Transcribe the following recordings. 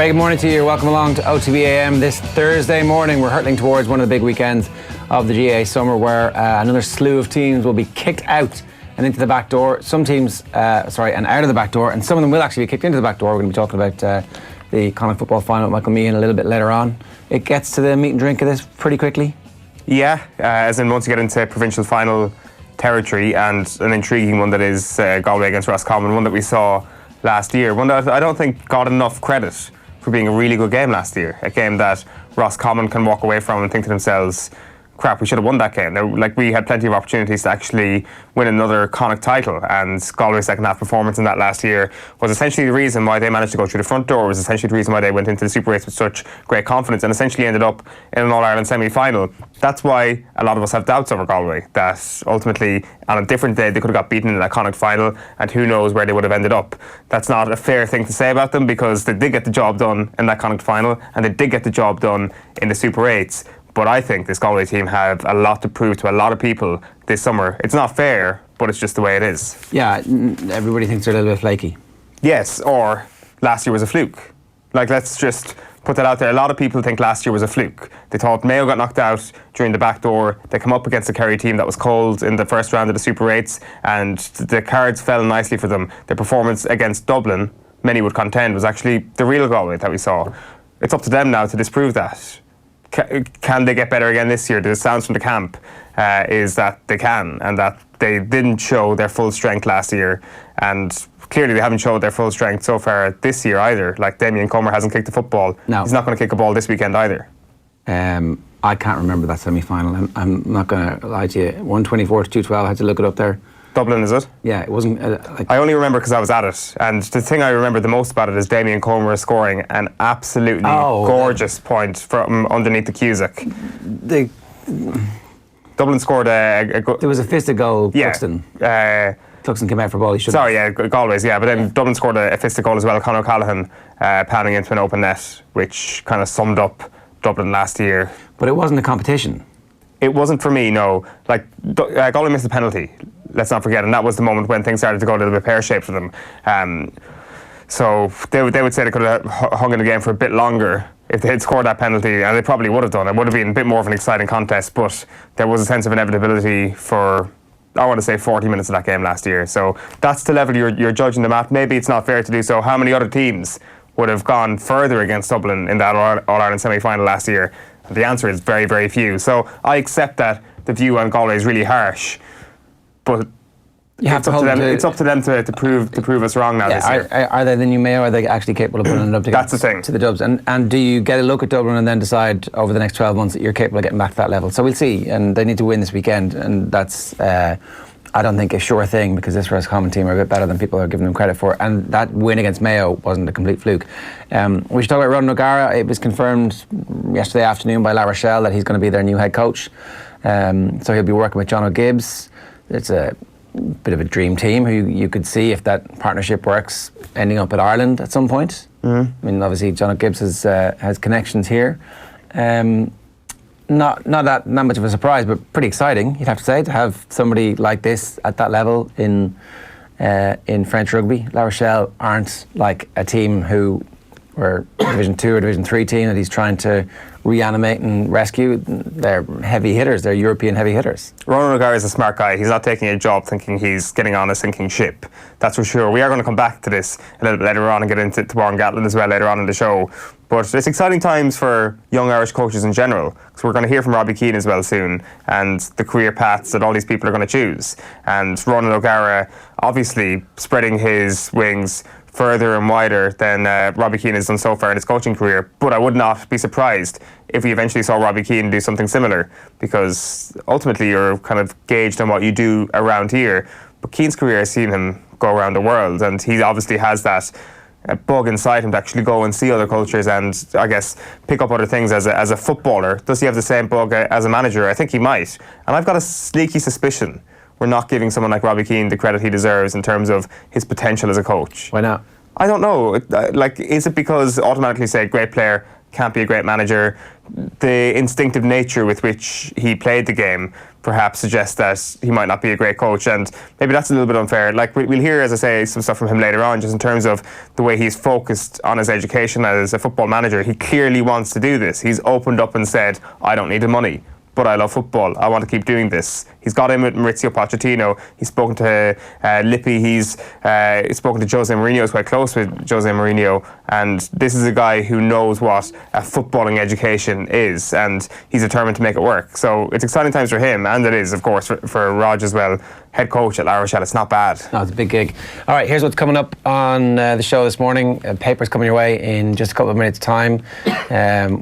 Very good morning to you. Welcome along to OTB AM. This Thursday morning, we're hurtling towards one of the big weekends of the GAA summer where another slew of teams will be kicked out and into the back door. Some teams, and out of the back door, and some of them will actually be kicked into the back door. We're going to be talking about the Connacht football final with Michael Meehan a little bit later on. It gets to the meat and drink of this pretty quickly. Yeah, as in once you get into provincial final territory, and an intriguing one that is Galway against Roscommon, one that we saw last year, one that I don't think got enough credit for being a really good game last year. A game that Roscommon can walk away from and think to themselves, crap, we should have won that game. We had plenty of opportunities to actually win another Connacht title, and Galway's second half performance in that last year was essentially the reason why they managed to go through the front door, was essentially the reason why they went into the Super 8s with such great confidence and essentially ended up in an All-Ireland semi-final. That's why a lot of us have doubts over Galway, that ultimately on a different day they could have got beaten in that Connacht final, and who knows where they would have ended up. That's not a fair thing to say about them, because they did get the job done in that Connacht final, and they did get the job done in the Super 8s. But I think this Galway team have a lot to prove to a lot of people this summer. It's not fair, but it's just the way it is. Yeah, everybody thinks they're a little bit flaky. Yes, or last year was a fluke. Let's just put that out there. A lot of people think last year was a fluke. They thought Mayo got knocked out during the back door. They come up against a Kerry team that was cold in the first round of the Super 8s, and the cards fell nicely for them. Their performance against Dublin, many would contend, was actually the real Galway that we saw. It's up to them now to disprove that. Can they get better again this year? The sounds from the camp is that they can, and that they didn't show their full strength last year, and clearly they haven't showed their full strength so far this year either. Like, Damien Comer hasn't kicked a football. No. He's not going to kick a ball this weekend either. I can't remember that semi-final. I'm not going to lie to you. 124 to 212, I had to look it up there. Dublin, is it? Yeah, it wasn't... I only remember because I was at it, and the thing I remember the most about it is Damien Comer scoring an absolutely gorgeous point from underneath the Cusack. Dublin scored a there was a fisted goal, Cluxton. Cluxton came out for a ball, he should Galway's, but then Dublin scored a fisted goal as well. Conor O'Callaghan panning into an open net, which kind of summed up Dublin last year. But it wasn't a competition. It wasn't for me, no. Galway missed a penalty, let's not forget, and that was the moment when things started to go a little bit pear-shaped for them. So they would say they could have hung in the game for a bit longer if they had scored that penalty, and they probably would have done. It would have been a bit more of an exciting contest, but there was a sense of inevitability for, I want to say, 40 minutes of that game last year. So that's the level you're judging them at. Maybe it's not fair to do so. How many other teams would have gone further against Dublin in that All-Ireland semi-final last year? The answer is very, very few. So I accept that the view on Galway is really harsh, but it's up to them to prove us wrong now this year. Are they the new Mayo? Are they actually capable of putting it up That's the thing. to the Dubs? And do you get a look at Dublin and then decide over the next 12 months that you're capable of getting back to that level? So we'll see. And they need to win this weekend, and that's I don't think a sure thing, because this Roscommon team are a bit better than people are giving them credit for, and that win against Mayo wasn't a complete fluke. We should talk about Ronan O'Gara. It was confirmed yesterday afternoon by La Rochelle that he's going to be their new head coach. So he'll be working with John O'Gibbs. It's a bit of a dream team who you could see, if that partnership works, ending up at Ireland at some point. I mean, obviously John O'Gibbs has connections here. Not that much of a surprise, but pretty exciting, you'd have to say, to have somebody like this at that level in French rugby. La Rochelle aren't like a team who were Division 2 or Division 3 team that he's trying to reanimate and rescue. They're heavy hitters, they're European heavy hitters. Ronan O'Gara is a smart guy. He's not taking a job thinking he's getting on a sinking ship, that's for sure. We are going to come back to this a little bit later on and get into Warren Gatland as well later on in the show. But it's exciting times for young Irish coaches in general, because we're going to hear from Robbie Keane as well soon, and the career paths that all these people are going to choose. And Ronan O'Gara obviously spreading his wings further and wider than Robbie Keane has done so far in his coaching career. But I would not be surprised if we eventually saw Robbie Keane do something similar, because ultimately you're kind of gauged on what you do around here. But Keane's career has seen him go around the world, and he obviously has that bug inside him to actually go and see other cultures and, I guess, pick up other things as a footballer. Does he have the same bug as a manager? I think he might. And I've got a sneaky suspicion we're not giving someone like Robbie Keane the credit he deserves in terms of his potential as a coach. Why not? I don't know. Is it because automatically say great player, can't be a great manager. The instinctive nature with which he played the game perhaps suggests that he might not be a great coach, and maybe that's a little bit unfair. Like, we'll hear, as I say, some stuff from him later on, just in terms of the way he's focused on his education as a football manager. He clearly wants to do this. He's opened up and said, I don't need the money, but I love football. I want to keep doing this. He's got in with Maurizio Pochettino. He's spoken to Lippi. He's spoken to Jose Mourinho. He's quite close with Jose Mourinho. And this is a guy who knows what a footballing education is, and he's determined to make it work. So it's exciting times for him, and it is, of course, for ROG as well. Head coach at La Rochelle. It's not bad. No, it's a big gig. All right, here's what's coming up on the show this morning. Paper's coming your way in just a couple of minutes' time.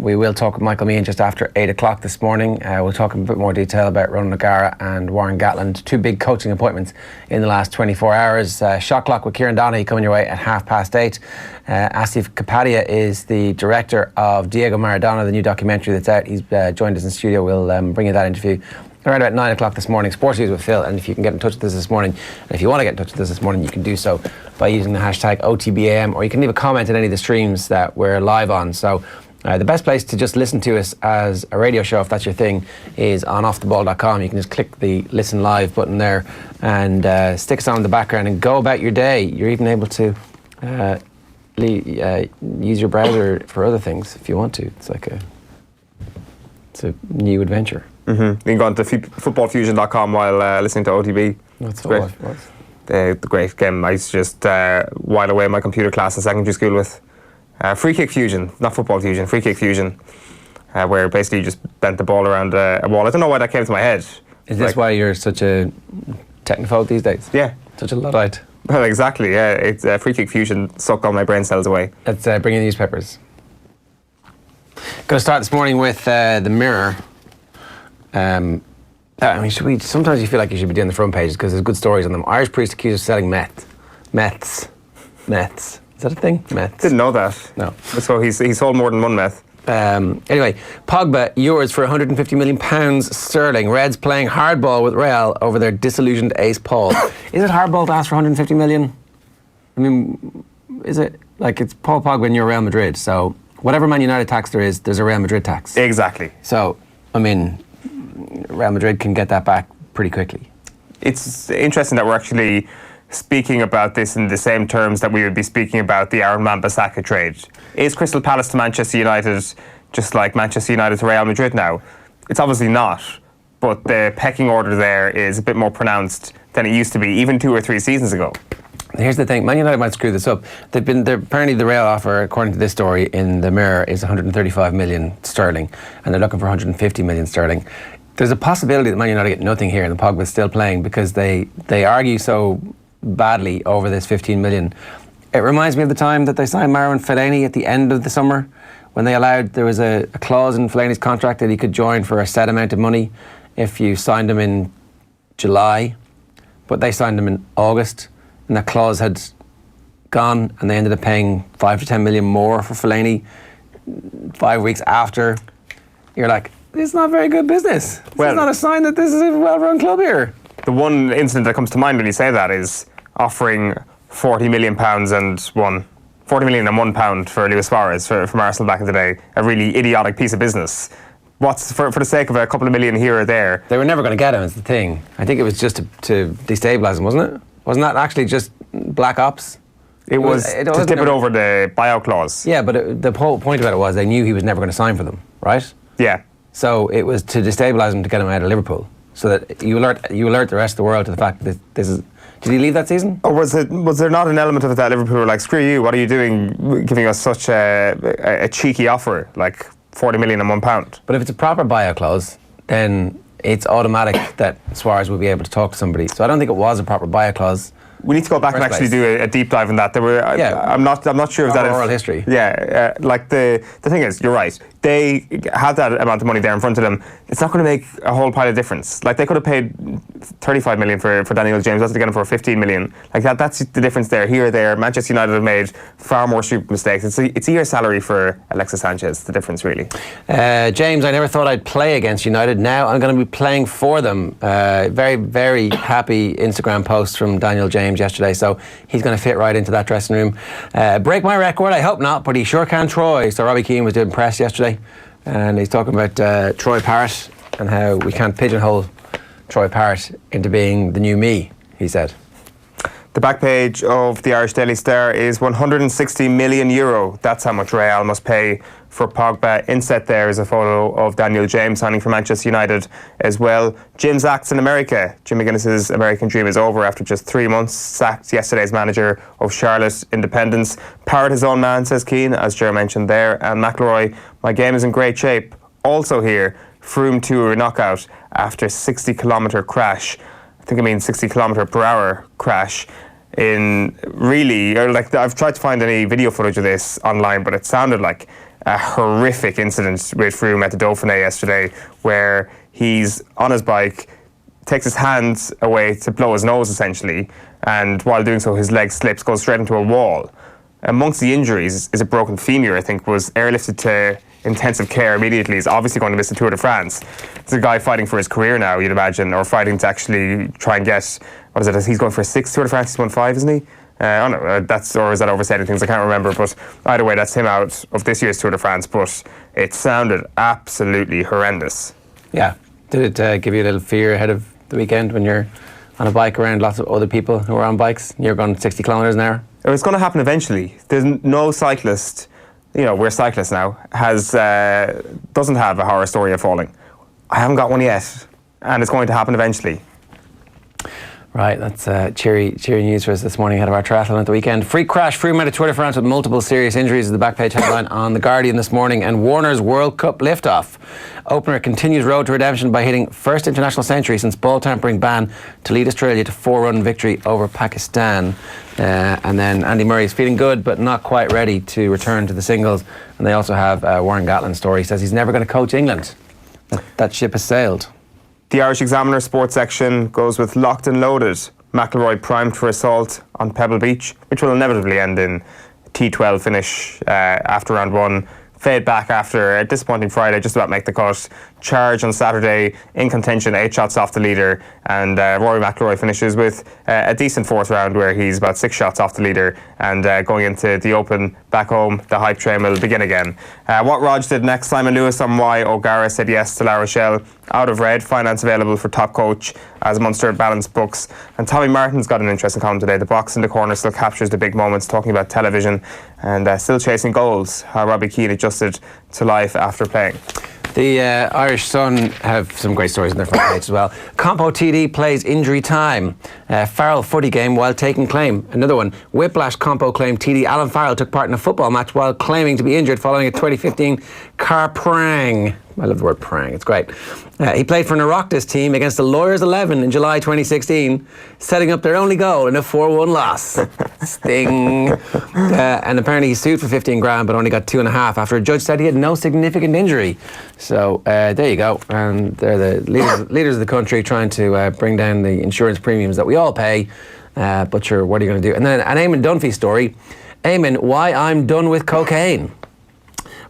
We will talk with Michael Meehan just after 8 o'clock this morning. We'll talk in a bit more detail about Ronan O'Gara and Warren Gatland. 2 big coaching appointments in the last 24 hours. Shot clock with Kieran Donaghy coming your way at 8:30. Asif Kapadia is the director of Diego Maradona, the new documentary that's out. He's joined us in studio. We'll bring you that interview around about 9 o'clock this morning. Sports News with Phil. And if you can get in touch with us this morning, and if you want to get in touch with us this morning, you can do so by using the hashtag OTB AM, or you can leave a comment in any of the streams that we're live on. So the best place to just listen to us as a radio show, if that's your thing, is on offtheball.com. You can just click the listen live button there and stick us on in the background and go about your day. You're even able to use your browser for other things if you want to. It's a new adventure. Mm-hmm. You can go on to footballfusion.com while listening to OTB. That's great. all it was. The great game I used to just while away my computer class in secondary school with. Free Kick Fusion, not Football Fusion, Free Kick Fusion, where basically you just bent the ball around a wall. I don't know why that came to my head. Is this why you're such a technophobe these days? Yeah. Such a Luddite. Well, exactly, yeah. It's Free Kick Fusion sucked all my brain cells away. Let's bring in the newspapers. Going to start this morning with the Mirror. Sometimes you feel like you should be doing the front pages because there's good stories on them. Irish priest accused of selling meths. Is that a thing? Meths. Didn't know that. No. So he sold more than one meth. Anyway, Pogba, yours for £150 million sterling. Reds playing hardball with Real over their disillusioned ace Paul. Is it hardball to ask for 150 million? I mean, is it? Like, it's Paul Pogba and you're Real Madrid, so whatever Man United tax there is, there's a Real Madrid tax. Exactly. So, I mean, Real Madrid can get that back pretty quickly. It's interesting that we're actually speaking about this in the same terms that we would be speaking about the Aaron Wan-Bissaka trade. Is Crystal Palace to Manchester United just like Manchester United to Real Madrid now? It's obviously not, but the pecking order there is a bit more pronounced than it used to be even 2 or 3 seasons ago. Here's the thing, Man United might screw this up. Apparently the Real offer, according to this story in the Mirror, is 135 million sterling, and they're looking for 150 million sterling. There's a possibility that Man United get nothing here and the Pogba's still playing because they argue so badly over this 15 million. It reminds me of the time that they signed Marouane Fellaini at the end of the summer when there was a clause in Fellaini's contract that he could join for a set amount of money if you signed him in July, but they signed him in August and that clause had gone and they ended up paying 5 to 10 million more for Fellaini 5 weeks after. You're like, this is not very good business. This is not a sign that this is a well-run club here. The one incident that comes to mind when you say that is offering £40 million and £40 million and £1 for Luis Suarez from Arsenal back in the day. A really idiotic piece of business. What's for the sake of a couple of million here or there? They were never going to get him, is the thing. I think it was just to destabilise him, wasn't it? Wasn't that actually just black ops? It was to tip it over the buyout clause. Yeah, but the whole point about it was they knew he was never going to sign for them, right? Yeah. So it was to destabilise him to get him out of Liverpool, so that you alert the rest of the world to the fact that this is. Did he leave that season? Or was there not an element of it that Liverpool were like, screw you, what are you doing, giving us such a cheeky offer, like 40 million and £1? But if it's a proper buyout clause, then it's automatic that Suarez will be able to talk to somebody. So I don't think it was a proper buyout clause. We need to go back and actually do a deep dive on that. There were, I'm not sure if that is oral history. Yeah, like the thing is, you're right. They had that amount of money there in front of them. It's not going to make a whole pile of difference. Like they could have paid 35 million for Daniel James. That's to get him for 15 million. Like that's the difference there. Here or there, Manchester United have made far more stupid mistakes. It's a year's salary for Alexis Sanchez. The difference really. James, I never thought I'd play against United. Now I'm going to be playing for them. Very, very happy Instagram post from Daniel James games yesterday, so he's going to fit right into that dressing room. Break my record, I hope not, but he sure can Troy. So Robbie Keane was doing press yesterday, and he's talking about Troy Parrott and how we can't pigeonhole Troy Parrott into being the new me, he said. The back page of the Irish Daily Star is €160 million. That's how much Real must pay for Pogba. Inset there is a photo of Daniel James signing for Manchester United as well. Jim's acts in America. Jim McGuinness's American dream is over after just 3 months. Sacked yesterday as manager of Charlotte Independence. Parrott his own man, says Keane, as Ger mentioned there. And McIlroy, my game is in great shape. Also here, Froome Tour knockout after 60-kilometre crash. I think I mean 60 kilometre per hour crash in really, like, I've tried to find any video footage of this online, but it sounded like a horrific incident with Froome at the Dauphiné yesterday, where he's on his bike, takes his hands away to blow his nose essentially, and while doing so his leg slips, goes straight into a wall. Amongst the injuries is a broken femur, I think, was airlifted to intensive care immediately. He's obviously going to miss the Tour de France. It's a guy fighting for his career now, you'd imagine, or fighting to actually try and get, what is it, he's going for a 6th Tour de France, he's won 5, isn't he? I don't know, that's, or is that overstating things? I can't remember, but either way, that's him out of this year's Tour de France, but it sounded absolutely horrendous. Yeah. Did it give you a little fear ahead of the weekend when you're on a bike around lots of other people who are on bikes and you're going 60 kilometres an hour? It's going to happen eventually. There's no cyclist, you know, we're cyclists now, doesn't have a horror story of falling. I haven't got one yet, and it's going to happen eventually. Right, that's cheery news for us this morning ahead of our triathlon at the weekend. Freak crash, Froome made a Tour de France with multiple serious injuries is the back page headline on The Guardian this morning. And Warner's World Cup liftoff. Opener continues road to redemption by hitting first international century since ball tampering ban to lead Australia to 4-run victory over Pakistan. And then Andy Murray is feeling good but not quite ready to return to the singles. And they also have Warren Gatland's story. He says he's never going to coach England. That ship has sailed. The Irish Examiner sports section goes with locked and loaded. McIlroy primed for assault on Pebble Beach, which will inevitably end in T12 finish after round 1. Fade back after a disappointing Friday, just about make the cut. Charge on Saturday, in contention, 8 shots off the leader. And Rory McIlroy finishes with a decent 4th round where he's about 6 shots off the leader. And going into the Open back home, the hype train will begin again. What ROG did next, Simon Lewis on why O'Gara said yes to La Rochelle. Out of red, finance available for top coach as Munster balance books. And Tommy Martin's got an interesting column today. The box in the corner still captures the big moments, talking about television and still chasing goals. How Robbie Keane adjusted to life after playing. The Irish Sun have some great stories in their front page as well. Compo TD plays injury time. Farrell footy game while taking claim. Another one. Whiplash Compo claim TD Alan Farrell took part in a football match while claiming to be injured following a 2015 car prang. I love the word prang, it's great. He played for an Oireachtas team against the Lawyers 11 in July 2016, setting up their only goal in a 4-1 loss. Sting. And apparently he sued for 15 grand but only got 2.5 after a judge said he had no significant injury. So there you go. And they're the leaders of the country trying to bring down the insurance premiums that we all pay. But sure, what are you going to do? And then an Eamon Dunphy story. Eamon, why I'm done with cocaine.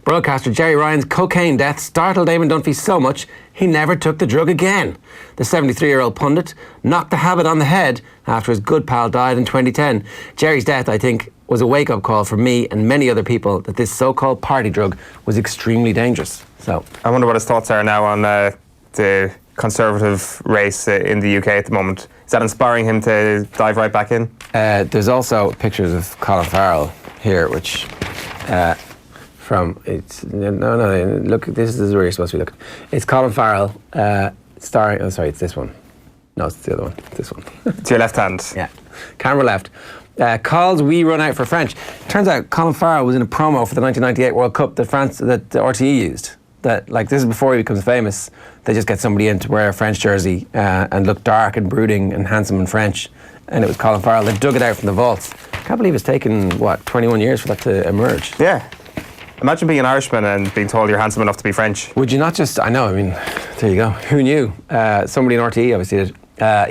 Broadcaster Jerry Ryan's cocaine death startled Eamon Dunphy so much he never took the drug again. The 73-year-old pundit knocked the habit on the head after his good pal died in 2010. Jerry's death, I think, was a wake-up call for me and many other people that this so-called party drug was extremely dangerous. So I wonder what his thoughts are now on the Conservative race in the UK at the moment. Is that inspiring him to dive right back in? There's also pictures of Colin Farrell here, which... look, this is where you're supposed to be looking. It's Colin Farrell starring, it's this one. No, it's the other one, it's this one. To your left hand. Yeah, camera left. Calls we run out for French. Turns out Colin Farrell was in a promo for the 1998 World Cup that RTE used. That, like, this is before he becomes famous. They just get somebody in to wear a French jersey and look dark and brooding and handsome and French. And it was Colin Farrell. They dug it out from the vaults. Can't believe it's taken, 21 years for that to emerge. Yeah. Imagine being an Irishman and being told you're handsome enough to be French. Would you not just... I know, I mean, there you go. Who knew? Somebody in RTE obviously did.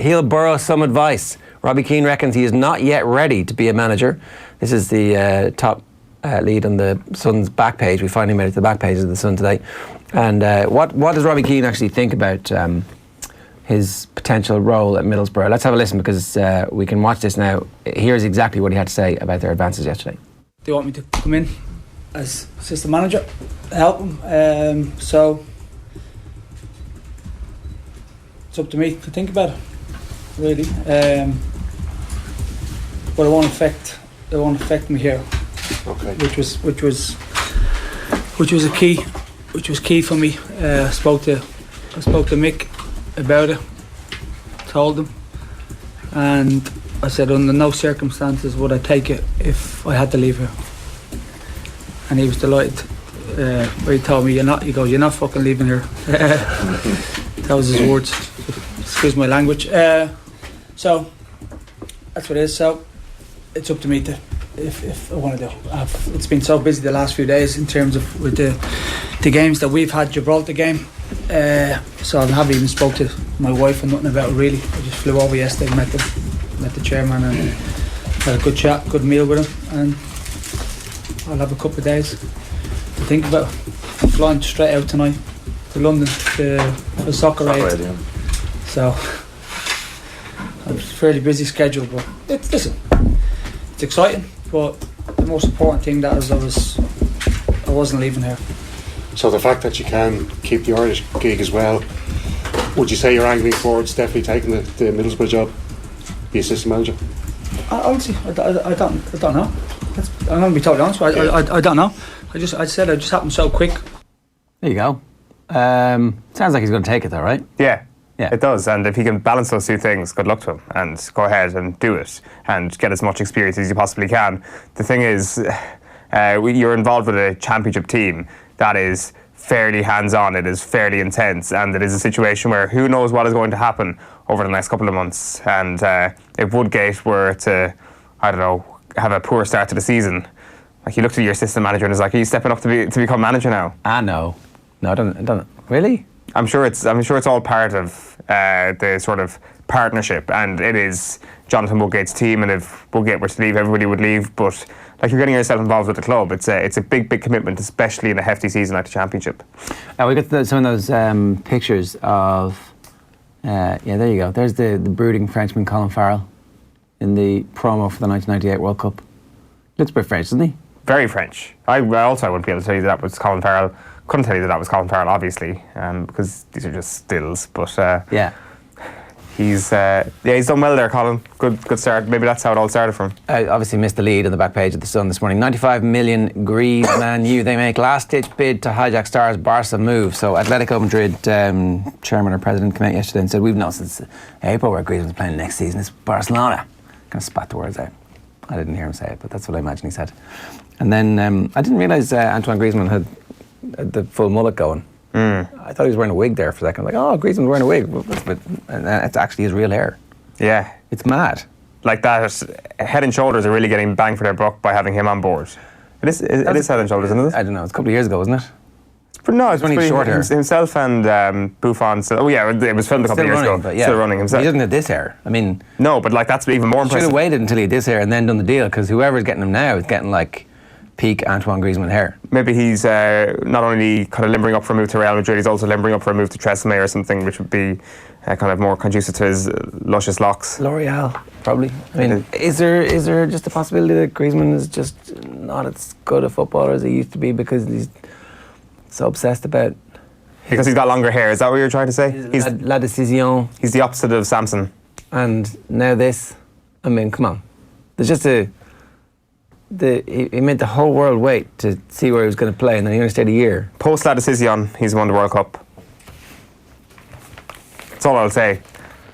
He'll borrow some advice. Robbie Keane reckons he is not yet ready to be a manager. This is the top lead on the Sun's back page. We finally made it to the back page of the Sun today. And what does Robbie Keane actually think about his potential role at Middlesbrough. Let's have a listen because we can watch this now. Here's exactly what he had to say about their advances yesterday. They want me to come in as assistant manager to help them. So it's up to me to think about it, really. But it won't affect me here. Okay. Which was key for me. I spoke to Mick about it, told him, and I said under no circumstances would I take it if I had to leave here. And he was delighted. Where he told me, you're not fucking leaving here. That was his words. Excuse my language. So that's what it is. So it's up to me to if I want to do. It's been so busy the last few days in terms of with the games that we've had. Gibraltar game. So I haven't even spoke to my wife and nothing about it really. I just flew over yesterday, met the chairman and had a good chat, good meal with him, and I'll have a couple of days to think about it. I'm flying straight out tonight to London for soccer aid. Yeah. So I'm fairly busy schedule, but it's exciting. But the most important thing that is I wasn't leaving here. So the fact that you can keep the Irish gig as well, would you say you're angling towards definitely taking the Middlesbrough job, the assistant manager? Honestly, I don't know. I'm going to be totally honest. I don't know. I said it just happened so quick. There you go. Sounds like he's going to take it though, right? Yeah. Yeah. It does, and if he can balance those two things, good luck to him, and go ahead and do it, and get as much experience as you possibly can. The thing is, you're involved with a championship team that is fairly hands-on, it is fairly intense, and it is a situation where who knows what is going to happen over the next couple of months. And if Woodgate were to, I don't know, have a poor start to the season, like you looked at your assistant manager and it's like, are you stepping up to become manager now? No, I don't. Really? I'm sure it's all part of the sort of partnership, and it is Jonathan Woodgate's team, and if Woodgate were to leave, everybody would leave. But like, you're getting yourself involved with the club. It's a big commitment, especially in a hefty season like the Championship. We got some of those pictures of. There you go. There's the brooding Frenchman Colin Farrell in the promo for the 1998 World Cup. Looks a bit French, doesn't he? Very French. I wouldn't be able to tell you that was Colin Farrell. Couldn't tell you that was Colin Farrell, obviously, because these are just stills. But yeah, he's done well there, Colin. Good start. Maybe that's how it all started for him. Obviously missed the lead on the back page of the Sun this morning. 95 million Greaves Man U. They make last-ditch bid to hijack Stars Barca move. So Atletico Madrid chairman or president came out yesterday and said, we've known since April where Griezmann's playing next season. It's Barcelona. Kind of spat the words out. I didn't hear him say it, but that's what I imagine he said. And then I didn't realise Antoine Griezmann had the full mullet going. I thought he was wearing a wig there for a second. Like, oh, Griezmann's wearing a wig. And it's actually his real hair. Yeah. It's mad. Like that, Head and Shoulders are really getting bang for their buck by having him on board. It is Head and Shoulders, isn't it? I don't know. It's a couple of years ago, isn't it? No, it's when he's short hair. Himself and Buffon. Oh yeah, it was filmed a couple of years ago. But yeah, still running himself. He doesn't have this hair. I mean, no, but like that's even more impressive. Should have waited until he had this hair and then done the deal, because whoever's getting him now is getting like peak Antoine Griezmann hair. Maybe he's not only kind of limbering up for a move to Real Madrid, he's also limbering up for a move to Tresemme or something, which would be kind of more conducive to his luscious locks. L'Oreal, probably. I mean, is there just a possibility that Griezmann is just not as good a footballer as he used to be because he's so obsessed about... Because he's got longer hair, is that what you're trying to say? He's La Decision. He's the opposite of Samson. And now this. I mean, come on. There's just he made the whole world wait to see where he was going to play, and then he only stayed a year. Post La Decision, he's won the World Cup. That's all I'll say.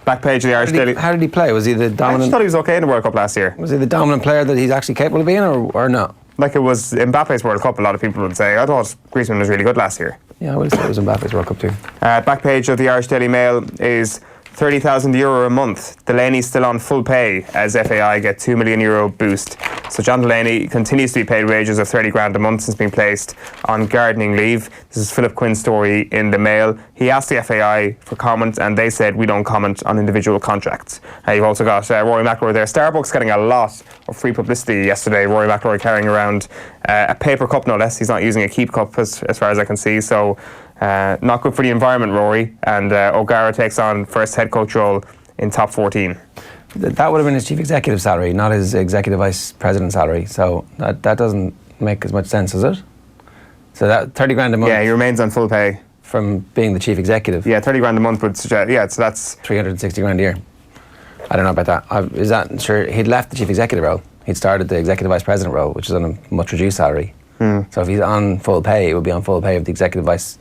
Back page of the Irish Daily. How did he play? Was he the dominant... I actually thought he was okay in the World Cup last year. Was he the dominant player that he's actually capable of being, or not? Like it was Mbappe's World Cup, a lot of people would say. I thought Griezmann was really good last year. Yeah, I would have said it was Mbappe's World Cup too. Back page of the Irish Daily Mail is €30,000 a month. Delaney's still on full pay as FAI get €2 million boost. So John Delaney continues to be paid wages of 30 grand a month since being placed on gardening leave. This is Philip Quinn's story in the Mail. He asked the FAI for comment and they said we don't comment on individual contracts. You've also got Rory McIlroy there. Starbucks getting a lot of free publicity yesterday. Rory McIlroy carrying around a paper cup no less. He's not using a keep cup as far as I can see, so not good for the environment, Rory. And O'Gara takes on first head coach role in top 14. That would have been his chief executive salary, not his executive vice president salary. So that doesn't make as much sense, does it? So that 30 grand a month. Yeah, he remains on full pay from being the chief executive. Yeah, 30 grand a month would suggest. Yeah, so that's 360 grand a year. I don't know about that. Is that sure? He'd left the chief executive role. He'd started the executive vice president role, which is on a much reduced salary. So if he's on full pay, it would be on full pay of the executive vice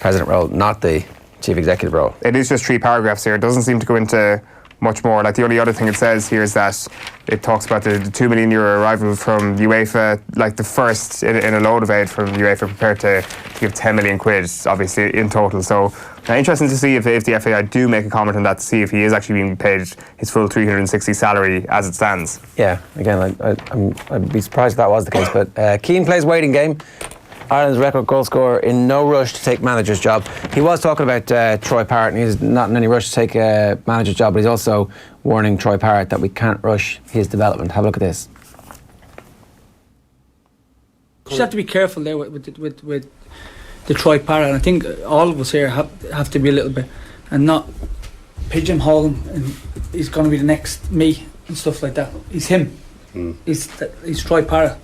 president role, not the chief executive role. It is just 3 paragraphs here. It doesn't seem to go into much more. Like, the only other thing it says here is that it talks about the €2 million arrival from UEFA, like the first in a load of aid from UEFA, prepared to give 10 million quid, obviously, in total. So interesting to see if the FAI do make a comment on that, to see if he is actually being paid his full 360 salary as it stands. Yeah, again, I'd be surprised if that was the case. But Keane plays waiting game. Ireland's record goal scorer in no rush to take manager's job. He was talking about Troy Parrott, and he's not in any rush to take a manager's job, but he's also warning Troy Parrott that we can't rush his development. Have a look at this. Just have to be careful there with the Troy Parrott, and I think all of us here have to be a little bit, and not pigeonhole him and he's going to be the next me and stuff like that. He's him. He's Troy Parrott.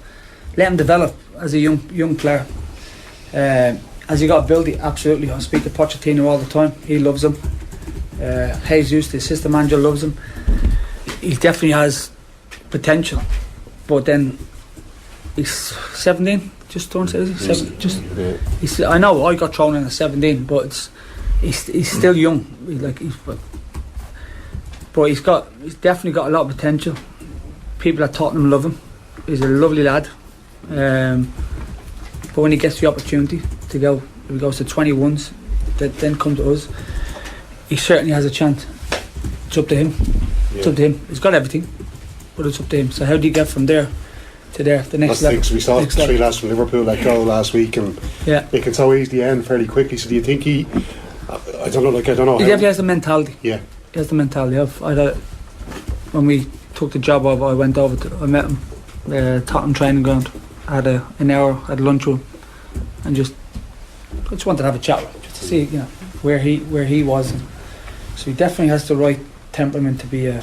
Let him develop as a young player. Has he got ability? Absolutely. I speak to Pochettino all the time. He loves him. Jesus, the assistant manager, loves him. He definitely has potential, but then he's 17. Just don't say it. I know I got thrown in at 17, but he's still young. But he's definitely got a lot of potential. People at Tottenham love him. He's a lovely lad. But when he gets the opportunity to go, if he goes to 21s, then come to us, he certainly has a chance. It's up to him. It's up to him. He's got everything, but it's up to him. So how do you get from there to there, the next level? We saw 3 lads from Liverpool let go last week, and it can so easily end fairly quickly. So do you think he? I don't know. He definitely has the mentality. Yeah, he has the mentality. When we took the job over, I met him Tottenham training ground. Had an hour, had lunch with him, and I just wanted to have a chat with him, just to see where he was. So he definitely has the right temperament to be a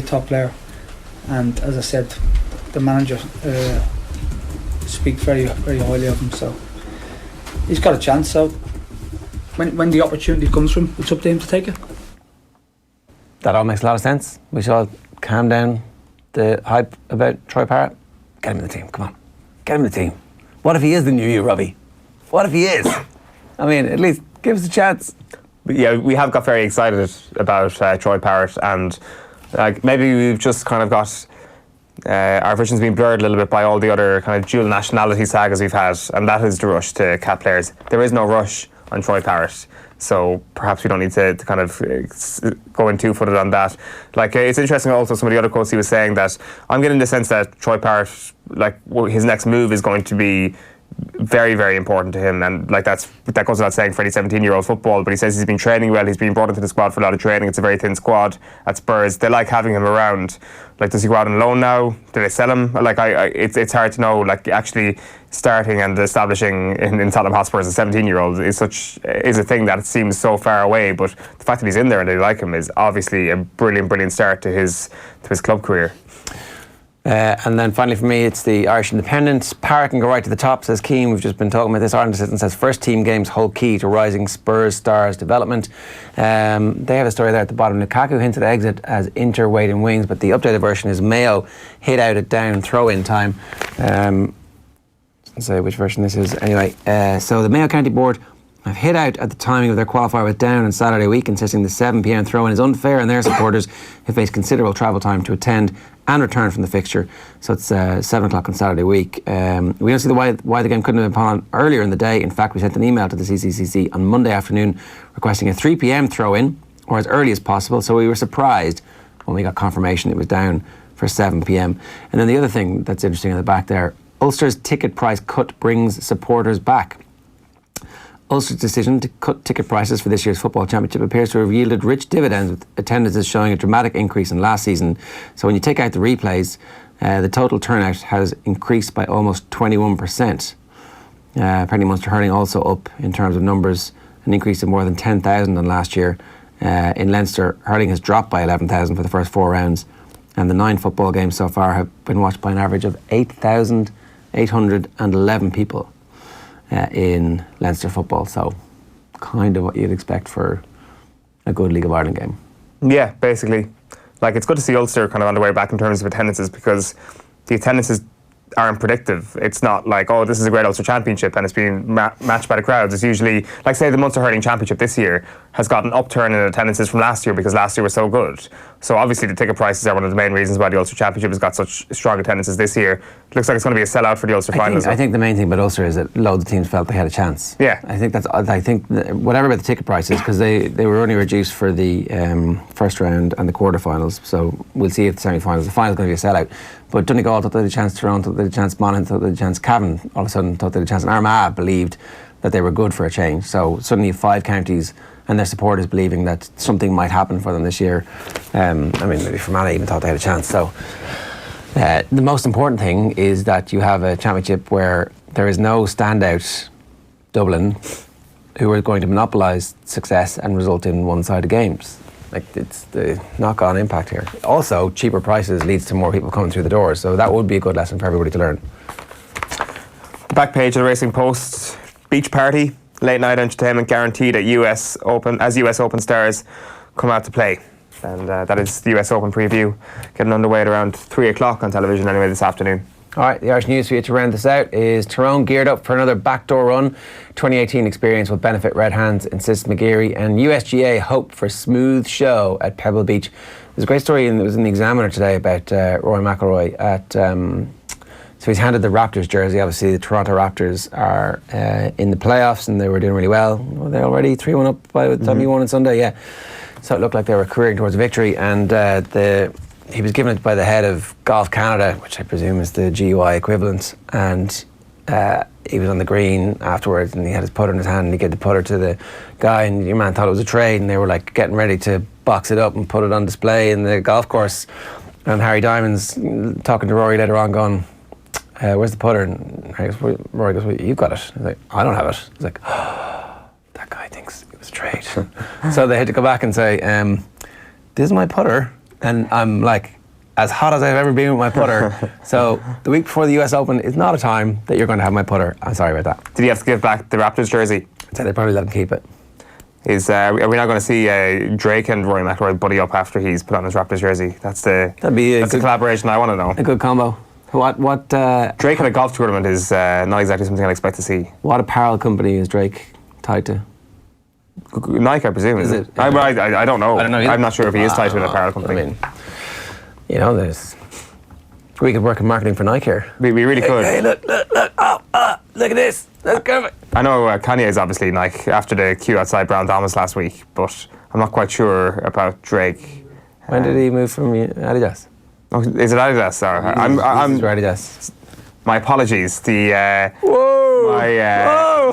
top player, and as I said, the manager speaks very, very highly of him. So he's got a chance. So when the opportunity comes from him, it's up to him to take it. That all makes a lot of sense. We should all calm down the hype about Troy Parrott. Get him in the team, come on. Get him in the team. What if he is the new you, Robbie? What if he is? I mean, at least give us a chance. But yeah, we have got very excited about Troy Parrott, and maybe we've just kind of got our vision's been blurred a little bit by all the other kind of dual nationality sagas we've had, and that is the rush to cap players. There is no rush on Troy Parrott, so perhaps we don't need to kind of go in two-footed on that. It's interesting also, some of the other quotes he was saying, that I'm getting the sense that Troy Parrott, his next move is going to be very, very important to him, and that goes without saying for any 17-year-old football. But he says he's been training well. He's been brought into the squad for a lot of training. It's a very thin squad at Spurs. They like having him around. Does he go out on loan now? Do they sell him? It's hard to know. Actually starting and establishing in Tottenham Hotspur as a 17-year-old is a thing that seems so far away. But the fact that he's in there and they like him is obviously a brilliant start to his club career. And then finally for me, it's the Irish Independent. Parrott can go right to the top, says Keane. We've just been talking about this. Ireland assistant says first team games hold key to rising Spurs stars development. They have a story there at the bottom. Lukaku hinted exit as Inter waiting wings, but the updated version is Mayo hit out at down throw-in time. Let's say which version this is. Anyway, so the Mayo County Board have hit out at the timing of their qualifier with Down on Saturday week, insisting the 7 p.m. throw-in is unfair on their supporters who face considerable travel time to attend and return from the fixture. So it's 7 o'clock on Saturday week. We don't see why the game couldn't have been put on earlier in the day. In fact, we sent an email to the CCCC on Monday afternoon requesting a 3 p.m. throw-in, or as early as possible. So we were surprised when we got confirmation it was down for 7 p.m. And then the other thing that's interesting at the back there, Ulster's ticket price cut brings supporters back. Ulster's decision to cut ticket prices for this year's football championship appears to have yielded rich dividends, with attendances showing a dramatic increase in last season. So when you take out the replays, The total turnout has increased by almost 21%. Apparently Munster hurling also up in terms of numbers, an increase of more than 10,000 than last year. In Leinster, hurling has dropped by 11,000 for the first 4 rounds, and the 9 football games so far have been watched by an average of 8,811 people in Leinster football. So kind of what you'd expect for a good League of Ireland game. Yeah, basically. Like, it's good to see Ulster kind of on the way back in terms of attendances, because the attendances aren't predictive. It's not like, oh, this is a great Ulster Championship and it's being matched by the crowds. It's usually, like, say, the Munster Hurling Championship this year has got an upturn in attendances from last year because last year was so good. So obviously the ticket prices are one of the main reasons why the Ulster Championship has got such strong attendances this year. It looks like it's going to be a sellout for the Ulster final. I think the main thing about Ulster is that loads of teams felt they had a chance. Yeah. I think whatever about the ticket prices, because they were only reduced for the first round and the quarterfinals. So we'll see if the semi-finals. The final's going to be a sellout. But Donegal thought they had a chance, Tyrone thought they had a chance, Monaghan thought they had a chance, Cavan all of a sudden thought they had a chance, and Armagh believed that they were good for a change. So suddenly 5 counties and their supporters believing that something might happen for them this year. I mean, maybe Fermanagh even thought they had a chance. So the most important thing is that you have a championship where there is no standout Dublin who are going to monopolise success and result in one-sided games. Like, it's the knock-on impact here. Also, cheaper prices leads to more people coming through the doors, so that would be a good lesson for everybody to learn. Back page of the Racing Post, beach party, late night entertainment guaranteed at US Open as US Open stars come out to play. And that is the US Open preview getting underway at around 3 o'clock on television anyway this afternoon. All right, the Irish news for you to round this out is Tyrone geared up for another backdoor run. 2018 experience will benefit Red Hands, insists McGeary, and USGA hope for smooth show at Pebble Beach. There's a great story, and it was in the Examiner today about Rory McIlroy at. So he's handed the Raptors jersey. Obviously, the Toronto Raptors are in the playoffs, and they were doing really well. Were they already 3-1 up by the time you won on Sunday? Yeah. So it looked like they were careering towards a victory, and he was given it by the head of Golf Canada, which I presume is the GUI equivalent, and he was on the green afterwards, and he had his putter in his hand, and he gave the putter to the guy, and your man thought it was a trade, and they were like getting ready to box it up and put it on display in the golf course. And Harry Diamond's talking to Rory later on, going, where's the putter? And Rory goes, well, you've got it. He's like, I don't have it. He's like, oh, that guy thinks it was a trade. So they had to go back and say, this is my putter. And I'm like, as hot as I've ever been with my putter. So the week before the US Open is not a time that you're going to have my putter. I'm sorry about that. Did he have to give back the Raptors jersey? So they probably let him keep it. Are we not going to see Drake and Rory McIlroy buddy up after he's put on his Raptors jersey? That's the collaboration I want to know. A good combo. What Drake at a golf tournament is not exactly something I'd expect to see. What apparel company is Drake tied to? Nike, I presume. Is it? I don't know. I don't know. I'm not sure if he is tied to an apparel company. I mean, you know, we could work in marketing for Nike here. We really could. Hey, look, look at this. That's perfect. I know Kanye is obviously Nike after the queue outside Brown Thomas last week, but I'm not quite sure about Drake. When did he move from Adidas? Oh, is it Adidas? I'm Adidas. My apologies. My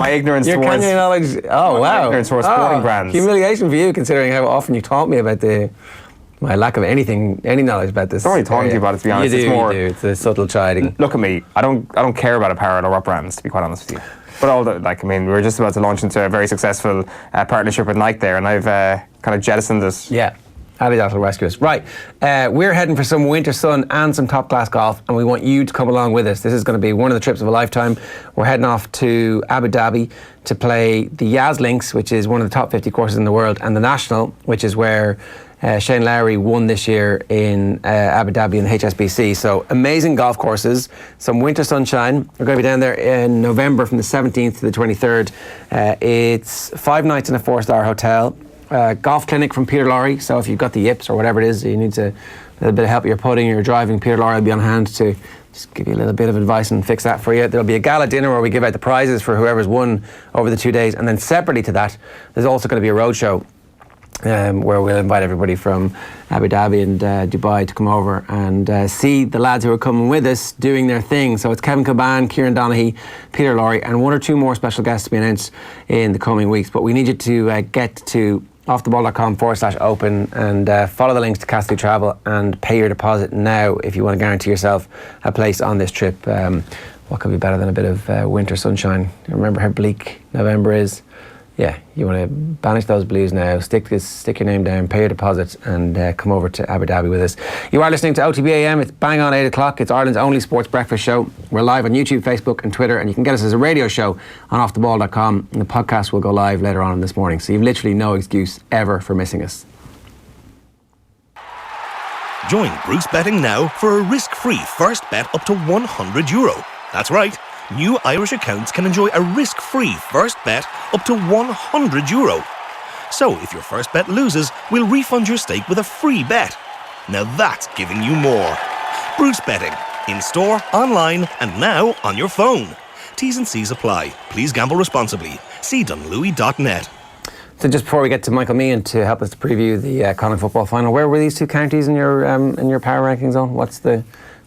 ignorance Your towards Kanye knowledge. Oh, wow. Ignorance towards sporting brands. Humiliation for you, considering how often you taught me about my lack of any knowledge about this. I'm only talking to you about it, to be honest. You do. It's a subtle chiding. Look at me. I don't care about apparel or what brands, to be quite honest with you. But we're just about to launch into a very successful partnership with Nike there, and I've kind of jettisoned it. Yeah. Adidas will rescue us. Right, we're heading for some winter sun and some top-class golf, and we want you to come along with us. This is going to be one of the trips of a lifetime. We're heading off to Abu Dhabi to play the Yas Links, which is one of the top 50 courses in the world, and the National, which is where Shane Lowry won this year in Abu Dhabi in the HSBC. So amazing golf courses, some winter sunshine. We're going to be down there in November from the 17th to the 23rd. It's 5 nights in a 4-star hotel. Golf clinic from Peter Lowry, so if you've got the yips or whatever it is, you need a little bit of help with your putting or your driving, Peter Lowry will be on hand to just give you a little bit of advice and fix that for you. There'll be a gala dinner where we give out the prizes for whoever's won over the 2 days, and then separately to that, there's also going to be a roadshow where we'll invite everybody from Abu Dhabi and Dubai to come over and see the lads who are coming with us doing their thing. So it's Kevin Caban, Kieran Donaghy, Peter Lowry, and 1 or 2 more special guests to be announced in the coming weeks. But we need you to get to offtheball.com/open and follow the links to Castley Travel and pay your deposit now if you want to guarantee yourself a place on this trip. What could be better than a bit of winter sunshine? Remember how bleak November is? Yeah, you want to banish those blues now, stick your name down, pay your deposit and come over to Abu Dhabi with us. You are listening to OTB AM, it's bang on 8 o'clock, it's Ireland's only sports breakfast show. We're live on YouTube, Facebook and Twitter, and you can get us as a radio show on offtheball.com, and the podcast will go live later on this morning, so you've literally no excuse ever for missing us. Join Bruce Betting now for a risk-free first bet up to €100. That's right. New Irish accounts can enjoy a risk-free first bet up to €100. So if your first bet loses, we'll refund your stake with a free bet. Now that's giving you more. Bruce Betting. In store, online and now on your phone. T's and C's apply. Please gamble responsibly. See dunlewy.net. So just before we get to Michael Meehan to help us to preview the Connacht football final, where were these two counties in your power ranking zone?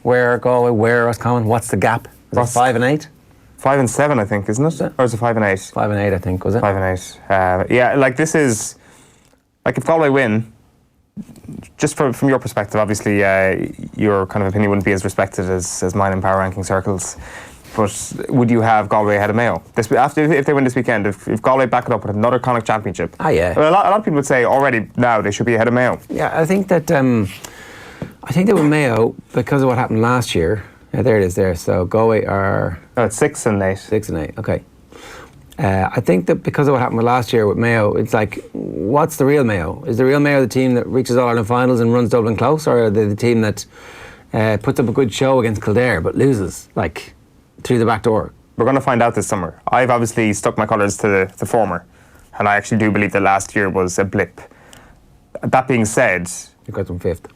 Where Galway, where Roscommon? What's the gap? Is it 5 and 8? 5 and 7, I think, isn't it? Or is it 5 and 8? 5 and 8, I think, was it? 5 and 8. Yeah, this is if Galway win, just from your perspective, obviously your kind of opinion wouldn't be as respected as mine in power ranking circles. But would you have Galway ahead of Mayo if they win this weekend? If Galway back it up with another Connacht championship, yeah. Well, a lot of people would say already now they should be ahead of Mayo. Yeah, I think that with Mayo, because of what happened last year. Yeah, there it is there. So Galway are... No, it's 6 and 8. 6 and 8, okay. I think that because of what happened last year with Mayo, it's what's the real Mayo? Is the real Mayo the team that reaches All-Ireland finals and runs Dublin close, or are they the team that puts up a good show against Kildare but loses, through the back door? We're going to find out this summer. I've obviously stuck my colours to the former, and I actually do believe that last year was a blip. That being said... You've got them 5th.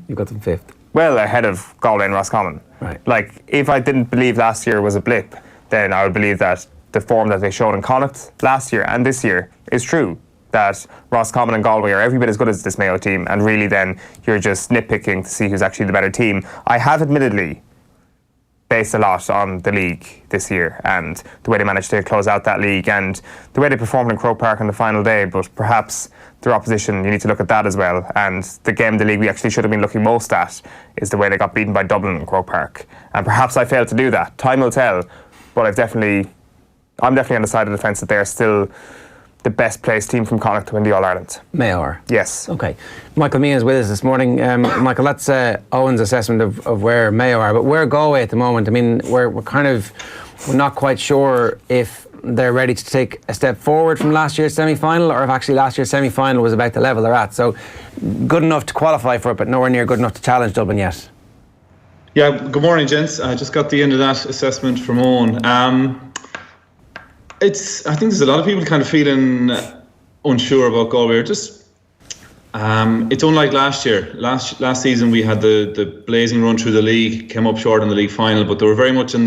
You've got them 5th. Well ahead of Galway and Roscommon. Right. If I didn't believe last year was a blip, then I would believe that the form that they showed in Connacht last year and this year is true. That Roscommon and Galway are every bit as good as this Mayo team, and really then you're just nitpicking to see who's actually the better team. I have admittedly based a lot on the league this year and the way they managed to close out that league and the way they performed in Croke Park on the final day, but perhaps their opposition, you need to look at that as well. And the game in the league we actually should have been looking most at is the way they got beaten by Dublin in Croke Park. And perhaps I failed to do that. Time will tell, but I'm definitely on the side of the fence that they are still the best placed team from Connacht to win the All-Ireland. Mayo are? Yes. Okay. Michael Meehan is with us this morning. Michael, that's Owen's assessment of where Mayo are, but where Galway at the moment? I mean, we're not quite sure if they're ready to take a step forward from last year's semi-final, or if actually last year's semi-final was about the level they're at. So good enough to qualify for it, but nowhere near good enough to challenge Dublin yet. Yeah, good morning, gents. I just got the end of that assessment from Owen. I think there's a lot of people kind of feeling unsure about Galway. It's unlike last year. Last season we had the blazing run through the league, came up short in the league final, but they were very much in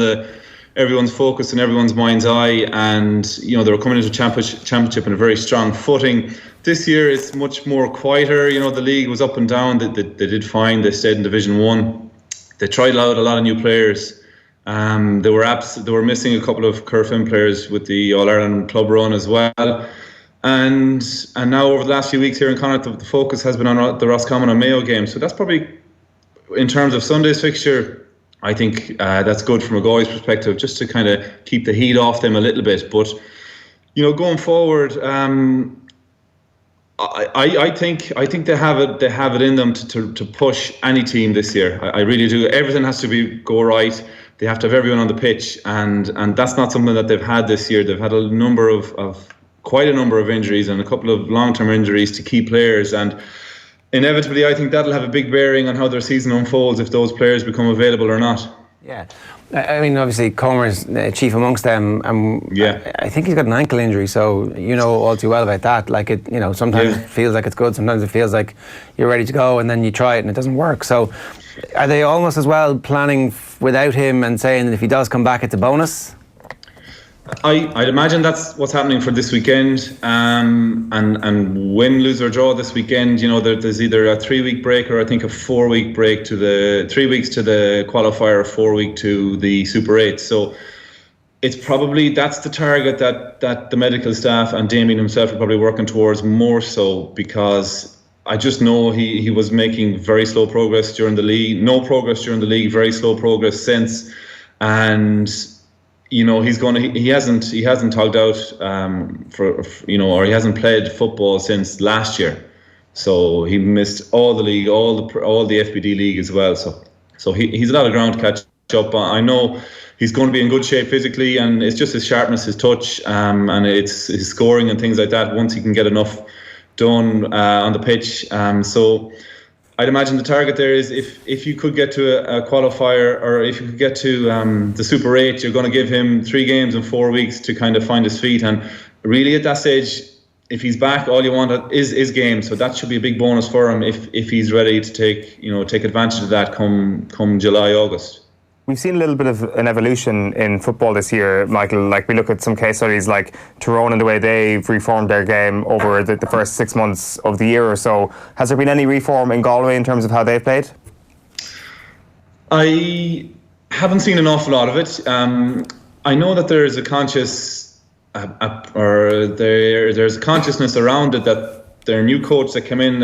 everyone's focus and everyone's mind's eye, and they were coming into championship in a very strong footing. This year it's much more quieter. The league was up and down. They did fine. They stayed in Division 1. They tried out a lot of new players. They were missing a couple of Kerfin players with the All-Ireland club run as well. And now over the last few weeks here in Connacht, the focus has been on the Roscommon and Mayo game. So that's probably, in terms of Sunday's fixture, I think that's good from a Galway's perspective, just to kind of keep the heat off them a little bit. But, going forward, I think they have it in them to push any team this year. I really do. Everything has to go right. They have to have everyone on the pitch, and that's not something that they've had this year. They've had quite a number of injuries and a couple of long-term injuries to key players, and inevitably I think that'll have a big bearing on how their season unfolds if those players become available or not. Yeah, I mean, obviously Comer's chief amongst them. I think he's got an ankle injury, so all too well about that. Sometimes it feels like it's good, sometimes it feels like you're ready to go, and then you try it and it doesn't work. So are they almost as well planning without him and saying that if he does come back, it's a bonus? I'd imagine that's what's happening for this weekend, and win, lose or draw this weekend. There's either a 3-week break or I think a 4-week break to the 3 weeks to the qualifier, 4 week to the Super 8. So it's probably that's the target that the medical staff and Damien himself are probably working towards more so, because I just know he was making very slow progress during the league, no progress during the league, very slow progress since, and he hasn't togged out or he hasn't played football since last year, so he missed all the league, all the FBD league as well. So he's a lot of ground to catch up on. I know he's going to be in good shape physically, and it's just his sharpness, his touch, and it's his scoring and things like that. Once he can get enough done on the pitch, so I'd imagine the target there is if you could get to a qualifier, or if you could get to the Super 8, you're going to give him 3 games in 4 weeks to kind of find his feet. And really at that stage, if he's back, all you want is games. So that should be a big bonus for him if he's ready to take advantage of that come July, August. We've seen a little bit of an evolution in football this year, Michael. Like, we look at some case studies like Tyrone and the way they've reformed their game over the first 6 months of the year or so. Has there been any reform in Galway in terms of how they've played? I haven't seen an awful lot of it. I know that there's a there's a consciousness around it, that their new coach that came in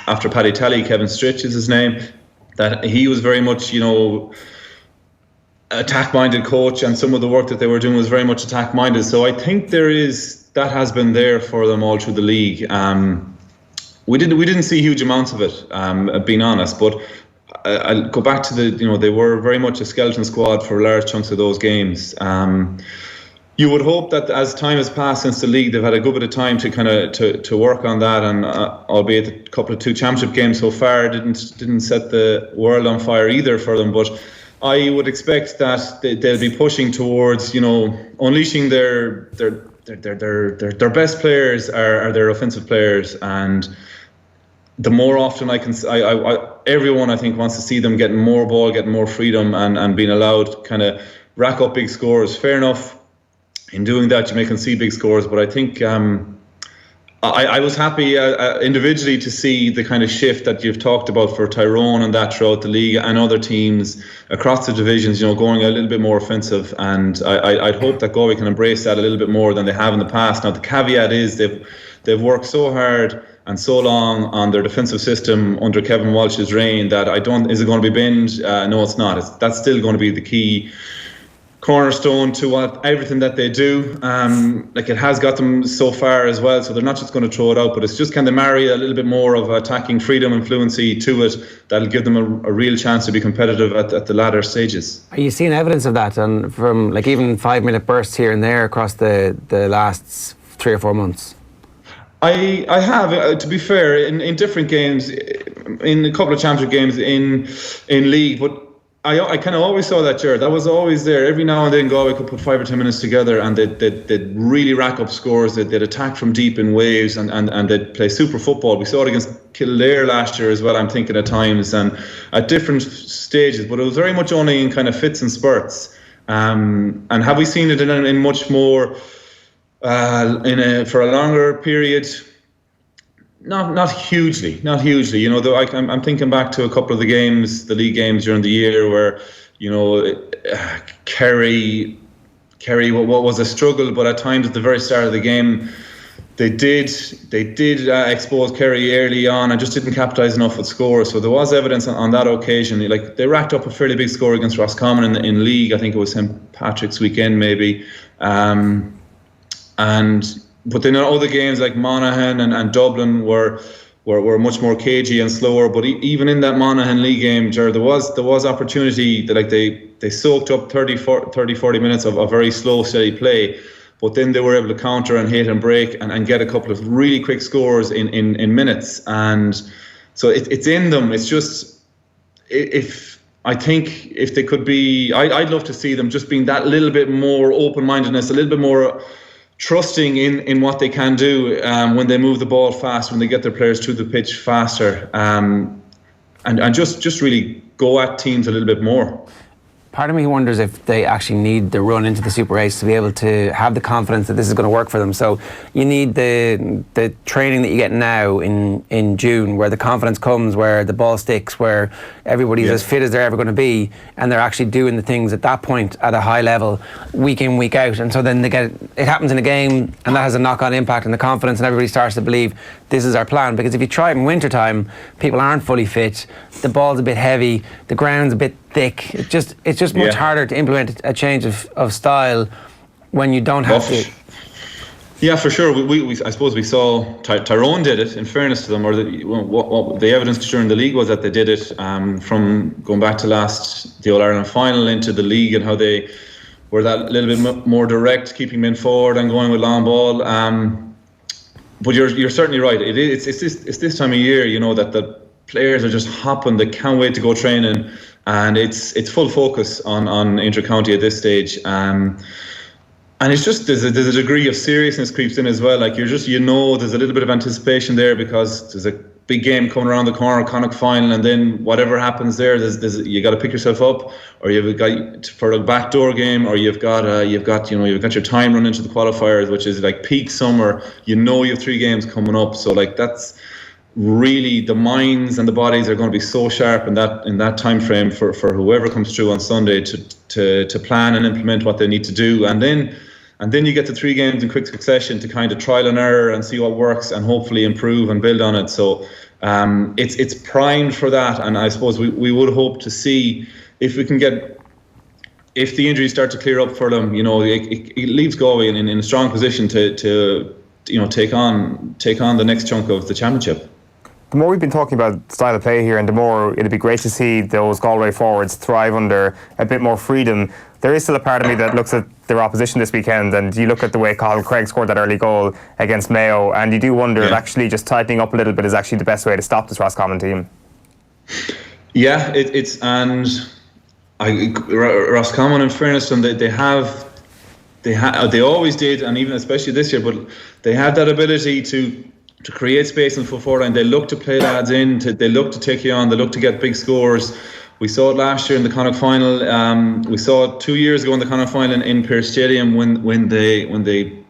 after Paddy Tally, Kevin Stritch is his name, that he was very much, attack-minded coach, and some of the work that they were doing was very much attack-minded. So I think that has been there for them all through the league. We didn't see huge amounts of it, being honest, but I'll go back to they were very much a skeleton squad for large chunks of those games. You would hope that as time has passed since the league, they've had a good bit of time to kind of to work on that, and albeit a couple of 2 championship games so far didn't set the world on fire either for them, but I would expect that they'll be pushing towards, unleashing their best players are their offensive players, and the more often everyone I think wants to see them getting more ball, getting more freedom, and being allowed to kind of rack up big scores. Fair enough, in doing that you may concede big scores, but I think I was happy individually to see the kind of shift that you've talked about for Tyrone and that throughout the league and other teams across the divisions, going a little bit more offensive, and I'd hope that Galway can embrace that a little bit more than they have in the past. Now the caveat is they've worked so hard and so long on their defensive system under Kevin Walsh's reign that is it going to be binned? No, it's not. That's still going to be the key cornerstone to everything that they do. It has got them so far as well, so they're not just going to throw it out, but it's just can they marry a little bit more of attacking freedom and fluency to it that'll give them a real chance to be competitive at the latter stages. Are you seeing evidence of that, and from even 5-minute bursts here and there across the last 3 or 4 months? I have, to be fair, in different games, in a couple of championship games in league, but I kind of always saw that, Jared. That was always there. Every now and then Galway could put 5 or 10 minutes together, and they'd really rack up scores. They'd attack from deep in waves, and they'd play super football. We saw it against Kildare last year as well, I'm thinking at times, and at different stages, but it was very much only in kind of fits and spurts. And have we seen it in much more for a longer period? Not hugely. I'm thinking back to a couple of the games, the league games during the year, where Kerry, what was a struggle, but at times at the very start of the game, they did expose Kerry early on and just didn't capitalise enough with scores. So there was evidence on that occasion. They racked up a fairly big score against Roscommon in league. I think it was St. Patrick's weekend maybe, But then other games like Monaghan and Dublin were much more cagey and slower. But even in that Monaghan league game, Jared, there was opportunity that they soaked up 30-40 minutes of very slow, steady play. But then they were able to counter and hit and break and get a couple of really quick scores in minutes. And so it's in them. It's just if they could be, I'd love to see them just being that little bit more open-mindedness, a little bit more trusting in what they can do when they move the ball fast, when they get their players to the pitch faster, and just really go at teams a little bit more. part of me wonders if they actually need the run into the Super 8 to be able to have the confidence that this is going to work for them. So you need the training that you get now in June, where the confidence comes, where the ball sticks, where everybody's as fit as they're ever going to be, and they're actually doing the things at that point at a high level, week in, week out. And so then it happens in a game, and that has a knock-on impact on the confidence, and everybody starts to believe this is our plan. Because if you try it in winter time, people aren't fully fit, the ball's a bit heavy, the ground's a bit thick. It's just much harder to implement a change of style when you don't have to. Yeah, for sure. I suppose we saw Tyrone did it. In fairness to them, or what the evidence during the league was that they did it from going back to the All Ireland final into the league, and how they were that little bit more direct, keeping men forward and going with long ball. But you're certainly right. It's this time of year, you know, that the players are just hopping. They can't wait to go training, and it's full focus on inter-county at this stage. And it's just there's a degree of seriousness creeps in as well. Like there's a little bit of anticipation there, because there's a big game coming around the corner, Connacht final, and then whatever happens there, you got to pick yourself up, or you've got for a backdoor game, or you've got your time run into the qualifiers, which is like peak summer. You have 3 games coming up, so like that's really the minds and the bodies are going to be so sharp in that time frame for whoever comes through on Sunday to plan and implement what they need to do, and then you get the 3 games in quick succession to kind of trial and error and see what works and hopefully improve and build on it. So it's primed for that, and I suppose we would hope to see if the injuries start to clear up for them. It leaves Galway in a strong position to take on the next chunk of the championship. The more we've been talking about style of play here, and the more it'd be great to see those Galway forwards thrive under a bit more freedom. There is still a part of me that looks at their opposition this weekend, and you look at the way Colin Craig scored that early goal against Mayo, and you do wonder if actually just tightening up a little bit is actually the best way to stop this Roscommon team. Yeah, Roscommon, in fairness to them, they always did, and even especially this year, but they have that ability to create space in the full forward line. They look to play lads in, they look to take you on, they look to get big scores. We saw it last year in the Connacht final. We saw it 2 years ago in the Connacht final in Pearse Stadium when they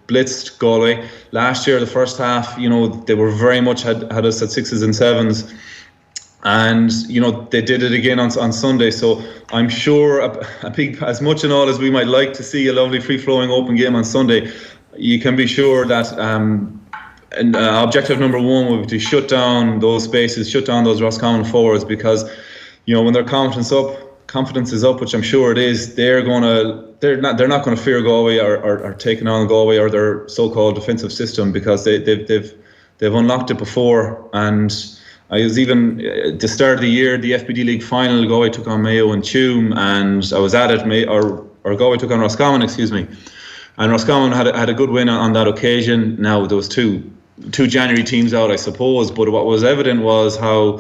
blitzed Galway. Last year, the first half, they were very much had us at 6s and 7s. And they did it again on Sunday. So I'm sure a big, as much and all as we might like to see a lovely free-flowing open game on Sunday, you can be sure that objective number 1 would be to shut down those spaces, shut down those Roscommon forwards, because when their confidence is up, which I'm sure it is, they're not going to fear Galway or taking on Galway or their so-called defensive system, because they've unlocked it before. And I was even at the start of the year, the FBD League final, Galway took on Mayo and Tuam, and I was at it, or Galway took on Roscommon, excuse me, and Roscommon had a good win on that occasion. Now there was two January teams out, I suppose, but what was evident was how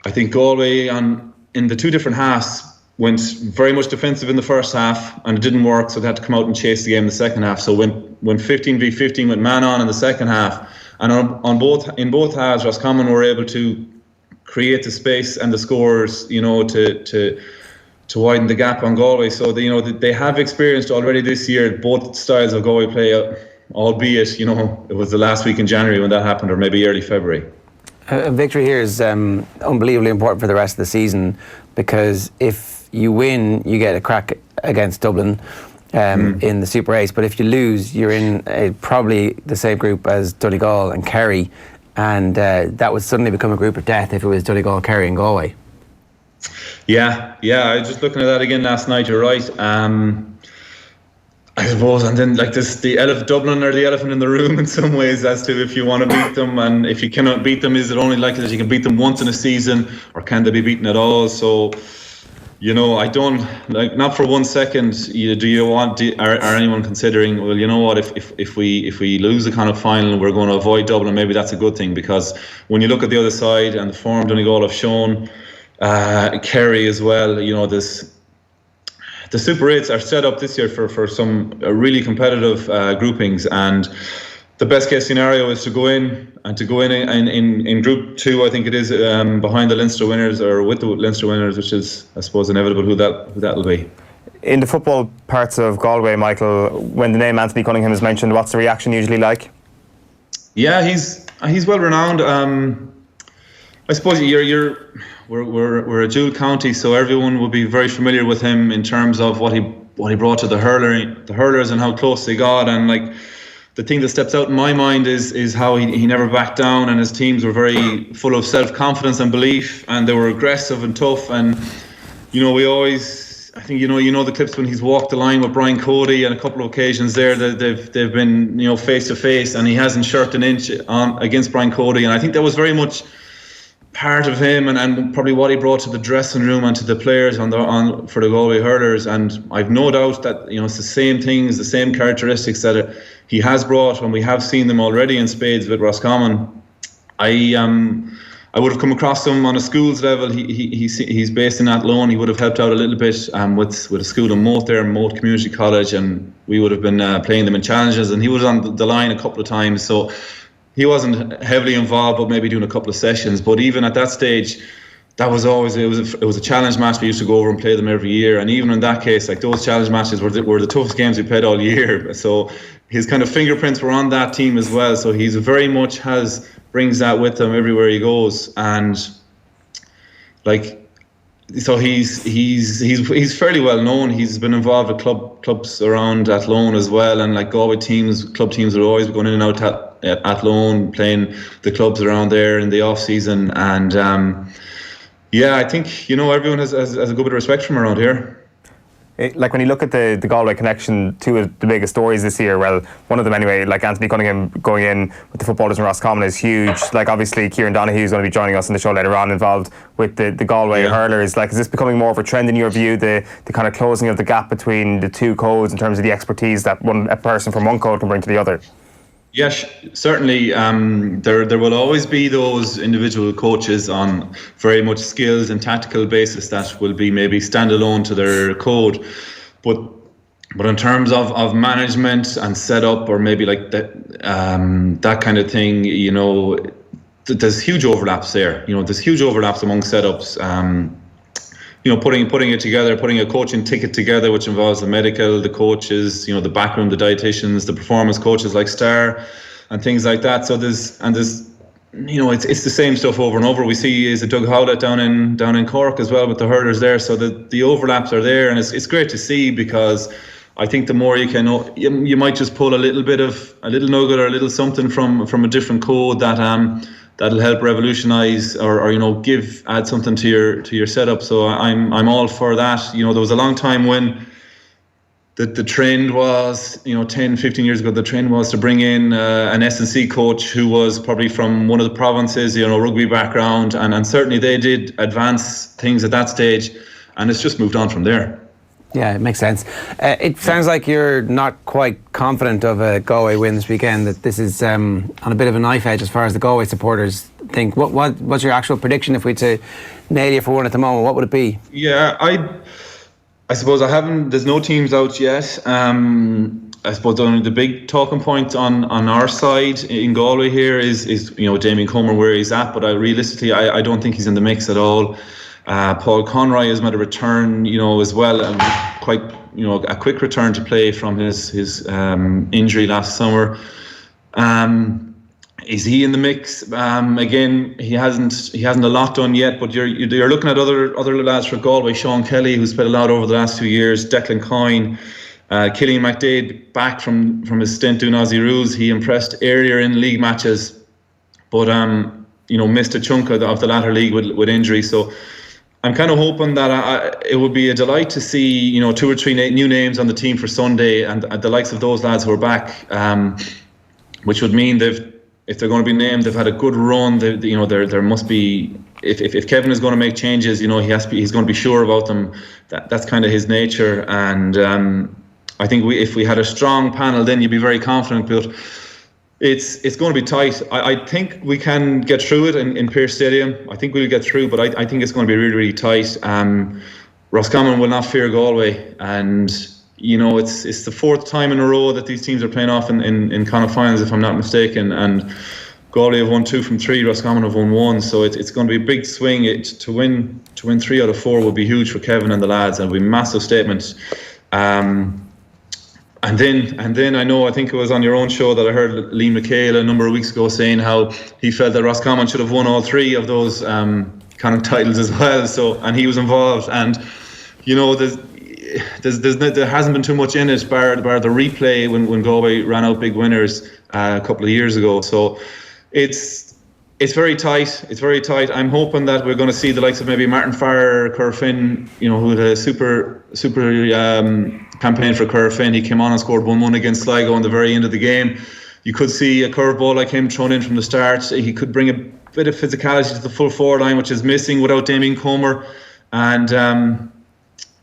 I think Galway in the 2 different halves went very much defensive in the first half, and it didn't work, so they had to come out and chase the game in the second half. So when 15v15 went man on in the second half, and in both halves, Roscommon were able to create the space and the scores, to widen the gap on Galway. So they have experienced already this year both styles of Galway play, albeit it was the last week in January when that happened, or maybe early February. A victory here is unbelievably important for the rest of the season, because if you win, you get a crack against Dublin in the Super 8. But if you lose, you're in probably the same group as Donegal and Kerry, and that would suddenly become a group of death if it was Donegal, Kerry and Galway. Yeah, I was just looking at that again last night. You're right. I suppose, and then like this, Dublin are the elephant in the room in some ways, as to if you want to beat them, and if you cannot beat them, is it only likely that you can beat them once in a season, or can they be beaten at all? So, I don't not for 1 second. Are anyone considering? Well, you know what? If we lose the kind of final, we're going to avoid Dublin. Maybe that's a good thing, because when you look at the other side and the form Donegal have shown, Kerry as well, the Super 8s are set up this year for some really competitive groupings, and the best case scenario is to go in in Group 2. I think it is behind the Leinster winners, or with the Leinster winners, which is, I suppose, inevitable who that'll be. In the football parts of Galway, Michael, when the name Anthony Cunningham is mentioned, what's the reaction usually like? Yeah, he's well renowned. I suppose we're a dual county, so everyone will be very familiar with him in terms of what he brought to the hurlers and how close they got. And like, the thing that steps out in my mind is how he never backed down, and his teams were very full of self-confidence and belief, and they were aggressive and tough. And we always, I think the clips when he's walked the line with Brian Cody on a couple of occasions there, that they've been face to face, and he hasn't shirked an inch on against Brian Cody. And I think that was very much part of him, and probably what he brought to the dressing room and to the players for the Galway hurlers. And I've no doubt that it's the same things, the same characteristics that he has brought, and we have seen them already in spades with Roscommon. I would have come across him on a schools level. He's based in Athlone. He would have helped out a little bit with a school in Moat there, Moat Community College, and we would have been playing them in challenges, and he was on the line a couple of times. So he wasn't heavily involved, but maybe doing a couple of sessions. But even at that stage, that was always it was a challenge match. We used to go over and play them every year, and even in that case, like, those challenge matches were the toughest games we played all year. So his kind of fingerprints were on that team as well. So he's very much brings that with him everywhere he goes, and so he's fairly well known. He's been involved with clubs around Athlone as well, and like Galway club teams are always going in and out at Athlone, playing the clubs around there in the off season. And I think everyone has a good bit of respect from around here. Like, when you look at the Galway connection, two of the biggest stories this year, well, one of them anyway, like Anthony Cunningham going in with the footballers in Roscommon is huge. Like, obviously Kieran Donaghy is going to be joining us in the show later on, involved with the Galway hurlers. Like, is this becoming more of a trend in your view, the kind of closing of the gap between the two codes in terms of the expertise that a person from one code can bring to the other? Yes, certainly. There will always be those individual coaches on very much skills and tactical basis that will be maybe standalone to their code, but in terms of management and setup, or maybe like that kind of thing, there's huge overlaps there. There's huge overlaps among setups. Putting it together, putting a coaching ticket together, which involves the medical, the coaches, the backroom, the dietitians, the performance coaches like Star, and things like that. So there's it's the same stuff over and over. We see is a Doug Howlett down in Cork as well with the hurlers there. So the overlaps are there, and it's great to see, because I think the more you can, you might just pull a little nugget or a little something from a different code that'll help revolutionise or add something to your setup. So I'm all for that. There was a long time when the trend was, 10, 15 years ago, the trend was to bring in an S&C coach who was probably from one of the provinces, rugby background, and certainly they did advance things at that stage, and it's just moved on from there. Yeah, it makes sense. It sounds like you're not quite confident of a Galway win this weekend, that this is on a bit of a knife edge as far as the Galway supporters think. What's your actual prediction if we had to nail you for one at the moment? What would it be? Yeah, I suppose there's no teams out yet. I suppose only the big talking point on our side in Galway here is Damien Comer, where he's at, but realistically I don't think he's in the mix at all. Paul Conroy has made a return, as well, and quite, a quick return to play from his injury last summer. Is he in the mix? Again, he hasn't a lot done yet, but you're looking at other lads for Galway. Sean Kelly, who's played a lot over the last 2 years. Declan Coyne, Killian McDade, back from his stint doing Aussie rules. He impressed earlier in league matches, but missed a chunk of the latter league with injury. So I'm kind of hoping that it would be a delight to see 2 or 3 new names on the team for Sunday, and the likes of those lads who are back, which would mean if they're going to be named, they've had a good run. There must be, if Kevin is going to make changes, he's going to be sure about them. That's kind of his nature, and I think if we had a strong panel, then you'd be very confident. But it's going to be tight. I think we can get through it in Pearse Stadium. I think we'll get through, but I think it's going to be really, really tight. Roscommon will not fear Galway, and it's the fourth time in a row that these teams are playing off in Connacht finals, if I'm not mistaken, and Galway have won 2 from 3, Roscommon have won 1, so it's going to be a big swing. To win 3 out of 4 would be huge for Kevin and the lads, and would be a massive statement. And then I think it was on your own show that I heard Liam McHale a number of weeks ago saying how he felt that Roscommon should have won all 3 of those kind of titles as well. So, and he was involved, and there hasn't been too much in it, bar the replay when Galway ran out big winners a couple of years ago. So it's very tight. It's very tight. I'm hoping that we're going to see the likes of maybe Martin Farr, Cur Finn, who had a super campaign for Cur Finn. He came on and scored 1-1 against Sligo on the very end of the game. You could see a curveball like him thrown in from the start. He could bring a bit of physicality to the full forward line, which is missing without Damien Comer. And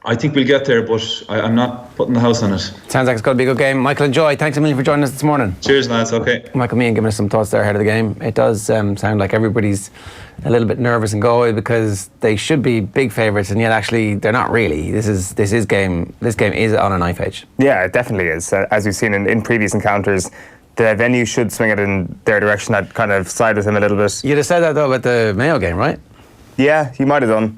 I think we'll get there, but I'm not putting the house on it. Sounds like it's going to be a good game. Michael and Joy, thanks a million for joining us this morning. Cheers, lads. Okay. Michael Meehan giving us some thoughts there ahead of the game. It does sound like everybody's a little bit nervous in Galway because they should be big favourites, and yet actually they're not really. This game is on a knife edge. Yeah, it definitely is. As we've seen in previous encounters, the venue should swing it in their direction. I'd kind of side with him a little bit. You'd have said that though about the Mayo game, right? Yeah, you might have done.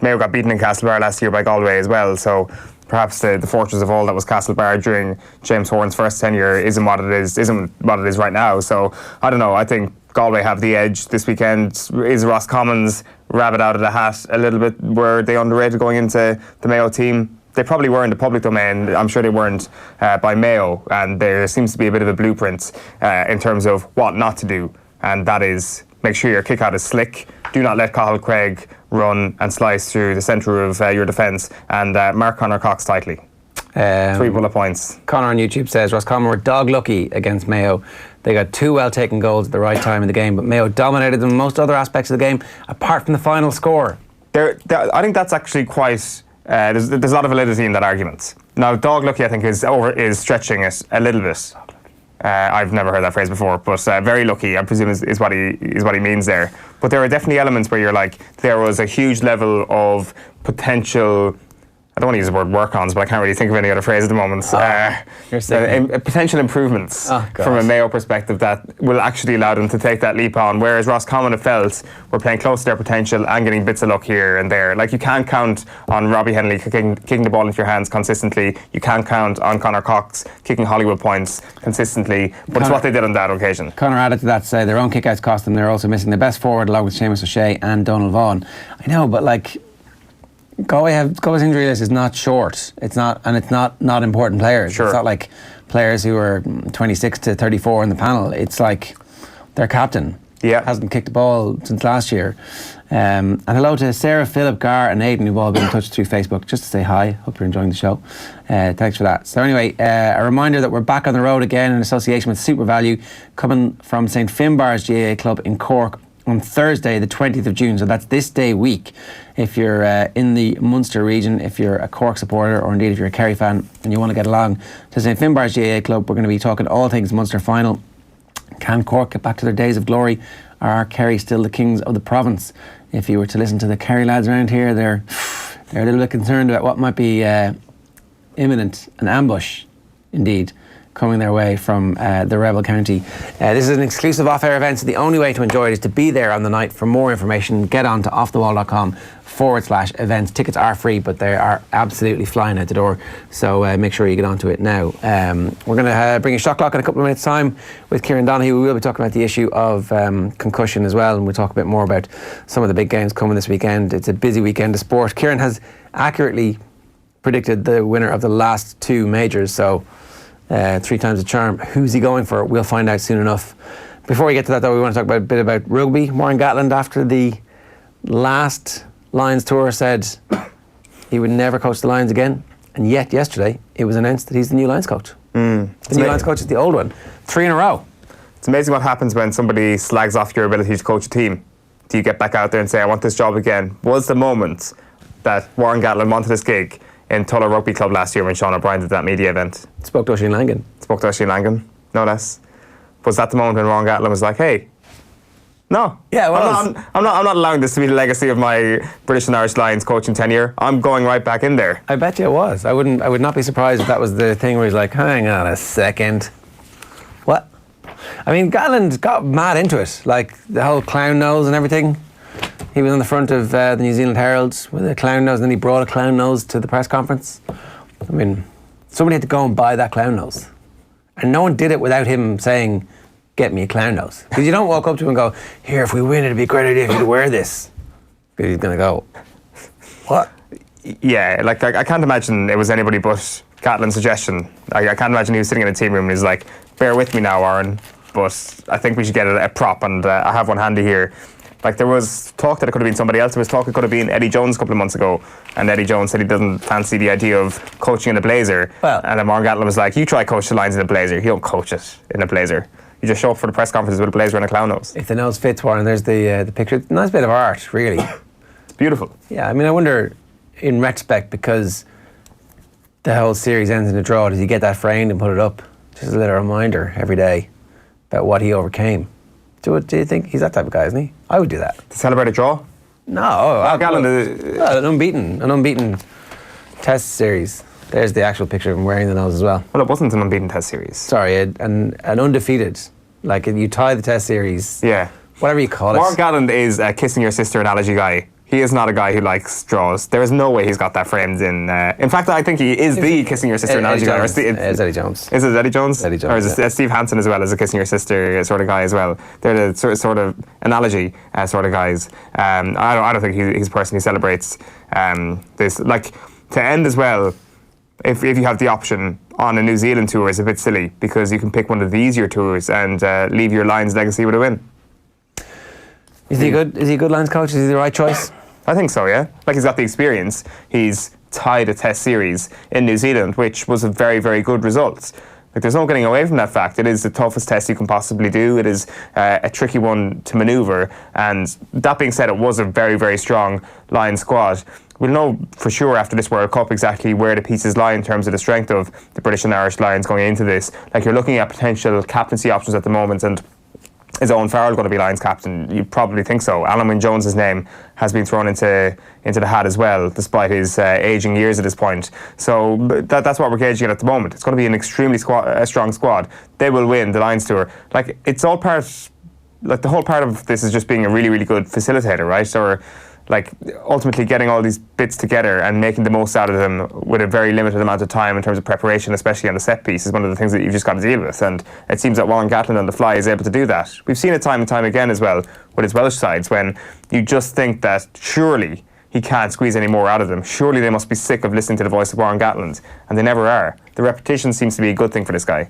Mayo got beaten in Castlebar last year by Galway as well, so perhaps the fortress of all that was Castlebar during James Horan's first tenure isn't what it is right now. So I don't know. I think Galway have the edge this weekend. Is Roscommon's rabbit out of the hat a little bit? Were they underrated going into the Mayo team? They probably were in the public domain. I'm sure they weren't by Mayo, and there seems to be a bit of a blueprint in terms of what not to do, and that is make sure your kick out is slick. Do not let Cathal Craig run and slice through the centre of your defence, and mark Conor Cox tightly. 3 bullet points. Connor on YouTube says Roscommon were dog lucky against Mayo. They got 2 well taken goals at the right time in the game, but Mayo dominated them in most other aspects of the game apart from the final score. I think that's actually quite there's a lot of validity in that argument. Now, dog lucky I think is stretching it a little bit. I've never heard that phrase before, but very lucky, I presume, is what he means there. But there are definitely elements where you're like, there was a huge level of potential. I don't want to use the word work-ons, but I can't really think of any other phrase at the moment. Potential improvements from a Mayo perspective that will actually allow them to take that leap on. Whereas Roscommon have felt we're playing close to their potential and getting bits of luck here and there. Like, you can't count on Robbie Henley kicking the ball into your hands consistently. You can't count on Conor Cox kicking Hollywood points consistently. But it's what they did on that occasion. Connor added to that to say their own kickouts cost them. They're also missing the best forward along with Seamus O'Shea and Donald Vaughan. I know, but like, Galway's injury list is not short. It's not important players. Sure. It's not like players who are 26 to 34 in the panel. It's like their captain hasn't kicked the ball since last year. And hello to Sarah, Philip, Gar and Aidan, who've all been in touch through Facebook just to say hi. Hope you're enjoying the show. Thanks for that. So anyway, a reminder that we're back on the road again in association with Super Value, coming from St Finbarr's GAA Club in Cork on Thursday the 20th of June, so that's this day week. If you're in the Munster region, if you're a Cork supporter, or indeed if you're a Kerry fan and you want to get along to St Finbarr's GAA Club, we're going to be talking all things Munster final. Can Cork get back to their days of glory? Are Kerry still the kings of the province? If you were to listen to the Kerry lads around here, they're a little bit concerned about what might be imminent, an ambush indeed, coming their way from the rebel county. This is an exclusive off-air event, so the only way to enjoy it is to be there on the night. For more information, get on to offthewall.com/events. Tickets are free, but they are absolutely flying out the door, so make sure you get onto it now. We're going to bring a shot clock in a couple of minutes' time with Kieran Donaghy. We will be talking about the issue of concussion as well, and we'll talk a bit more about some of the big games coming this weekend. It's a busy weekend of sport. Kieran has accurately predicted the winner of the last 2 majors, so 3 times the charm. Who's he going for? We'll find out soon enough. Before we get to that though, we want to talk a bit about rugby. Warren Gatland, after the last Lions tour, said he would never coach the Lions again, and yet yesterday it was announced that he's the new Lions coach. The new Lions coach is the old one. 3 in a row. It's amazing what happens when somebody slags off your ability to coach a team. Do you get back out there and say, I want this job again? Was the moment that Warren Gatland wanted this gig in Tulla Rugby Club last year when Sean O'Brien did that media event? Spoke to Oisin Langan. No less. Was that the moment when Ron Gatland was like, hey, No. Yeah, well, I'm not allowing this to be the legacy of my British and Irish Lions coaching tenure. I'm going right back in there. I bet you it was. I would not be surprised if that was the thing where he's like, hang on a second. What? I mean, Gatland got mad into it, like the whole clown nose and everything. He was on the front of the New Zealand Herald with a clown nose, and then he brought a clown nose to the press conference. I mean, somebody had to go and buy that clown nose. And no one did it without him saying, get me a clown nose. Because you don't walk up to him and go, here, if we win, it'd be a great idea if you'd wear this. Because he's going to go, what? Yeah, like I can't imagine it was anybody but Gatland's suggestion. I can't imagine he was sitting in a team room and he's like, bear with me now, Aaron, but I think we should get a prop, and I have one handy here. Like, there was talk that it could have been somebody else. There was talk it could have been Eddie Jones a couple of months ago, and Eddie Jones said he doesn't fancy the idea of coaching in a blazer. Well, and then Mark Gatland was like, you try coach the Lions in a blazer. You don't coach it in a blazer. You just show up for the press conferences with a blazer and a clown nose. If the nose fits, Warren, there's the picture. Nice bit of art, really. It's beautiful. Yeah, I mean, I wonder, in retrospect, because the whole series ends in a draw, does he get that framed and put it up? Just a little reminder every day about what he overcame. Do you think he's that type of guy, isn't he? I would do that. To celebrate a draw? No. Gatland an unbeaten test series. There's the actual picture of him wearing the nose as well. Well, it wasn't an unbeaten test series. Sorry, an undefeated. Like, you tie the test series. Yeah. Whatever you call it. Mark Gatland is a kissing your sister analogy guy. He is not a guy who likes draws. There is no way he's got that framed in. In fact, I think he is the kissing your sister analogy guy. It's Eddie Jones. Is it Eddie Jones? Eddie Jones. Or is it Steve Hansen as well as a kissing your sister sort of guy as well? They're the sort of analogy sort of guys. I don't think he's a person who celebrates this. Like, to end as well, if you have the option on a New Zealand tour, is a bit silly because you can pick one of the easier tours and leave your Lions legacy with a win. Is he good? Is he a good Lions coach? Is he the right choice? I think so, yeah. Like, he's got the experience. He's tied a test series in New Zealand, which was a very, very good result. Like, there's no getting away from that fact. It is the toughest test you can possibly do. It is a tricky one to manoeuvre. And that being said, it was a very, very strong Lions squad. We'll know for sure after this World Cup exactly where the pieces lie in terms of the strength of the British and Irish Lions going into this. Like, you're looking at potential captaincy options at the moment, and is Owen Farrell going to be Lions captain? You probably think so. Alan Wynne-Jones' name has been thrown into the hat as well, despite his ageing years at this point. So that's what we're gauging at the moment. It's going to be an extremely strong squad. They will win the Lions tour. Like, it's all part. Like, the whole part of this is just being a really, really good facilitator, right? Or, like, ultimately getting all these bits together and making the most out of them with a very limited amount of time in terms of preparation, especially on the set piece, is one of the things that you've just got to deal with. And it seems that Warren Gatland on the fly is able to do that. We've seen it time and time again as well with his Welsh sides, when you just think that surely he can't squeeze any more out of them. Surely they must be sick of listening to the voice of Warren Gatland, and they never are. The repetition seems to be a good thing for this guy.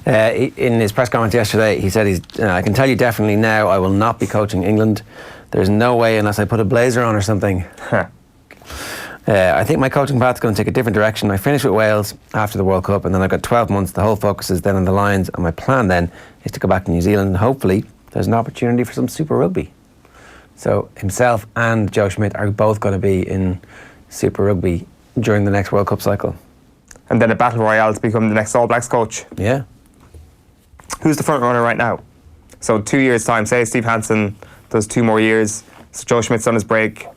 In his press conference yesterday, he said, I can tell you definitely now I will not be coaching England. There's no way unless I put a blazer on or something. I think my coaching path is going to take a different direction. I finish with Wales after the World Cup, and then I've got 12 months. The whole focus is then on the Lions, and my plan then is to go back to New Zealand, and hopefully there's an opportunity for some Super Rugby. So himself and Joe Schmidt are both going to be in Super Rugby during the next World Cup cycle. And then a battle royale to become the next All Blacks coach. Yeah. Who's the front runner right now? So 2 years' time, say Steve Hansen does 2 more years. So Joe Schmidt's on his break.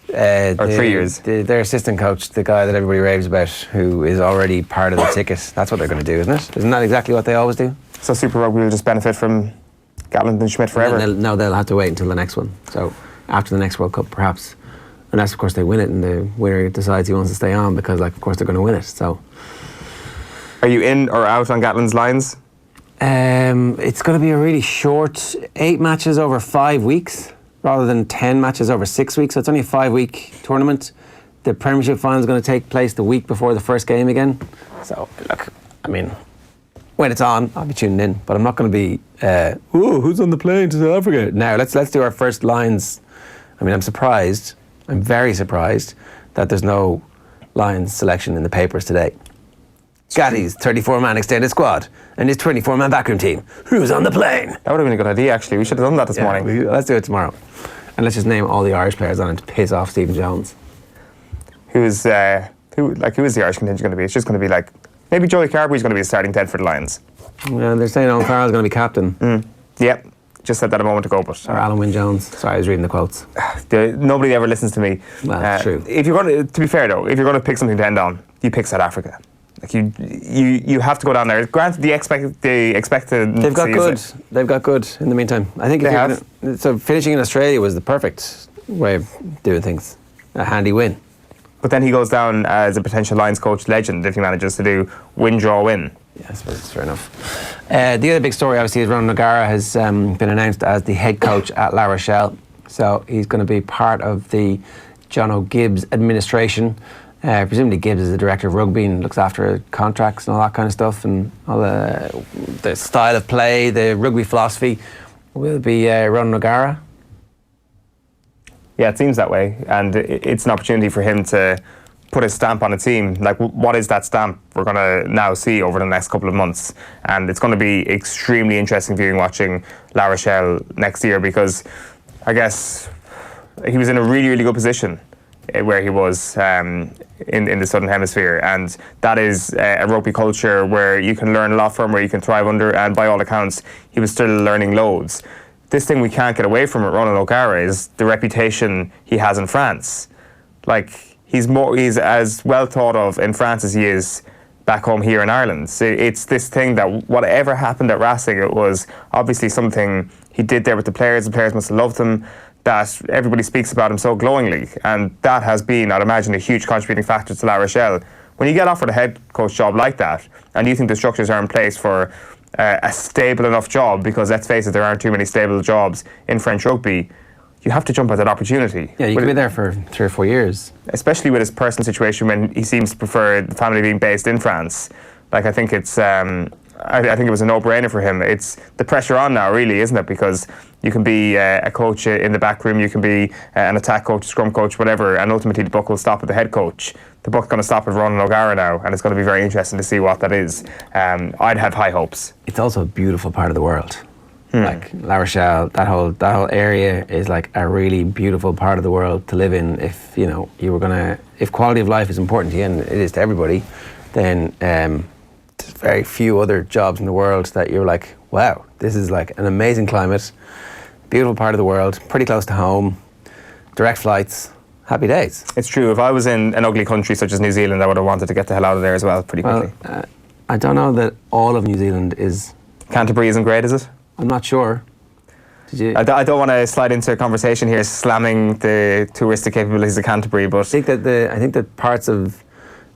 Or 3 years. Their assistant coach, the guy that everybody raves about, who is already part of the ticket. That's what they're going to do, isn't it? Isn't that exactly what they always do? So Super Rugby will just benefit from Gatland and Schmidt forever? They'll have to wait until the next one. So after the next World Cup, perhaps. Unless, of course, they win it and the winner decides he wants to stay on, because, like, of course, they're going to win it. So, are you in or out on Gatland's Lions? It's going to be a really short 8 matches over 5 weeks rather than 10 matches over 6 weeks. So it's only a 5-week tournament. The Premiership final is going to take place the week before the first game again. So, look, I mean, when it's on, I'll be tuning in. But I'm not going to be, who's on the plane to South Africa? Now, let's do our first Lions. I mean, I'm very surprised that there's no Lions selection in the papers today. Gatty's 34-man extended squad and his 24-man backroom team. Who's on the plane? That would have been a good idea, actually. We should have done that this morning. Let's do it tomorrow. And let's just name all the Irish players on it to piss off Stephen Jones. Who is the Irish contingent going to be? It's just going to be like, maybe Joey Carberry's going to be a starting 10 for the Lions. They're saying Owen Farrell's going to be captain. Yep. just said that a moment ago, but Or Alan Wynne Jones. Sorry, I was reading the quotes. Nobody ever listens to me. Well, that's true. If you're going to be fair though, if you're going to pick something to end on, you pick South Africa. Like you have to go down there. Granted, they expect to. They've got good. They've got good in the meantime. I think so finishing in Australia was the perfect way of doing things. A handy win. But then he goes down as a potential Lions coach legend if he manages to do win, draw, win. Yeah, I suppose it's fair enough. The other big story, obviously, is Ronan O'Gara has been announced as the head coach at La Rochelle. So he's going to be part of the John O'Gibbs administration. Presumably Gibbs is the director of rugby and looks after contracts and all that kind of stuff, and all the style of play, the rugby philosophy will be Ronan O'Gara. Yeah, it seems that way, and it's an opportunity for him to put his stamp on a team. Like, what is that stamp? We're going to now see over the next couple of months, and it's going to be extremely interesting viewing watching La Rochelle next year, because I guess he was in a really, really good position where he was in the Southern Hemisphere, and that is a rugby culture where you can learn a lot from, where you can thrive under, and by all accounts he was still learning loads. This thing we can't get away from with Ronan O'Gara is the reputation he has in France. Like, he's as well thought of in France as he is back home here in Ireland. So it's this thing that whatever happened at Racing, it was obviously something he did there with the players must have loved him, that everybody speaks about him so glowingly, and that has been, I'd imagine, a huge contributing factor to La Rochelle. When you get offered a head coach job like that, and you think the structures are in place for a stable enough job, because let's face it, there aren't too many stable jobs in French rugby, you have to jump at that opportunity. Yeah, you could be there for 3 or 4 years. Especially with his personal situation, when he seems to prefer the family being based in France. Like, I think it's, I think it was a no-brainer for him. It's the pressure on now, really, isn't it? Because you can be a coach in the back room, you can be an attack coach, scrum coach, whatever, and ultimately the buck will stop at the head coach. The buck's going to stop at Ronan O'Gara now, and it's going to be very interesting to see what that is. I'd have high hopes. It's also a beautiful part of the world. Like La Rochelle, that whole area is like a really beautiful part of the world to live in. If if quality of life is important to you, and it is to everybody, then there's very few other jobs in the world that you're like, wow, this is like an amazing climate, beautiful part of the world, pretty close to home, direct flights, happy days. It's true. If I was in an ugly country such as New Zealand, I would have wanted to get the hell out of there as well pretty quickly. I don't know that all of New Zealand is... Canterbury isn't great, is it? I'm not sure. Did you? I don't want to slide into a conversation here slamming the touristic capabilities of Canterbury, but I think that parts of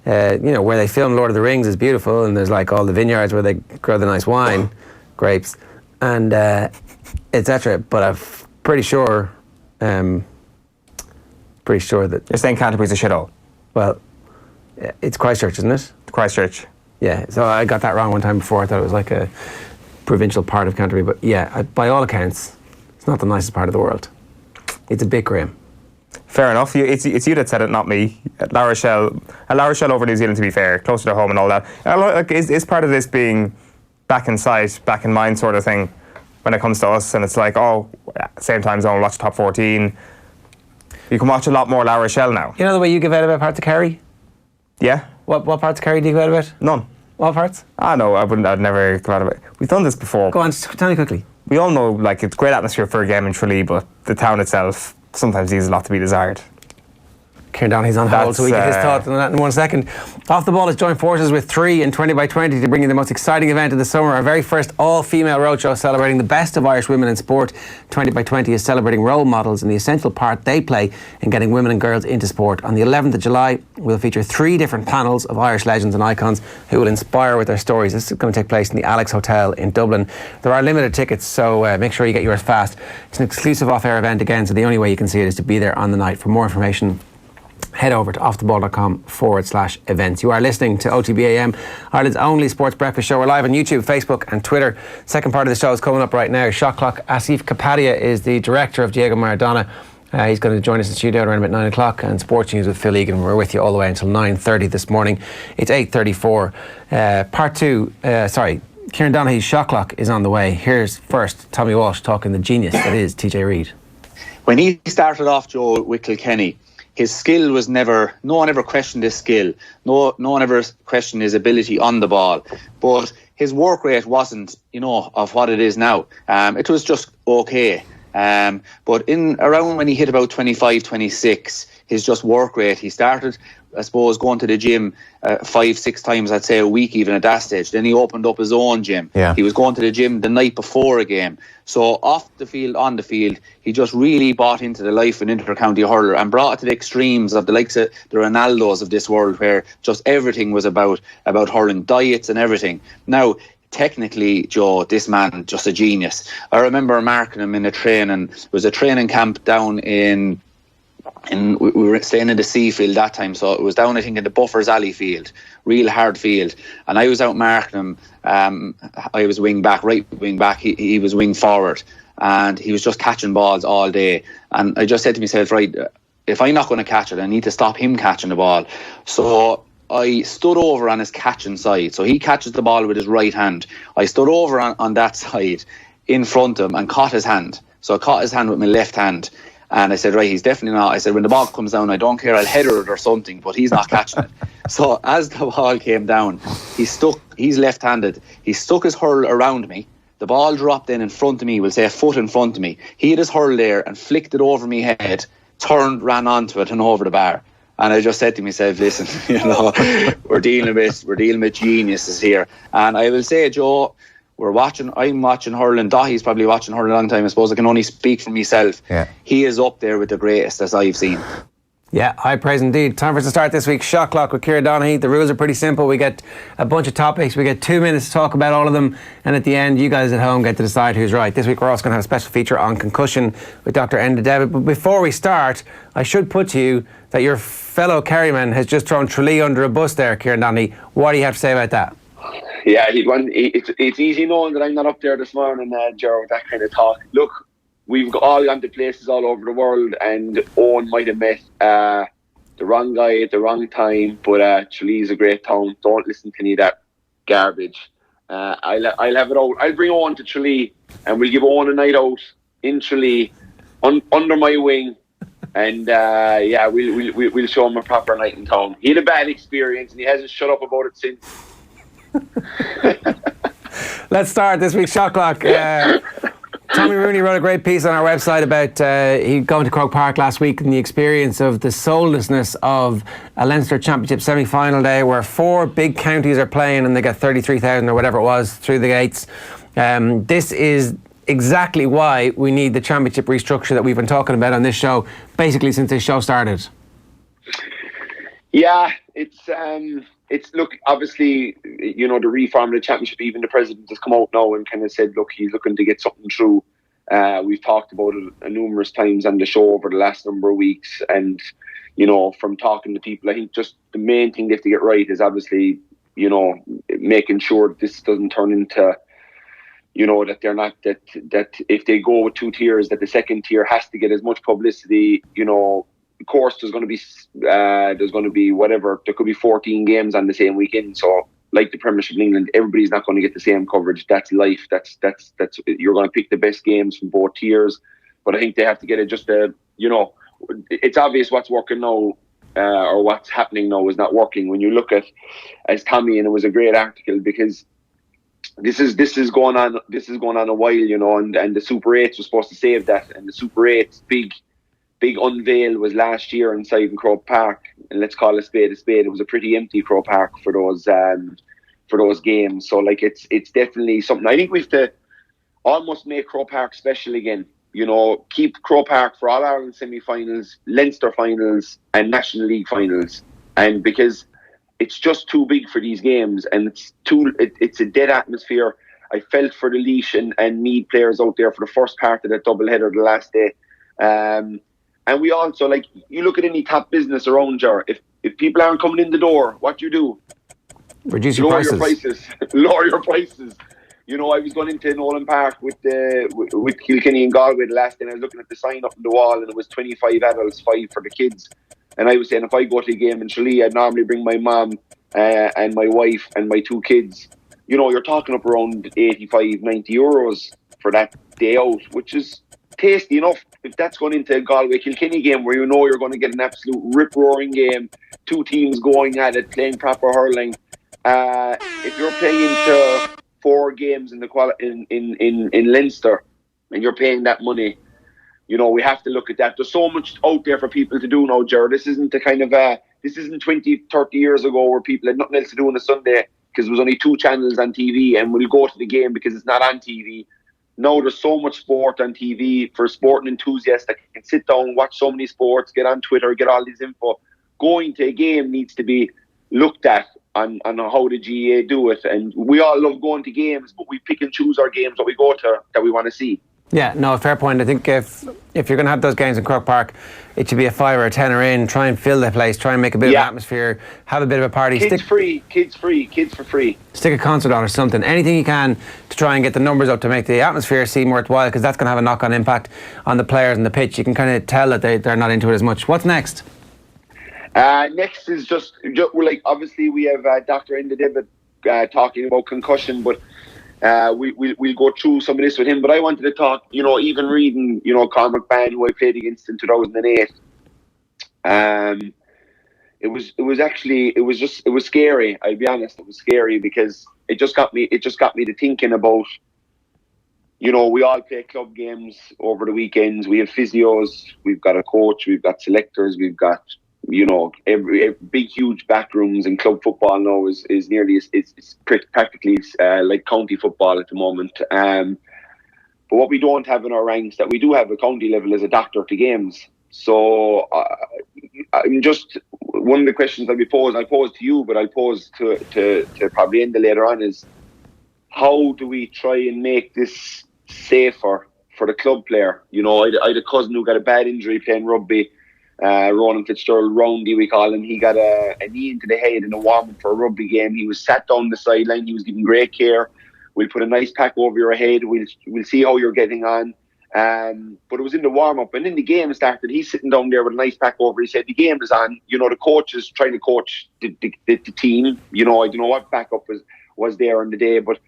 where they film Lord of the Rings is beautiful, and there's like all the vineyards where they grow the nice wine, grapes, and etc. But I'm pretty sure that you're saying Canterbury's a shithole. Well, it's Christchurch, isn't it? Christchurch. Yeah. So I got that wrong one time before. I thought it was like a provincial part of Canterbury, but yeah, by all accounts, it's not the nicest part of the world. It's a bit grim. Fair enough. It's you that said it, not me. La Rochelle over New Zealand, to be fair, closer to home and all that. Is part of this being back in sight, back in mind sort of thing when it comes to us, and it's like, same time zone, watch top 14. You can watch a lot more La Rochelle now. You know the way you give out about parts of Kerry? Yeah. What parts of Kerry do you give out about? None. What parts? No, I'd never go out of it. We've done this before. Go on, tell me quickly. We all know, like, it's great atmosphere for a game in Tralee, but the town itself sometimes leaves a lot to be desired. Kieran Donaghy's on hold, so we get his thoughts on that in 1 second. Off the Ball has joined forces with 3 and 20 by 20 to bring you the most exciting event of the summer, our very first all-female roadshow celebrating the best of Irish women in sport. 20 by 20 is celebrating role models and the essential part they play in getting women and girls into sport. On the 11th of July, we'll feature 3 different panels of Irish legends and icons who will inspire with their stories. This is going to take place in the Alex Hotel in Dublin. There are limited tickets, so make sure you get yours fast. It's an exclusive off-air event again, so the only way you can see it is to be there on the night. For more information, head over to offtheball.com/events. You are listening to OTB AM, Ireland's only sports breakfast show. We're live on YouTube, Facebook and Twitter. Second part of the show is coming up right now. Shot clock. Asif Kapadia is the director of Diego Maradona. He's going to join us in the studio around about 9 o'clock, and sports news with Phil Egan. We're with you all the way until 9:30 this morning. It's 8:34. Part 2, Kieran Donaghy's shot clock is on the way. Here's first Tommy Walsh talking the genius that is TJ Reid. When he started off, Joe, with Kilkenny, his skill was no one ever questioned his skill. No one ever questioned his ability on the ball. But his work rate wasn't, of what it is now. It was just okay. But in around when he hit about 25, 26, his just work rate, he started, I suppose, going to the gym 5-6 times, I'd say, a week, even at that stage. Then he opened up his own gym. Yeah. He was going to the gym the night before a game. So off the field, on the field, he just really bought into the life of an inter-county hurler and brought it to the extremes of the likes of the Ronaldos of this world, where just everything was about hurling, diets and everything. Now, technically, Joe, this man, just a genius. I remember marking him in a training. It was a training camp down in we were staying in the Seafield that time, so it was down, I think, in the Buffers Alley field, real hard field, and I was out marking him. I was wing back, right wing back, he was wing forward, and he was just catching balls all day, and I just said to myself, right, if I'm not going to catch it, I need to stop him catching the ball. So I stood over on his catching side, so he catches the ball with his right hand. I stood over on that side in front of him and caught his hand. So I caught his hand with my left hand. And I said, right, he's definitely not. I said, when the ball comes down, I don't care, I'll header it or something, but he's not catching it. So as the ball came down, he's left-handed. He stuck his hurl around me. The ball dropped in front of me, we'll say a foot in front of me. He had his hurl there and flicked it over me head, turned, ran onto it and over the bar. And I just said to myself, listen, we're dealing with geniuses here. And I will say, Joe, I'm watching hurling. Dahi's probably watching hurling a long time. I suppose I can only speak for myself. Yeah. He is up there with the greatest as I've seen. Yeah, high praise indeed. Time for us to start this week's Shot Clock with Kieran Donaghy. The rules are pretty simple. We get a bunch of topics. We get 2 minutes to talk about all of them. And at the end, you guys at home get to decide who's right. This week, we're also going to have a special feature on concussion with Dr. Enda Devitt. But before we start, I should put to you that your fellow Kerryman has just thrown Tralee under a bus there, Kieran Donaghy. What do you have to say about that? Yeah, it's easy knowing that I'm not up there this morning, Ger, with that kind of talk. Look, we've all gone to places all over the world, and Owen might have met the wrong guy at the wrong time, but Tralee's a great town. Don't listen to any of that garbage. I'll have it out. I'll bring Owen to Tralee, and we'll give Owen a night out in Tralee, under my wing, and we'll show him a proper night in town. He had a bad experience, and he hasn't shut up about it since. Let's start this week's Shot Clock. Tommy Rooney wrote a great piece on our website about he going to Croke Park last week and the experience of the soullessness of a Leinster Championship semi-final day where 4 big counties are playing and they get 33,000 or whatever it was through the gates. This is exactly why we need the championship restructure that we've been talking about on this show basically since this show started. Yeah, it's look, obviously, the reform of the championship, even the president has come out now and kind of said, look, he's looking to get something through. We've talked about it numerous times on the show over the last number of weeks. And, from talking to people, I think just the main thing they have to get right is obviously, making sure that this doesn't turn into, that they're not, that if they go with 2 tiers, that the second tier has to get as much publicity, Of course, there's going to be whatever. There could be 14 games on the same weekend. So, like the Premiership in England, everybody's not going to get the same coverage. That's life. That's you're going to pick the best games from both tiers. But I think they have to get it. It's obvious what's working now, or what's happening now is not working. When you look at, as Tommy, and it was a great article because this is going on a while, and the Super 8s was supposed to save that, and the Super 8's big unveil was last year inside in Croke Park, and let's call a spade a spade. It was a pretty empty Croke Park for those games. So it's definitely something. I think we have to almost make Croke Park special again. Keep Croke Park for All Ireland semi-finals, Leinster finals, and National League finals. And because it's just too big for these games, and it's a dead atmosphere. I felt for the Laois and Meath players out there for the first part of that doubleheader the last day. And we also, you look at any top business around here, if people aren't coming in the door, what do you do? Reduce your prices. Lower your prices. I was going into Nolan Park with Kilkenny and Galway the last day, and I was looking at the sign up on the wall, and it was 25 adults, 5 for the kids. And I was saying, if I go to a game in Tralee, I'd normally bring my mum and my wife and my 2 kids. You're talking up around 85, 90 euros for that day out, which is tasty enough. If that's going into a Galway Kilkenny game where you're going to get an absolute rip-roaring game, 2 teams going at it, playing proper hurling. If you're playing to 4 games in in Leinster, and you're paying that money, you know, we have to look at that. There's so much out there for people to do now, Ger. This isn't the kind of this isn't 20, 30 years ago where people had nothing else to do on a Sunday because there was only 2 channels on TV and we'll go to the game because it's not on TV. Now there's so much sport on TV for sporting enthusiasts that can sit down, watch so many sports, get on Twitter, get all this info. Going to a game needs to be looked at on how the GAA do it. And we all love going to games, but we pick and choose our games that we go to that we want to see. Yeah, no, fair point. I think if you're going to have those games in Croke Park, it should be a 5 or a 10er in. Try and fill the place. Try and make a bit of atmosphere. Have a bit of a party. Kids for free. Stick a concert on or something. Anything you can to try and get the numbers up to make the atmosphere seem worthwhile, because that's going to have a knock-on impact on the players and the pitch. You can kind of tell that they're not into it as much. What's next? Next is just we're like, obviously we have Dr. Enda David talking about concussion, but we'll go through some of this with him. But I wanted to talk, you know, even reading, you know, Cormac Ban, who I played against in 2008. It was scary. I'll be honest, it was scary because it just got me to thinking about, you know, we all play club games over the weekends. We have physios, we've got a coach, we've got selectors, we've got, you know, every big huge back rooms, and club football now is nearly it's practically like county football at the moment. But what we don't have in our ranks that we do have at county level is a doctor to games. So I'm just, one of the questions I pose to you, but I'll pose to probably Enda later on, is how do we try and make this safer for the club player? You know, I had a cousin who got a bad injury playing rugby. Ronan Fitzgerald, Roundy we call him. He got a knee into the head in a warm-up for a rugby game. He was sat down the sideline. He was given great care. We'll put a nice pack over your head. We'll see how you're getting on. But it was in the warm-up, and then the game started. He's sitting down there with a nice pack over his head. The game is on. You know, the coach is trying to coach the team. You know, I don't know what backup was there on the day, but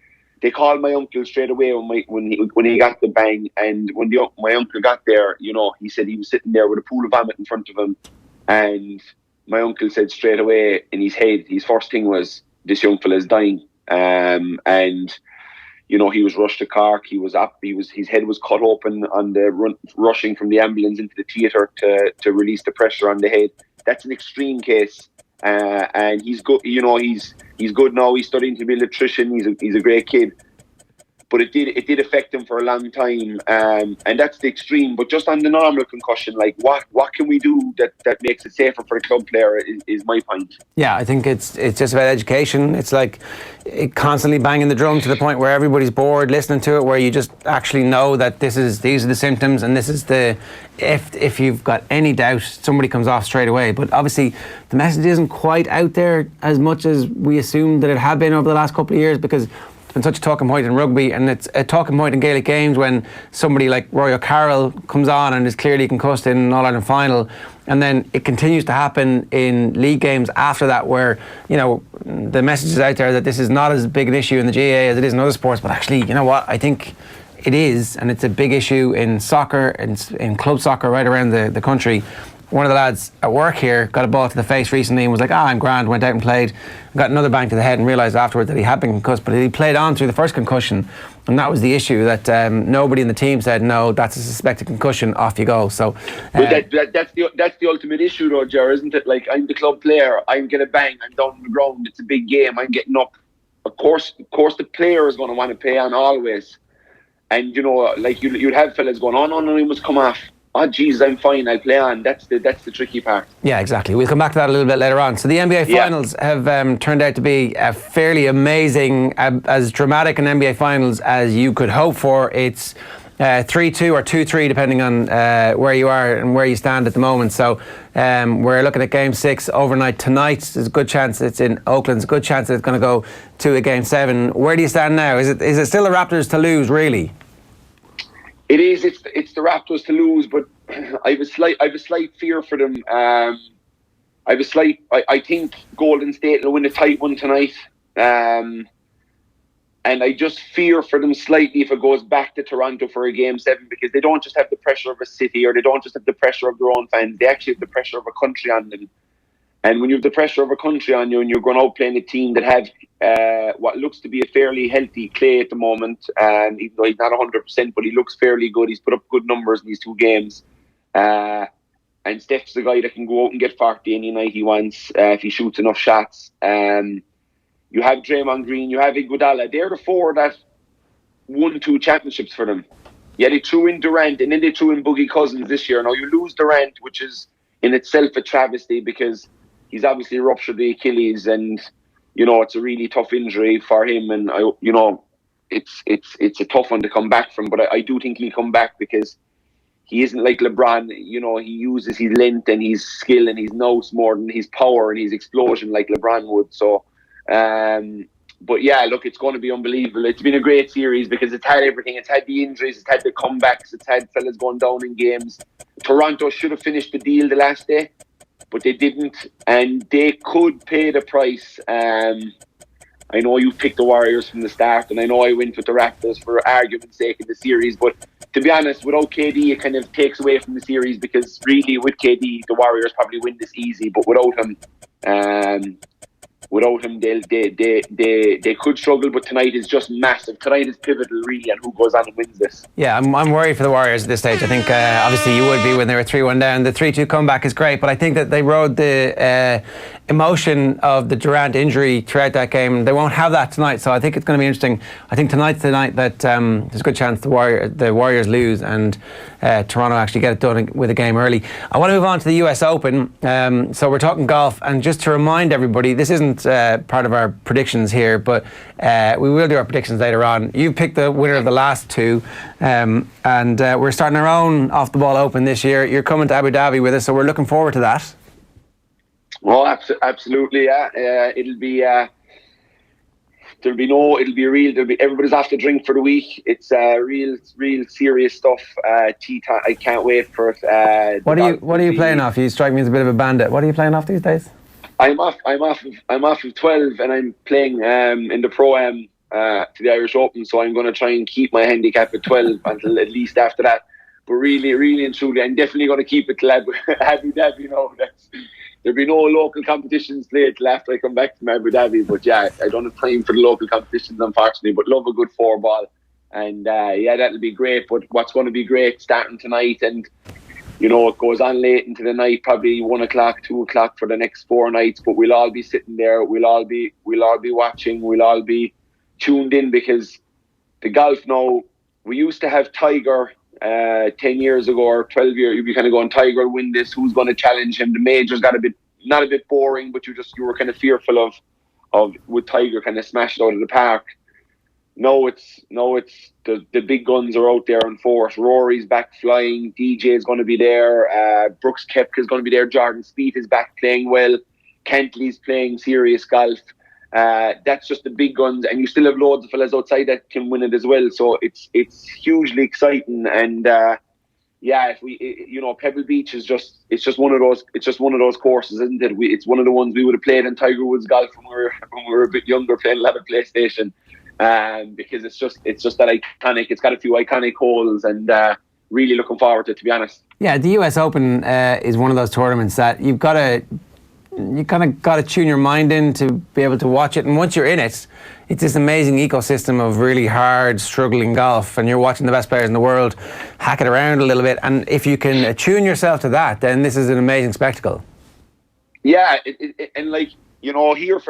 they called my uncle straight away when he got the bang. And when my uncle got there, you know, he said he was sitting there with a pool of vomit in front of him. And my uncle said straight away in his head, his first thing was, this young fella's dying. And, you know, he was rushed to Cork. He was up. His head was cut open on the rushing from the ambulance into the theatre to release the pressure on the head. That's an extreme case. And he's good. You know, he's good now. He's studying to be an electrician. He's a great kid. But it did affect him for a long time, and that's the extreme. But just on the normal concussion, like what can we do that makes it safer for the club player is my point. Yeah, I think it's just about education. It's like constantly banging the drum to the point where everybody's bored listening to it, where you just actually know that these are the symptoms, and this is the, if you've got any doubt, somebody comes off straight away. But obviously the message isn't quite out there as much as we assumed that it had been over the last couple of years, because it's been such a talking point in rugby, and it's a talking point in Gaelic games when somebody like Roy O'Carroll comes on and is clearly concussed in an All-Ireland final, and then it continues to happen in league games after that, where, you know, the message is out there that this is not as big an issue in the GAA as it is in other sports. But actually, you know what, I think it is, and it's a big issue in soccer, in club soccer right around the country. One of the lads at work here got a ball to the face recently and was like, I'm grand, went out and played, got another bang to the head and realised afterwards that he had been concussed, but he played on through the first concussion, and that was the issue, that nobody in the team said, no, that's a suspected concussion, off you go. So that's the ultimate issue though, Ger, isn't it? Like, I'm the club player, I'm getting a bang, I'm down on the ground, it's a big game, I'm getting up. Of course the player is going to want to play on always. And, you know, like you'd have fellas going, oh no, he must come off. Oh Jesus, I'm fine, I'll play on. That's the tricky part. Yeah, exactly. We'll come back to that a little bit later on. So the NBA finals have turned out to be a fairly amazing, as dramatic an NBA finals as you could hope for. It's 3-2 or 2-3 depending on where you are and where you stand at the moment. So we're looking at Game 6 overnight tonight. There's a good chance it's in Oakland. There's a good chance it's going to go to a Game 7. Where do you stand now? Is it still the Raptors to lose, really? It is. It's the Raptors to lose, but I have a slight fear for them. I think Golden State will win a tight one tonight, and I just fear for them slightly if it goes back to Toronto for a Game 7, because they don't just have the pressure of a city, or they don't just have the pressure of their own fans. They actually have the pressure of a country on them. And when you have the pressure of a country on you and you're going out playing a team that have what looks to be a fairly healthy Clay at the moment, and even though he's not 100%, but he looks fairly good. He's put up good numbers in these 2 games. And Steph's the guy that can go out and get 40 any night he wants if he shoots enough shots. You have Draymond Green, you have Iguodala. They're the 4 that won 2 championships for them. Yeah, they threw in Durant and then they threw in Boogie Cousins this year. Now you lose Durant, which is in itself a travesty because he's obviously ruptured the Achilles, and it's a really tough injury for him. And it's a tough one to come back from. But I do think he'll come back because he isn't like LeBron. He uses his length and his skill and his nose more than his power and his explosion like LeBron would. So, but yeah, look, it's going to be unbelievable. It's been a great series because it's had everything. It's had the injuries, it's had the comebacks, it's had fellas going down in games. Toronto should have finished the deal the last day, but they didn't, and they could pay the price. I know you picked the Warriors from the start, and I know I went with the Raptors for argument's sake in the series, but to be honest, without KD, it kind of takes away from the series because really with KD, the Warriors probably win this easy, but without him, they could struggle. But tonight is just massive. Tonight is pivotal, really, on who goes on and wins this. Yeah, I'm worried for the Warriors at this stage. I think obviously you would be when they were 3-1 down. The 3-2 comeback is great, but I think that they rode the emotion of the Durant injury throughout that game. They won't have that tonight, so I think it's going to be interesting. I think tonight's the night that there's a good chance the Warriors lose and Toronto actually get it done with a game early. I want to move on to the US Open. So we're talking golf, and just to remind everybody, this isn't part of our predictions here, but we will do our predictions later on. You've picked the winner of the last 2, and we're starting our own Off the Ball Open this year. You're coming to Abu Dhabi with us, so we're looking forward to that. Well, absolutely, yeah. It'll be everybody's off the drink for the week. It's real serious stuff. Tea time. I can't wait for it. What are you playing off? You strike me as a bit of a bandit. What are you playing off these days? I'm off of 12, and I'm playing in the Pro-Am to the Irish Open, so I'm going to try and keep my handicap at 12 until at least after that. But really and truly, I'm definitely going to keep it till Abu Dhabi. There'll be no local competitions played till after I come back from Abu Dhabi. But yeah, I don't have time for the local competitions, unfortunately, but love a good 4-ball. And that'll be great. But what's going to be great starting tonight, and it goes on late into the night, probably 1 o'clock, 2 o'clock for the next 4 nights. But we'll all be sitting there. We'll all be watching. We'll all be tuned in because the golf now. We used to have Tiger 10 years ago or 12 years. You'd be kind of going, Tiger will win this. Who's going to challenge him? The majors got not a bit boring, but you were kind of fearful of would Tiger kind of smash it out of the park. No, it's the big guns are out there in force. Rory's back flying. DJ's going to be there. Brooks Koepka's going to be there. Jordan Spieth is back playing well. Kentley's playing serious golf. That's just the big guns, and you still have loads of fellas outside that can win it as well. So it's hugely exciting, and if we, Pebble Beach is just one of those courses, isn't it? It's one of the ones we would have played in Tiger Woods golf when we were a bit younger, playing a lot of PlayStation. Because it's just that iconic. It's got a few iconic holes, and really looking forward to it, to be honest. Yeah, the US Open is one of those tournaments that you kind of got to tune your mind in to be able to watch it. And once you're in it, it's this amazing ecosystem of really hard, struggling golf, and you're watching the best players in the world hack it around a little bit. And if you can attune yourself to that, then this is an amazing spectacle. Yeah, I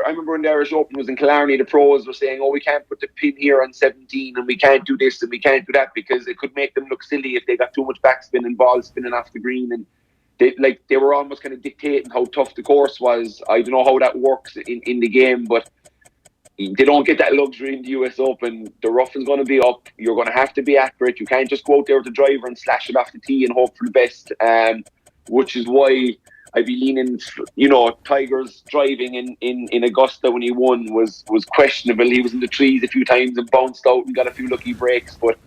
remember when the Irish Open was in Killarney, the pros were saying, we can't put the pin here on 17, and we can't do this and we can't do that, because it could make them look silly if they got too much backspin and ball spinning off the green. And they were almost kind of dictating how tough the course was. I don't know how that works in the game, but they don't get that luxury in the US Open. The rough is going to be up. You're going to have to be accurate. You can't just go out there with the driver and slash it off the tee and hope for the best, which is why I'd be leaning, Tiger's driving in Augusta when he won was questionable. He was in the trees a few times and bounced out and got a few lucky breaks. But,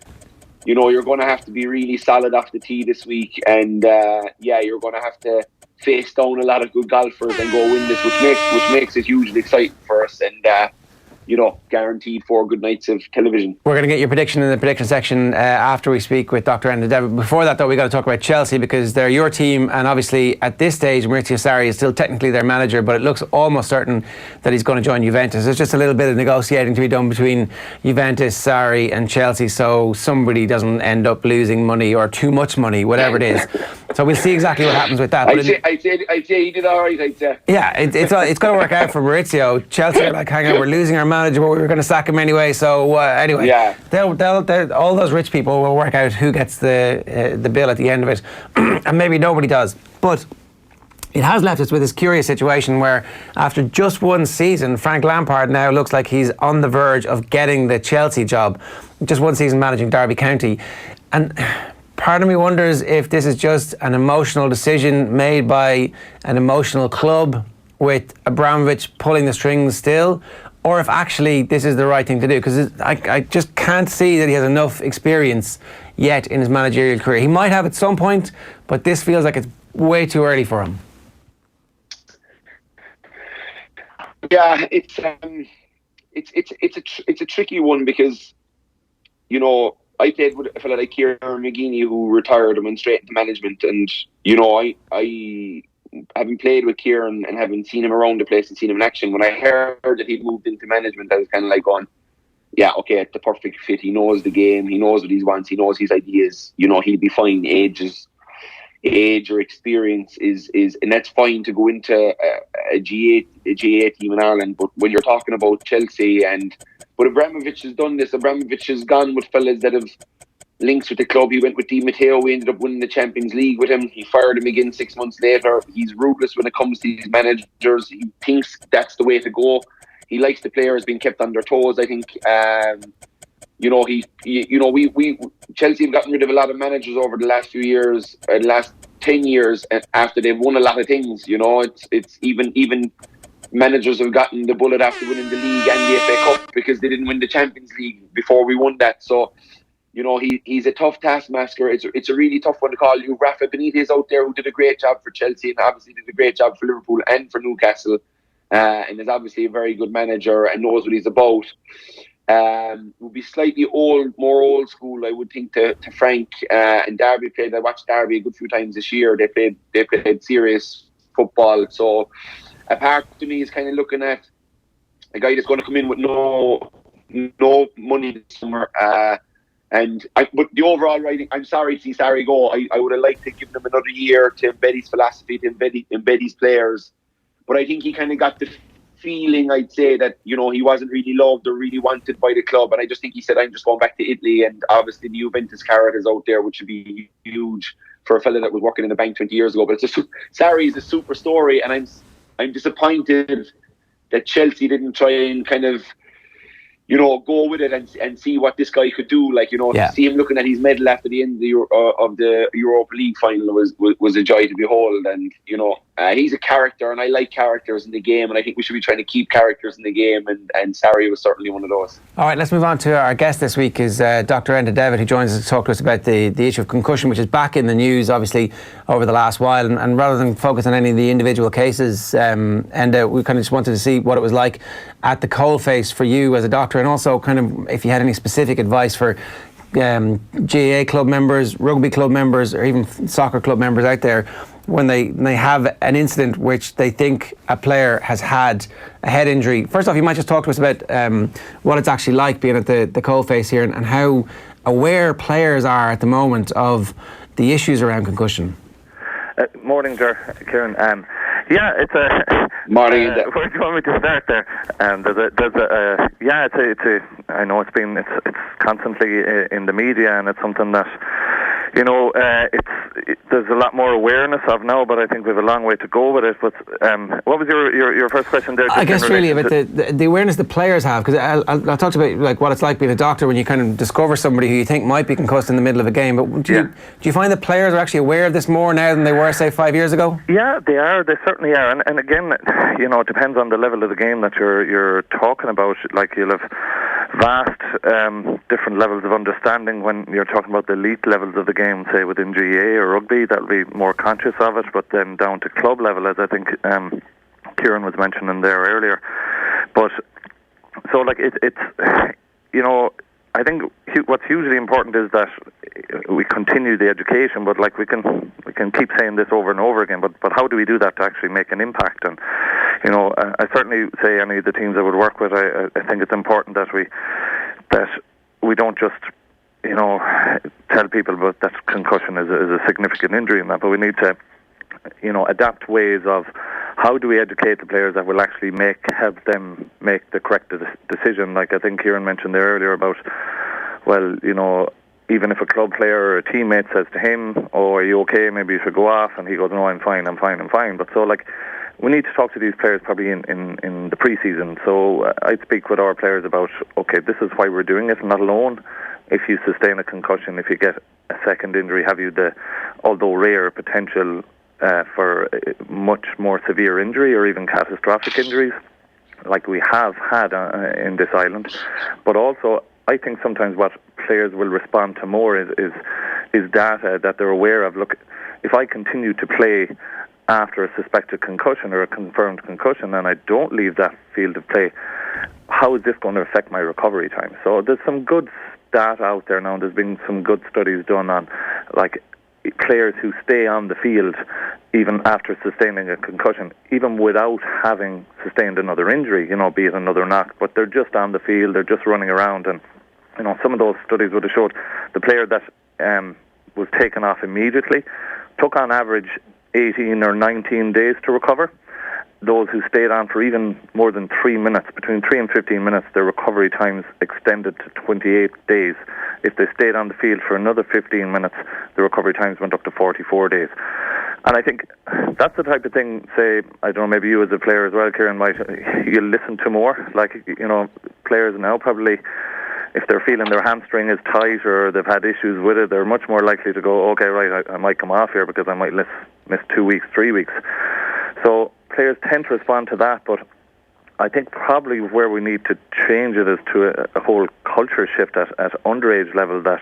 you're going to have to be really solid off the tee this week. And, you're going to have to face down a lot of good golfers and go win this, which makes it hugely exciting for us. And, guaranteed 4 good nights of television. We're going to get your prediction in the prediction section after we speak with Dr. Donaghy. Before that, though, we got to talk about Chelsea, because they're your team, and obviously at this stage Maurizio Sarri is still technically their manager, but it looks almost certain that he's going to join Juventus. There's just a little bit of negotiating to be done between Juventus, Sarri and Chelsea, so somebody doesn't end up losing money or too much money, whatever it is. So we'll see exactly what happens with that. I'd say he did all right, I'd say. Yeah, it's going to work out for Maurizio. Chelsea are like, hang on, we're losing our manager, but we were going to sack him anyway. So anyway, yeah. they'll all those rich people will work out who gets the bill at the end of it, and maybe nobody does. But it has left us with this curious situation where, after just one season, Frank Lampard now looks like he's on the verge of getting the Chelsea job. Just one season managing Derby County, and part of me wonders if this is just an emotional decision made by an emotional club with Abramovich pulling the strings still, or if actually this is the right thing to do, because I just can't see that he has enough experience yet in his managerial career. He might have at some point, but this feels like it's way too early for him. Yeah, it's a tricky one, because I played with a fella like Kieran Donaghy who retired and went straight into management, and I having played with Kieran and having seen him around the place and seen him in action, when I heard that he'd moved into management, I was kind of like going, yeah, okay, it's the perfect fit. He knows the game, he knows what he wants, he knows his ideas. He'll be fine. Age or experience is, and that's fine to go into a GA team in Ireland. But when you're talking about Chelsea, but Abramovich has done this. Abramovich has gone with fellas that have links with the club. He went with Di Matteo. We ended up winning the Champions League with him. He fired him again 6 months later. He's ruthless when it comes to these managers. He thinks that's the way to go. He likes the players being kept on their toes, I think. Chelsea have gotten rid of a lot of managers over the last few years, the last 10 years, after they've won a lot of things. It's even managers have gotten the bullet after winning the league and the FA Cup because they didn't win the Champions League before we won that. So, he's a tough taskmaster. It's a really tough one to call. You Rafa Benitez out there, who did a great job for Chelsea and obviously did a great job for Liverpool and for Newcastle, and is obviously a very good manager and knows what he's about. Would be slightly more old school, I would think, to Frank and Derby played. I watched Derby a good few times this year. They played serious football. So a part to me is kind of looking at a guy that's going to come in with no money this summer. But the overall writing, I'm sorry to see Sarri go. I would have liked to give them another year to embed his philosophy, to embed his players. But I think he kind of got the feeling, I'd say, that he wasn't really loved or really wanted by the club, and I just think he said, I'm just going back to Italy. And obviously the Juventus carrot is out there, which would be huge for a fella that was working in the bank 20 years ago. But Sarri is a super story, and I'm disappointed that Chelsea didn't try and kind of go with it and see what this guy could do. To see him looking at his medal after the end of the Europa League final was a joy to behold. And he's a character, and I like characters in the game, and I think we should be trying to keep characters in the game, and Sarri was certainly one of those. All right, let's move on to our guest this week is Dr. Donaghy, who joins us to talk to us about the issue of concussion, which is back in the news obviously over the last while, and rather than focus on any of the individual cases, we kind of just wanted to see what it was like at the coalface for you as a doctor, and also kind of if you had any specific advice for GAA club members, rugby club members, or even soccer club members out there when they have an incident which they think a player has had a head injury. First off, you might just talk to us about what it's actually like being at the coalface here, and how aware players are at the moment of the issues around concussion. Morning, Kieran. Yeah, it's a morning. Where do you want me to start there? I know it's constantly in the media, and it's something that there's a lot more awareness of now, but I think we have a long way to go with it. But what was your first question there? I guess really about the awareness the players have, because I talked about like what it's like being a doctor when you kind of discover somebody who you think might be concussed in the middle of a game. But do you find that players are actually aware of this more now than they were, say, 5 years ago? Yeah, they are. They certainly are. And again, it depends on the level of the game that you're talking about. Like, you'll have vast different levels of understanding when you're talking about the elite levels of the game, say within GAA or rugby. That'll be more conscious of it, but then down to club level, as I think Kieran was mentioning there earlier. But So like it's I think what's hugely important is that we continue the education, but like we can keep saying this over and over again, but how do we do that to actually make an impact? And I certainly say any of the teams I would work with, I think it's important that we don't just tell people about that concussion is a significant injury in that, but we need to adapt ways of how do we educate the players that will actually help them make the correct decision. Like I think Kieran mentioned there earlier about, even if a club player or a teammate says to him, "Oh, are you okay? Maybe you should go off," and he goes, "No, I'm fine. But so like, we need to talk to these players probably in the pre-season. So I'd speak with our players about, okay, this is why we're doing it, not alone. If you sustain a concussion, if you get a second injury, have you the, although rare, potential for much more severe injury or even catastrophic injuries, like we have had in this island. But also, I think sometimes what players will respond to more is data that they're aware of. Look, if I continue to play after a suspected concussion or a confirmed concussion and I don't leave that field of play, how is this going to affect my recovery time? So there's some good data out there now, and there's been some good studies done on like players who stay on the field even after sustaining a concussion, even without having sustained another injury, be it another knock, but they're just on the field, they're just running around. And some of those studies would have showed the player that was taken off immediately took on average 18 or 19 days to recover. Those who stayed on for even more than 3 minutes, between 3 and 15 minutes, their recovery times extended to 28 days. If they stayed on the field for another 15 minutes, the recovery times went up to 44 days. And I think that's the type of thing, say, I don't know, maybe you as a player as well, Kieran, you listen to more. Like, players now probably, if they're feeling their hamstring is tight or they've had issues with it, they're much more likely to go, okay, right, I might come off here because I might miss 2 weeks, 3 weeks. So players tend to respond to that, but I think probably where we need to change it is to a whole culture shift at underage level, that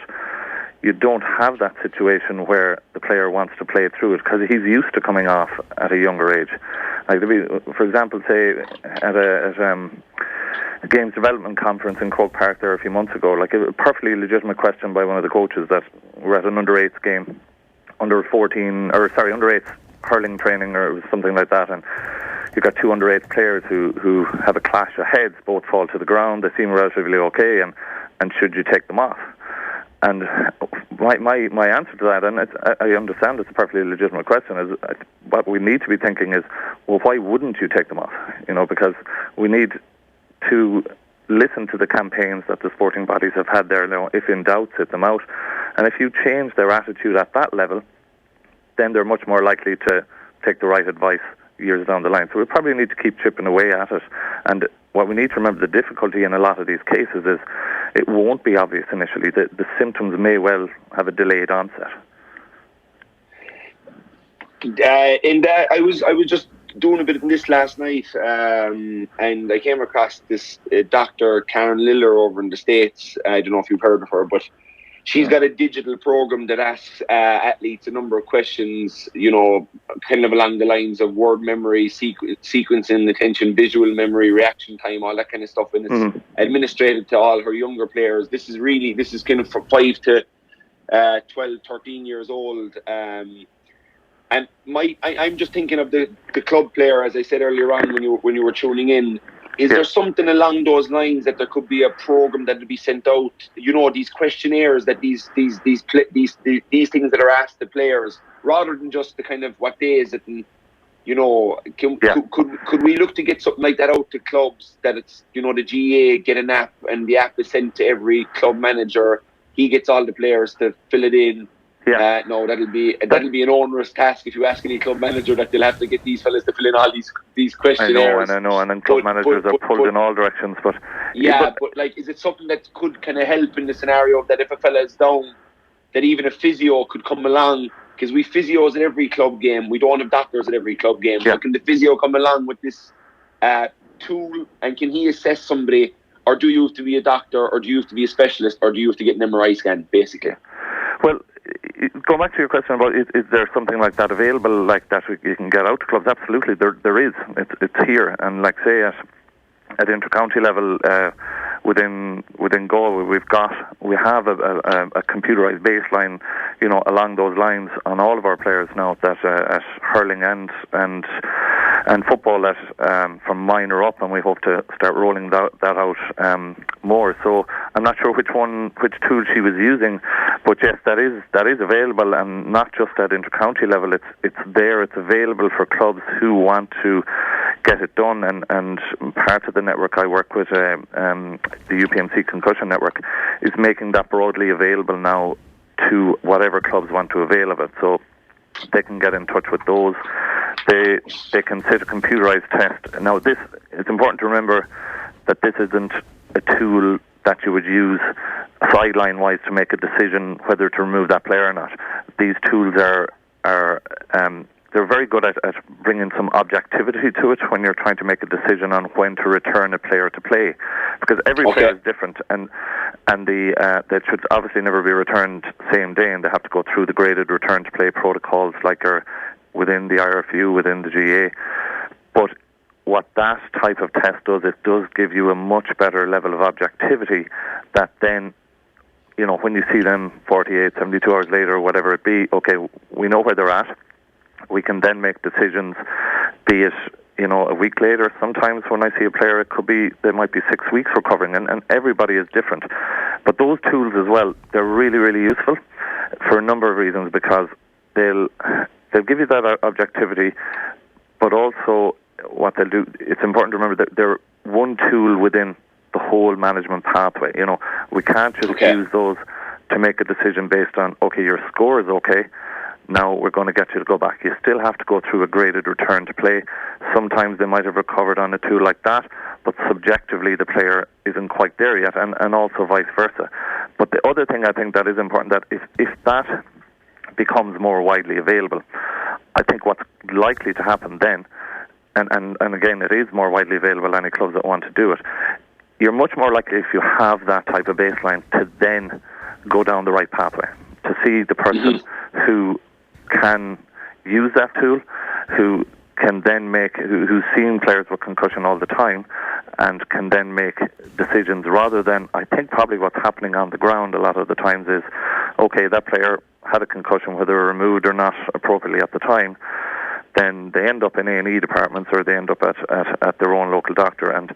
you don't have that situation where the player wants to play through it because he's used to coming off at a younger age. Like, for example, say at a games development conference in Croke Park there a few months ago, like a perfectly legitimate question by one of the coaches that were at an under-8s game, under-8s hurling training or something like that, and you've got 2 under-8 players who have a clash of heads, both fall to the ground, they seem relatively okay, and should you take them off? And my answer to that, and I understand it's a perfectly legitimate question, is what we need to be thinking is, well, why wouldn't you take them off? Because we need to listen to the campaigns that the sporting bodies have had there. If in doubt, sit them out. And if you change their attitude at that level, then they're much more likely to take the right advice years down the line. So we probably need to keep chipping away at it. And what we need to remember, the difficulty in a lot of these cases is it won't be obvious initially. The symptoms may well have a delayed onset. I was just doing a bit of this last night, and I came across this Dr. Karen Liller over in the States. I don't know if you've heard of her, but she's got a digital program that asks athletes a number of questions, kind of along the lines of word memory, sequencing, attention, visual memory, reaction time, all that kind of stuff. And it's administrated to all her younger players. This is kind of for 5 to 12, 13 years old. And I'm just thinking of the club player, as I said earlier on when you were tuning in. Is there something along those lines that there could be a program that would be sent out? These questionnaires that these things that are asked to players, rather than just the kind of what day is it, and could we look to get something like that out to clubs? That it's the GA get an app, and the app is sent to every club manager. He gets all the players to fill it in. Yeah. No, that'll be an onerous task if you ask any club manager that they'll have to get these fellas to fill in all these questionnaires. I know, and then club managers are pulled in all directions. But like, is it something that could kind of help in the scenario that if a fella is down, that even a physio could come along? Because we physios at every club game, we don't have doctors at every club game. So can the physio come along with this tool, and can he assess somebody, or do you have to be a doctor, or do you have to be a specialist, or do you have to get an MRI scan, basically? Well, going back to your question about is there something like that available, like that you can get out to clubs? Absolutely, there is. It's here, and like say at intercounty level, within Galway, we have a computerized baseline, along those lines on all of our players now, that at hurling and football, that from minor up, and we hope to start rolling that out more. So I'm not sure which tool she was using, but yes, that is available, and not just at intercounty level. It's there. It's available for clubs who want to get it done, and part of the network I work with, the UPMC Concussion Network, is making that broadly available now to whatever clubs want to avail of it. So they can get in touch with those. They can sit a computerized test. Now, it's important to remember that this isn't a tool that you would use sideline-wise to make a decision whether to remove that player or not. These tools are they're very good at bringing some objectivity to it when you're trying to make a decision on when to return a player to play, because every player is different, and they should obviously never be returned same day, and they have to go through the graded return to play protocols like are within the IRFU, within the GA. But what that type of test does, it does give you a much better level of objectivity that then, when you see them 48, 72 hours later, whatever it be, okay, we know where they're at. We can then make decisions, be it, a week later. Sometimes when I see a player, there might be 6 weeks recovering, and everybody is different. But those tools as well, they're really, really useful for a number of reasons, because they'll give you that objectivity, but also what they'll do, it's important to remember that they're one tool within the whole management pathway. We can't just use those to make a decision based on, okay, your score is okay, now we're going to get you to go back. You still have to go through a graded return to play. Sometimes they might have recovered on a tool like that, but subjectively the player isn't quite there yet, and also vice versa. But the other thing I think that is important, that if that becomes more widely available, I think what's likely to happen then, and again, it is more widely available, any clubs that want to do it, you're much more likely, if you have that type of baseline, to then go down the right pathway, to see the person who can use that tool, who can then who's seen players with concussion all the time, and can then make decisions, rather than, I think probably what's happening on the ground a lot of the times is, okay, that player had a concussion, whether removed or not appropriately at the time, then they end up in A&E departments, or they end up at their own local doctor, and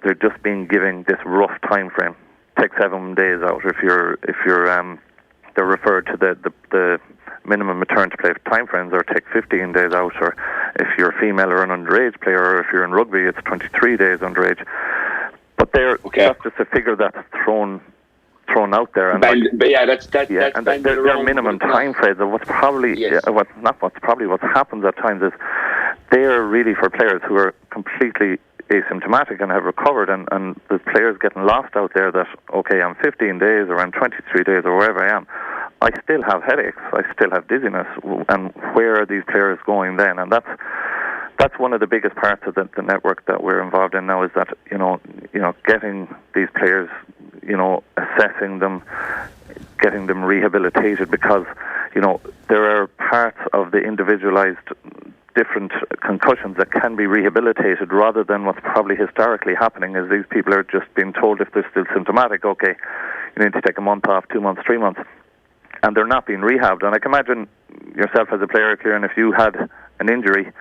they're just being given this rough time frame. Take 7 days out if you're they're referred to the minimum return to play time frames, or take 15 days out, or if you're a female or an underage player, or if you're in rugby, it's 23 days underage. But that's just a figure that's thrown out there, and their minimum time frames. What's happens at times is they're really for players who are completely asymptomatic and have recovered, and the players getting lost out there that, okay, I'm 15 days or I'm 23 days or wherever I am, I still have headaches, I still have dizziness, and where are these players going then? And that's one of the biggest parts of the network that we're involved in now, is that getting these players, assessing them, getting them rehabilitated, because there are parts of the individualized different concussions that can be rehabilitated, rather than what's probably historically happening is these people are just being told, if they're still symptomatic, okay, you need to take a month off, 2 months, 3 months, and they're not being rehabbed. And I can imagine yourself as a player, Kieran, if you had an injury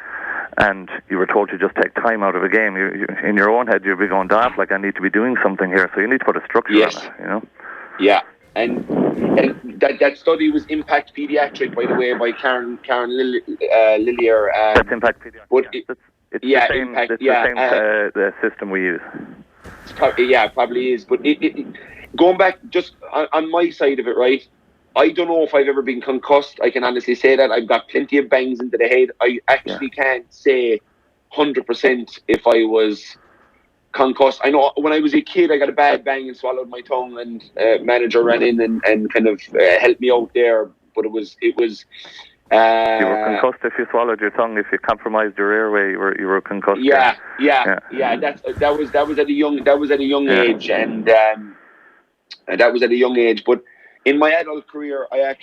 and you were told to just take time out of a game, you in your own head you'd be going daft, like, I need to be doing something here, so you need to put a structure on it, Yeah, and that study was Impact Pediatric, by the way, by Karen Lillier. That's Impact Pediatric. But it's the same, Impact, it's the same system we use. Probably is. But going back just on my side of it, right? I don't know if I've ever been concussed. I can honestly say that. I've got plenty of bangs into the head. I actually can't say 100% if I was concussed. I know when I was a kid, I got a bad bang and swallowed my tongue, and manager ran in and kind of helped me out there. But it was. You were concussed if you swallowed your tongue. If you compromised your airway, you were concussed. Yeah. That was at a young age, and that was at a young age. But in my adult career, I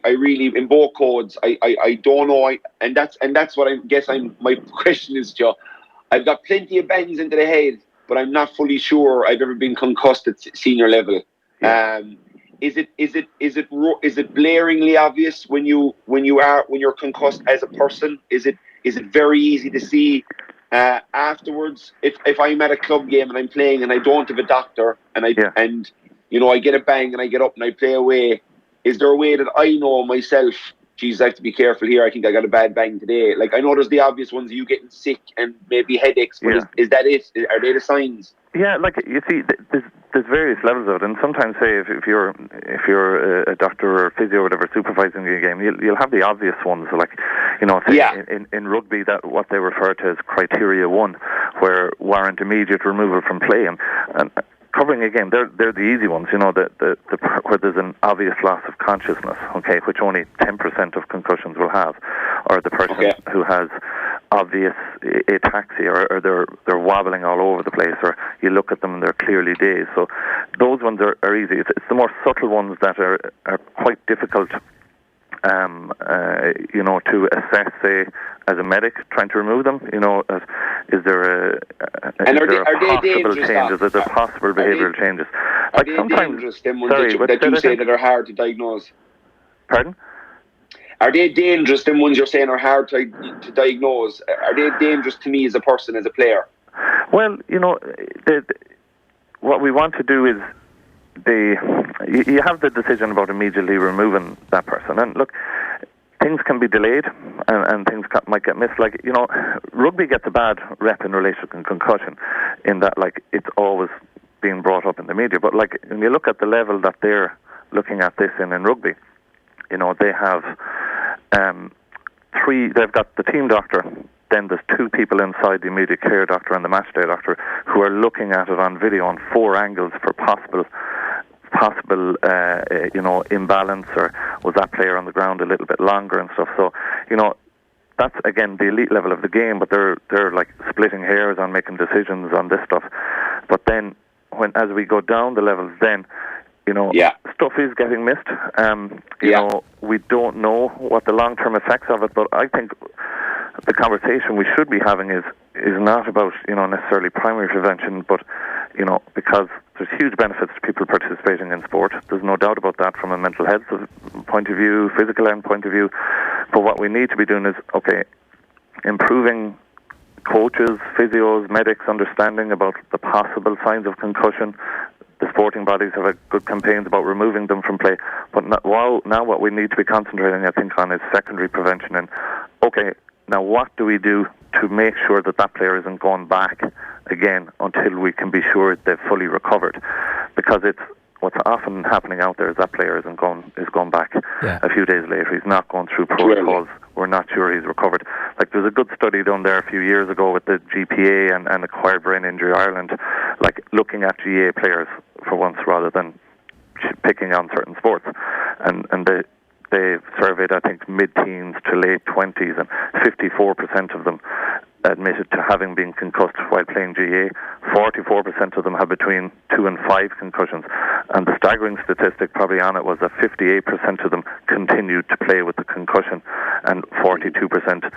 really, in both codes, I don't know, and that's what I guess my question is, Joe. I've got plenty of bangs into the head, but I'm not fully sure I've ever been concussed at senior level. Yeah. Is it blaringly obvious when you're concussed as a person? Is it very easy to see afterwards? If I'm at a club game and I'm playing and I don't have a doctor and I get a bang and I get up and I play away, is there a way that I know myself, geez, I have to be careful here, I think I got a bad bang today? Like, I know there's the obvious ones, you getting sick and maybe headaches, but is that it? Are they the signs? Yeah, like, you see, there's various levels of it, and sometimes, say, if you're a doctor or a physio or whatever supervising a game, you'll have the obvious ones, like, say in rugby, that what they refer to as criteria 1, where warrant immediate removal from play, and covering a game, they're the easy ones, where there's an obvious loss of consciousness, okay, which only 10% of concussions will have, or the person who has obvious ataxia, or they're wobbling all over the place, or you look at them and they're clearly dazed. So those ones are easy. It's the more subtle ones that are quite difficult, to assess, say, as a medic trying to remove them. Is there a possible changes? Is there possible behavioural changes? Are they dangerous, them ones that you say that are hard to diagnose? Pardon? Are they dangerous, them ones you're saying are hard to diagnose? Are they dangerous to me as a person, as a player? Well, what we want to do is you have the decision about immediately removing that person. And look, things can be delayed and things might get missed. Like, rugby gets a bad rep in relation to concussion in that, like, it's always being brought up in the media. But, like, when you look at the level that they're looking at this in rugby, they have they've got the team doctor, then there's 2 people inside, the immediate care doctor and the match day doctor, who are looking at it on video on 4 angles for possible imbalance, or was that player on the ground a little bit longer and stuff. So, that's, again, the elite level of the game, but they're like splitting hairs on making decisions on this stuff. But then, as we go down the levels, then, stuff is getting missed. We don't know what the long-term effects of it, but I think the conversation we should be having is not about, necessarily primary prevention, but, because there's huge benefits to people participating in sport. There's no doubt about that from a mental health point of view, physical end point of view. But what we need to be doing is, improving coaches, physios, medics' understanding about the possible signs of concussion. The sporting bodies have had good campaigns about removing them from play. But now what we need to be concentrating, I think, on is secondary prevention. And, now what do we do to make sure that player isn't going back again until we can be sure they've fully recovered? Because what's often happening out there is that player is going back a few days later. He's not going through protocols. We're not sure he's recovered. Like, there's a good study done there a few years ago with the GPA and Acquired Brain Injury Ireland, like looking at GA players for once rather than picking on certain sports. And they surveyed, I think, mid-teens to late 20s, and 54% of them admitted to having been concussed while playing GA. 44% of them had between 2 and 5 concussions. And the staggering statistic probably on it was that 58% of them continued to play with the concussion, and 42%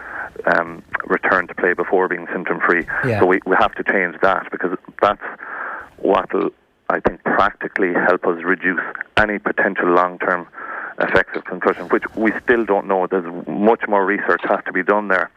returned to play before being symptom-free. So we have to change that, because that's what will, I think, practically help us reduce any potential long-term effects of concussion, which we still don't know. There's much more research has to be done there.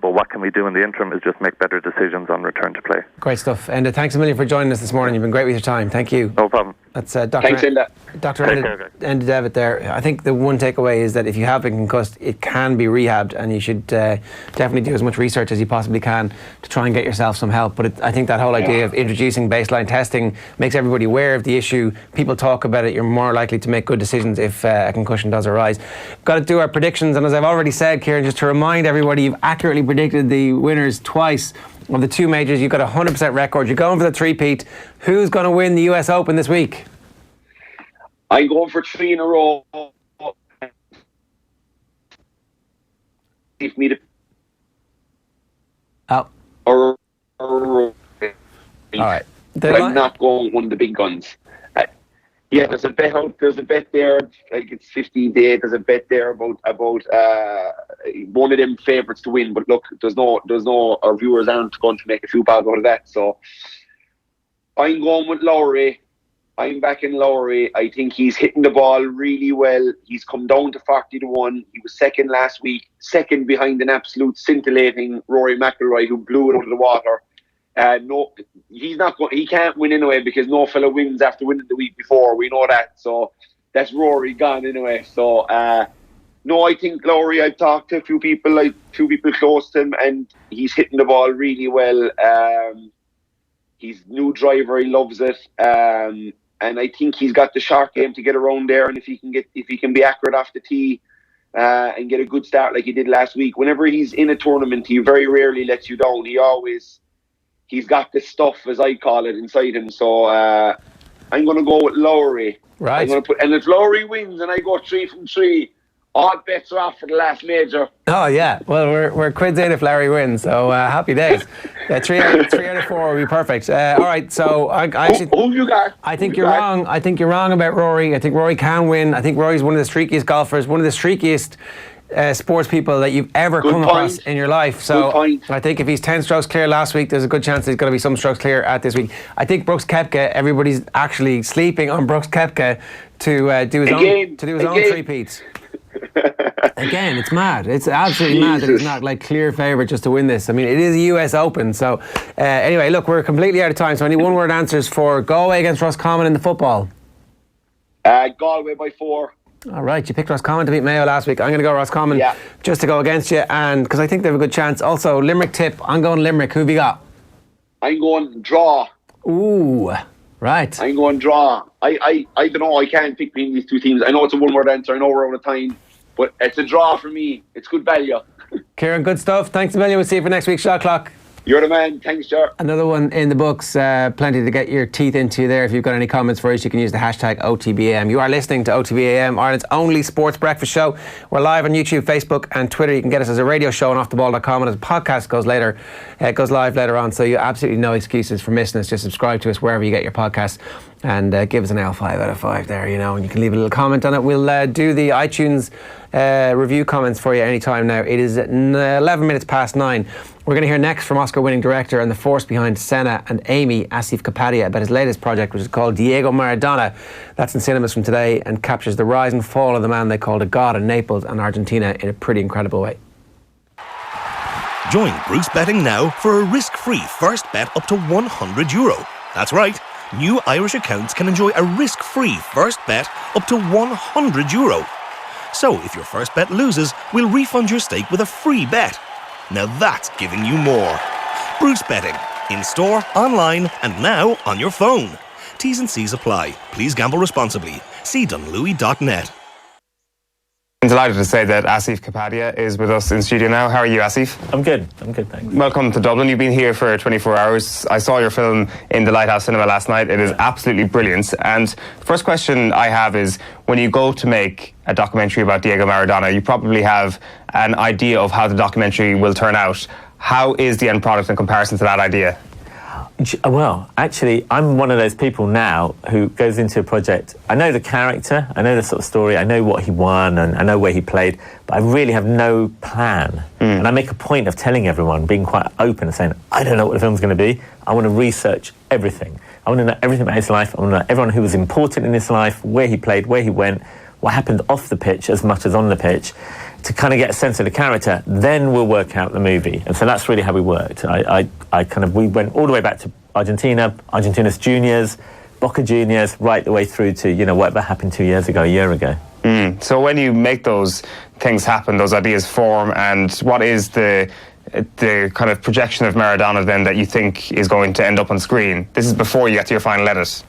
But what can we do in the interim is just make better decisions on return to play. Great stuff. Enda, thanks a million for joining us this morning. You've been great with your time. Thank you. No problem. That's Dr. Thanks, Enda. Dr. Enda Devitt there. I think the one takeaway is that if you have been concussed, it can be rehabbed, and you should definitely do as much research as you possibly can to try and get yourself some help. But I think that whole idea of introducing baseline testing makes everybody aware of the issue. People talk about it. You're more likely to make good decisions if a concussion does arise. Got to do our predictions, and as I've already said, Kieran, just to remind everybody, you've accurately predicted the winners twice of the 2 majors. You've got a 100% record. You're going for the three-peat. Who's going to win the US Open this week? I'm going for 3 in a row. Give me the... All right. I'm not going one of the big guns. Yeah, there's a bet out. There's a bet there, like it's 15-8. There's a bet there about one of them favourites to win. But look, there's no. Our viewers aren't going to make a few bob out of that. So I'm going with Lowry. I'm back in Lowry. I think he's hitting the ball really well. He's come down to 40-1. He was second last week, second behind an absolute scintillating Rory McIlroy who blew it out of the water. No, he's not going. He can't win anyway because no fella wins after winning the week before. We know that. So that's Rory gone anyway. So no, I think Lowry. I've talked to a few people, close to him, and he's hitting the ball really well. He's new driver. He loves it, and I think he's got the short game to get around there. And if he can be accurate off the tee and get a good start like he did last week. Whenever he's in a tournament, he very rarely lets you down. He's got the stuff, as I call it, inside him. So I'm going to go with Lowry. Right. And if Lowry wins and I go 3 from 3, all bets are off for the last major. Oh yeah, well we're quids in if Larry wins, so happy days. 3 out of 4 will be perfect. All right, so I actually. Who you got? I think you're wrong. I think you're wrong about Rory. I think Rory can win. I think Rory's one of the streakiest golfers, one of the streakiest sports people that you've ever come across in your life. So I think if he's 10 strokes clear last week, there's a good chance he's going to be some strokes clear at this week. I think Brooks Koepka, everybody's actually sleeping on Brooks Koepka to do his own three-peats. Again, it's mad. It's absolutely mad that he's not like clear favourite just to win this. I mean, it is a US Open. So anyway, look, we're completely out of time. So I need one-word answers for Galway against Roscommon in the football. Galway by 4. All right, you picked Roscommon to beat Mayo last week. I'm going to go Roscommon just to go against you, and because I think they have a good chance. Also, Limerick tip. I'm going Limerick. Who have you got? I'm going draw. Ooh, right. I'm going draw. I don't know. I can't pick between these two teams. I know it's a one-word answer. I know we're out of time, but it's a draw for me. It's good value. Kieran, good stuff. Thanks a million. We'll see you for next week's Shot Clock. You're the man. Thanks, Jar. Another one in the books. Plenty to get your teeth into there. If you've got any comments for us, you can use the hashtag OTB AM. You are listening to OTB AM, Ireland's only sports breakfast show. We're live on YouTube, Facebook and Twitter. You can get us as a radio show on offtheball.com, and as a podcast goes live later on. So you absolutely no excuses for missing us. Just subscribe to us wherever you get your podcasts and give us an L5 out of 5 there, and you can leave a little comment on it. We'll do the iTunes review comments for you anytime now. It is 11 minutes past 9. We're going to hear next from Oscar-winning director and the force behind Senna and Amy, Asif Kapadia, about his latest project, which is called Diego Maradona. That's in cinemas from today and captures the rise and fall of the man they called a god in Naples and Argentina in a pretty incredible way. Join Bruce Betting now for a risk-free first bet up to €100. That's right. New Irish accounts can enjoy a risk-free first bet up to €100. So if your first bet loses, we'll refund your stake with a free bet. Now that's giving you more. Bruce Betting. In store, online, and now on your phone. T's and C's apply. Please gamble responsibly. See dunlewy.net. I'm delighted to say that Asif Kapadia is with us in studio now. How are you, Asif? I'm good, thanks. Welcome to Dublin. You've been here for 24 hours. I saw your film in the Lighthouse Cinema last night. It is absolutely brilliant. And the first question I have is, when you go to make a documentary about Diego Maradona, you probably have an idea of how the documentary will turn out. How is the end product in comparison to that idea? Well, actually, I'm one of those people now who goes into a project. I know the character, I know the sort of story, I know what he won, and I know where he played, but I really have no plan. And I make a point of telling everyone, being quite open and saying, I don't know what the film's going to be. I want to research everything. I want to know everything about his life. I want to know everyone who was important in his life, where he played, where he went, what happened off the pitch as much as on the pitch, to kind of get a sense of the character. Then we'll work out the movie. And so that's really how we worked. We went all the way back to Argentina, Argentina's juniors, Boca Juniors, right the way through to, whatever happened 2 years ago, a year ago. So when you make those things happen, those ideas form, and what is the kind of projection of Maradona then that you think is going to end up on screen? This is before you get to your final edit.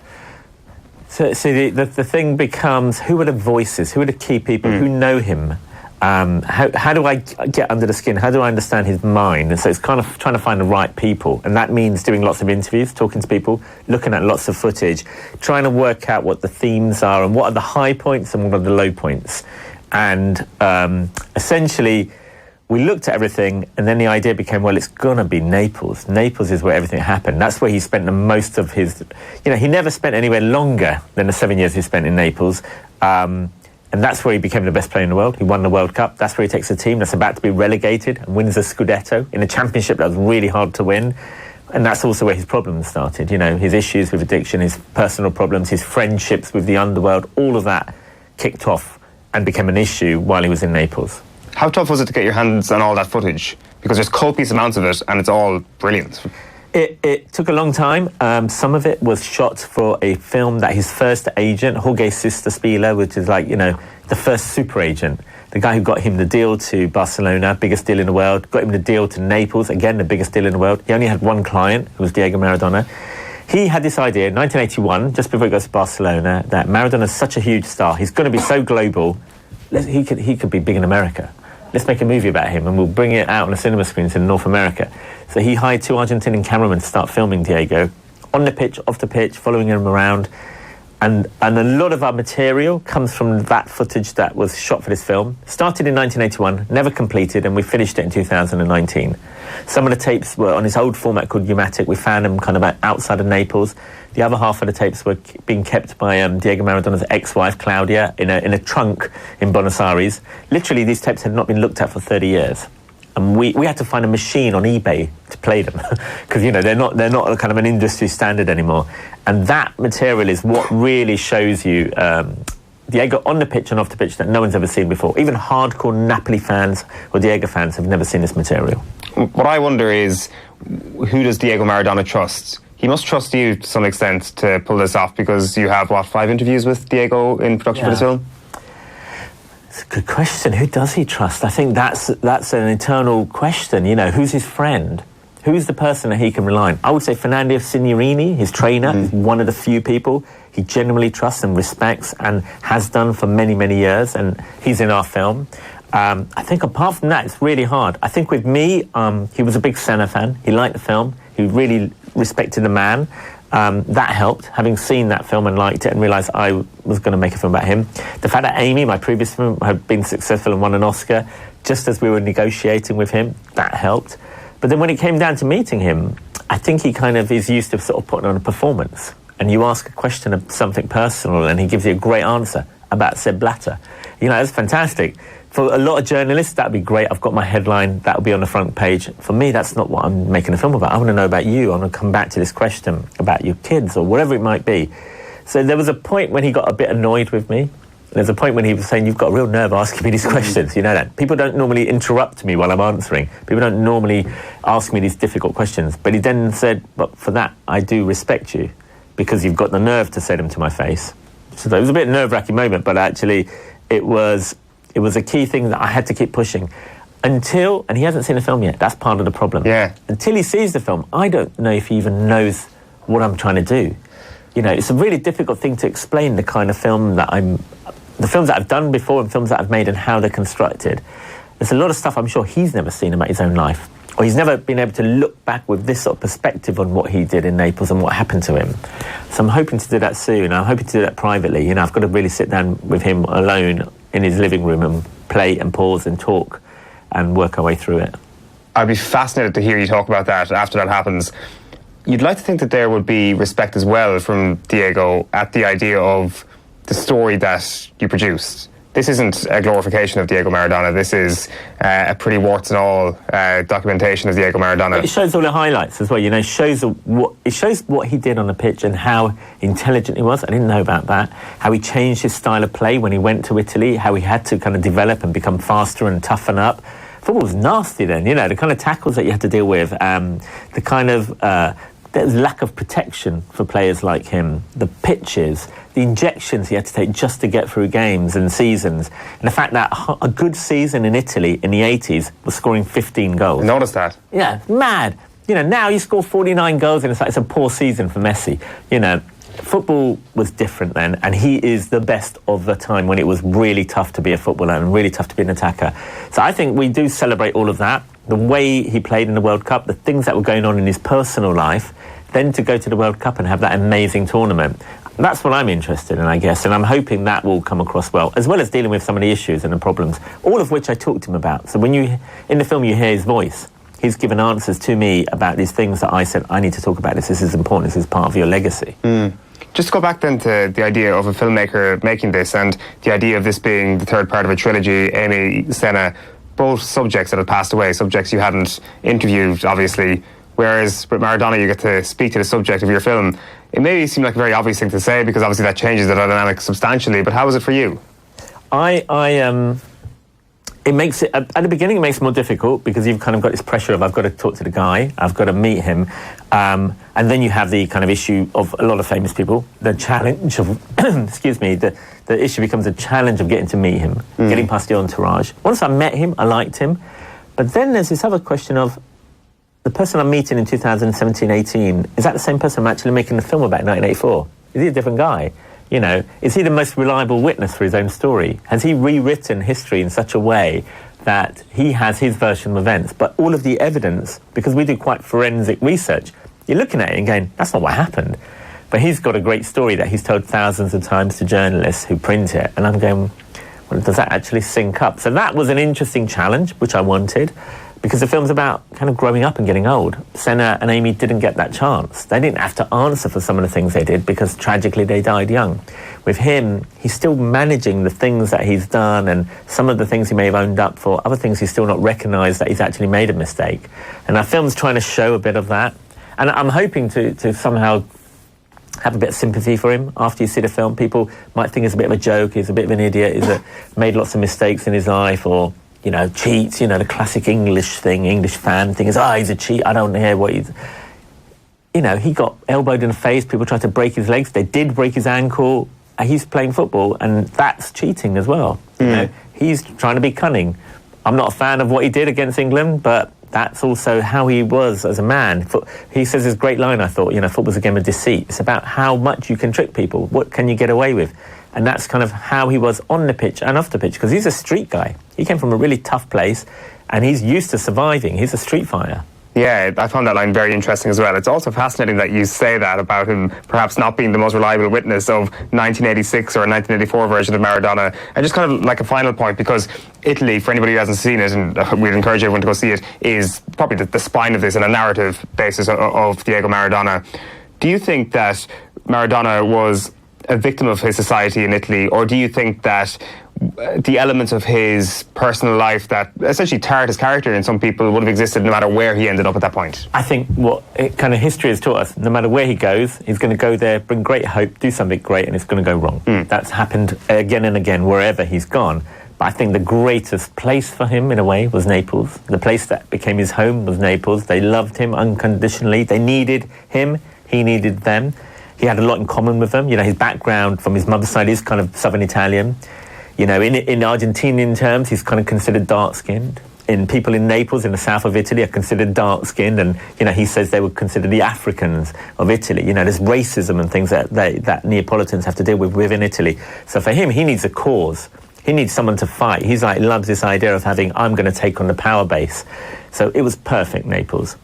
So the thing becomes, who are the voices? Who are the key people? Who know him? How do I get under the skin? How do I understand his mind? And so it's kind of trying to find the right people. And that means doing lots of interviews, talking to people, looking at lots of footage, trying to work out what the themes are and what are the high points and what are the low points. And essentially, we looked at everything, and then the idea became, well, it's going to be Naples. Naples is where everything happened. That's where he spent the most of his... he never spent anywhere longer than the 7 years he spent in Naples. And that's where he became the best player in the world. He won the World Cup. That's where he takes a team that's about to be relegated and wins a Scudetto in a championship that was really hard to win. And that's also where his problems started. His issues with addiction, his personal problems, his friendships with the underworld, all of that kicked off and became an issue while he was in Naples. How tough was it to get your hands on all that footage? Because there's copious amounts of it, and it's all brilliant. It took a long time. Some of it was shot for a film that his first agent, Jorge Sister Spieler, which is the first super agent, the guy who got him the deal to Barcelona, biggest deal in the world, got him the deal to Naples, again, the biggest deal in the world. He only had one client, who was Diego Maradona. He had this idea in 1981, just before he goes to Barcelona, that Maradona's such a huge star, he's going to be so global, he could be big in America. Let's make a movie about him and we'll bring it out on the cinema screens in North America. So he hired 2 Argentinian cameramen to start filming Diego, on the pitch, off the pitch, following him around. And a lot of our material comes from that footage that was shot for this film. Started in 1981, never completed, and we finished it in 2019. Some of the tapes were on this old format called U-matic. We found them kind of outside of Naples. The other half of the tapes were being kept by Diego Maradona's ex-wife, Claudia, in a trunk in Buenos Aires. Literally, these tapes had not been looked at for 30 years. And we had to find a machine on eBay to play them because, they're not a kind of an industry standard anymore. And that material is what really shows you Diego on the pitch and off the pitch that no one's ever seen before. Even hardcore Napoli fans or Diego fans have never seen this material. What I wonder is, who does Diego Maradona trust? He must trust you to some extent to pull this off because you have, 5 interviews with Diego in production for this film? It's a good question. Who does he trust? I think that's an eternal question. Who's his friend? Who's the person that he can rely on? I would say Fernando Signorini, his trainer, is one of the few people he genuinely trusts and respects and has done for many, many years, and he's in our film. I think apart from that, it's really hard. I think with me, he was a big Senna fan. He liked the film. He really respected the man. That helped, having seen that film and liked it and realised I was going to make a film about him. The fact that Amy, my previous film, had been successful and won an Oscar, just as we were negotiating with him, that helped. But then when it came down to meeting him, I think he kind of is used to sort of putting on a performance. And you ask a question of something personal and he gives you a great answer about Sepp Blatter. That's fantastic. For a lot of journalists, that'd be great. I've got my headline, that'll be on the front page. For me, that's not what I'm making a film about. I want to know about you. I want to come back to this question about your kids or whatever it might be. So there was a point when he got a bit annoyed with me. There's a point when he was saying, you've got a real nerve asking me these questions. You know that. People don't normally interrupt me while I'm answering. People don't normally ask me these difficult questions. But he then said, but for that, I do respect you because you've got the nerve to say them to my face. So it was a bit nerve-wracking moment, but actually it was a key thing that I had to keep pushing until, and he hasn't seen the film yet, that's part of the problem. Yeah. Until he sees the film, I don't know if he even knows what I'm trying to do. It's a really difficult thing to explain the kind of film that the films that I've done before and films that I've made and how they're constructed. There's a lot of stuff I'm sure he's never seen about his own life, or he's never been able to look back with this sort of perspective on what he did in Naples and what happened to him. So I'm hoping to do that soon. I'm hoping to do that privately. I've got to really sit down with him alone in his living room and play and pause and talk and work our way through it. I'd be fascinated to hear you talk about that after that happens. You'd like to think that there would be respect as well from Diego at the idea of the story that you produced. This isn't a glorification of Diego Maradona. This is a pretty warts and all documentation of Diego Maradona. It shows all the highlights as well. It shows what he did on the pitch and how intelligent he was. I didn't know about that. How he changed his style of play when he went to Italy. How he had to kind of develop and become faster and toughen up. Football was nasty then. The kind of tackles that you had to deal with. The kind of there's lack of protection for players like him. The pitches, the injections he had to take just to get through games and seasons. And the fact that a good season in Italy in the 80s was scoring 15 goals. I noticed that. Yeah, mad. Now you score 49 goals and it's a poor season for Messi. Football was different then, and he is the best of the time when it was really tough to be a footballer and really tough to be an attacker. So I think we do celebrate all of that. The way he played in the World Cup, the things that were going on in his personal life, then to go to the World Cup and have that amazing tournament. That's what I'm interested in, I guess, and I'm hoping that will come across well, as well as dealing with some of the issues and the problems, all of which I talked to him about. So when in the film you hear his voice, he's given answers to me about these things that I said, I need to talk about this, this is important, this is part of your legacy. Just to go back then to the idea of a filmmaker making this and the idea of this being the third part of a trilogy, Amy, Senna, both subjects that have passed away, subjects you hadn't interviewed, obviously, whereas with Maradona you get to speak to the subject of your film. It may seem like a very obvious thing to say because obviously that changes the dynamic substantially, but how was it for you? It makes it, at the beginning it makes it more difficult because you've kind of got this pressure of I've got to talk to the guy, I've got to meet him, and then you have the kind of issue of a lot of famous people, the challenge of, excuse me, the issue becomes a challenge of getting to meet him, getting past the entourage. Once I met him, I liked him, but then there's this other question of the person I'm meeting in 2017-18, is that the same person I'm actually making the film about in 1984? Is he a different guy? You know, is he the most reliable witness for his own story? Has he rewritten history in such a way that he has his version of events, but all of the evidence, because we do quite forensic research, you're looking at it and going, that's not what happened. But he's got a great story that he's told thousands of times to journalists who print it, and I'm going, well, does that actually sync up? So that was an interesting challenge, which I wanted, because the film's about kind of growing up and getting old. Senna and Amy didn't get that chance. They didn't have to answer for some of the things they did because tragically they died young. With him, he's still managing the things that he's done and some of the things he may have owned up for, other things he's still not recognised that he's actually made a mistake. And our film's trying to show a bit of that. And I'm hoping to somehow have a bit of sympathy for him after you see the film. People might think it's a bit of a joke, he's a bit of an idiot, he's made lots of mistakes in his life, or you know, cheats, you know, the classic English thing, English fan thing is, he's a cheat, I don't hear what he's... You know, he got elbowed in the face, people tried to break his legs, they did break his ankle, he's playing football, and that's cheating as well. You know, he's trying to be cunning. I'm not a fan of what he did against England, but that's also how he was as a man. He says this great line, I thought, you know, football's a game of deceit. It's about how much you can trick people, what can you get away with? And that's kind of how he was on the pitch and off the pitch, because he's a street guy. He came from a really tough place, and he's used to surviving. He's a street fighter. Yeah, I found that line very interesting as well. It's also fascinating that you say that about him perhaps not being the most reliable witness of 1986 or a 1984 version of Maradona. And just kind of like a final point, because Italy, for anybody who hasn't seen it, and we'd encourage everyone to go see it, is probably the spine of this and a narrative basis of Diego Maradona. Do you think that Maradona was a victim of his society in Italy, or do you think that the elements of his personal life that essentially tarred his character in some people would have existed no matter where he ended up at that point? I think what kind of history has taught us, no matter where he goes, he's going to go there, bring great hope, do something great, and it's going to go wrong. That's happened again and again wherever he's gone. But I think the greatest place for him, in a way, was Naples. The place that became his home was Naples. They loved him unconditionally. They needed him. He needed them. He had a lot in common with them. You know, his background from his mother's side is kind of Southern Italian. You know, in Argentinian terms, he's kind of considered dark-skinned. In people in Naples, in the south of Italy, are considered dark-skinned, and you know, he says they would consider the Africans of Italy. You know, there's racism and things that Neapolitans have to deal with within Italy. So for him, he needs a cause. He needs someone to fight. He's like loves this idea of having, I'm going to take on the power base. So it was perfect, Naples.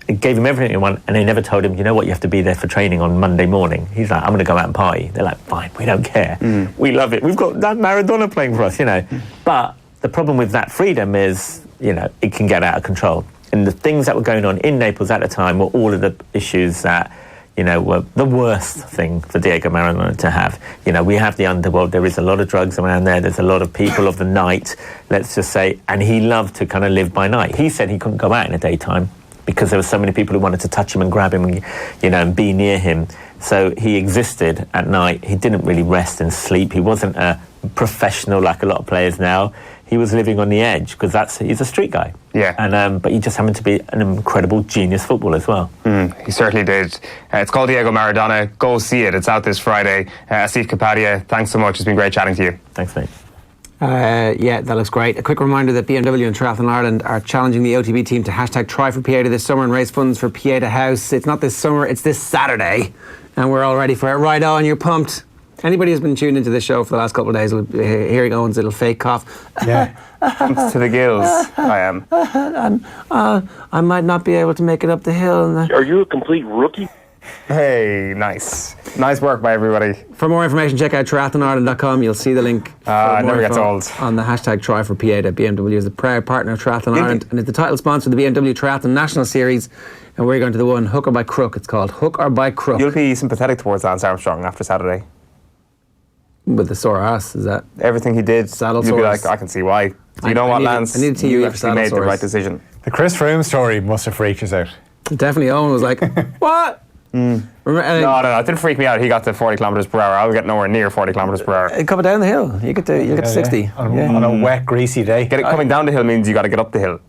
It gave him everything he wanted, and they never told him, you know what, you have to be there for training on Monday morning. He's like, I'm going to go out and party. They're like, fine, we don't care. We love it. We've got that Maradona playing for us, you know. But the problem with that freedom is, you know, it can get out of control. And the things that were going on in Naples at the time were all of the issues that, you know, were the worst thing for Diego Maradona to have. You know, we have the underworld. There is a lot of drugs around there. There's a lot of people of the night, let's just say. And he loved to kind of live by night. He said he couldn't go out in the daytime because there were so many people who wanted to touch him and grab him and, you know, and be near him. So he existed at night. He didn't really rest and sleep. He wasn't a professional like a lot of players now. He was living on the edge because he's a street guy. Yeah. And but he just happened to be an incredible genius footballer as well. He certainly did. It's called Diego Maradona. Go see it. It's out this Friday. Asif Kapadia, thanks so much. It's been great chatting to you. Thanks, mate. Yeah, that looks great. A quick reminder that BMW and Triathlon Ireland are challenging the OTB team to hashtag Try for Pieta this summer and raise funds for Pieta House. It's not this summer, it's this Saturday. And we're all ready for it. Right on, you're pumped. Anybody who's been tuned into this show for the last couple of days will be hearing Owen's little fake cough. Yeah, pumped to the gills. I am. I might not be able to make it up the hill. Are you a complete rookie? Hey, nice work by everybody. For more information, check out triathlonireland.com. You'll see the link. It never gets old. On the hashtag Try for PA. BMW is the proud partner of Triathlon Ireland and is the title sponsor of the BMW Triathlon National Series. And we're going to the one Hook or by Crook. It's called Hook or by Crook. You'll be sympathetic towards Lance Armstrong after Saturday. With the sore ass, is that? Everything he did, Saddle you'll be sores. like, I can see why. You know what, Lance? I need to you for actually saddle made the sores. right decision. The Chris Froome story must have freaked us out. Definitely, Owen was like, what? No, it didn't freak me out. He got to 40 kilometres per hour. I was getting nowhere near 40 kilometres per hour. Coming down the hill, you get to 60. Yeah. On a wet, greasy day. Coming down the hill means you got to get up the hill.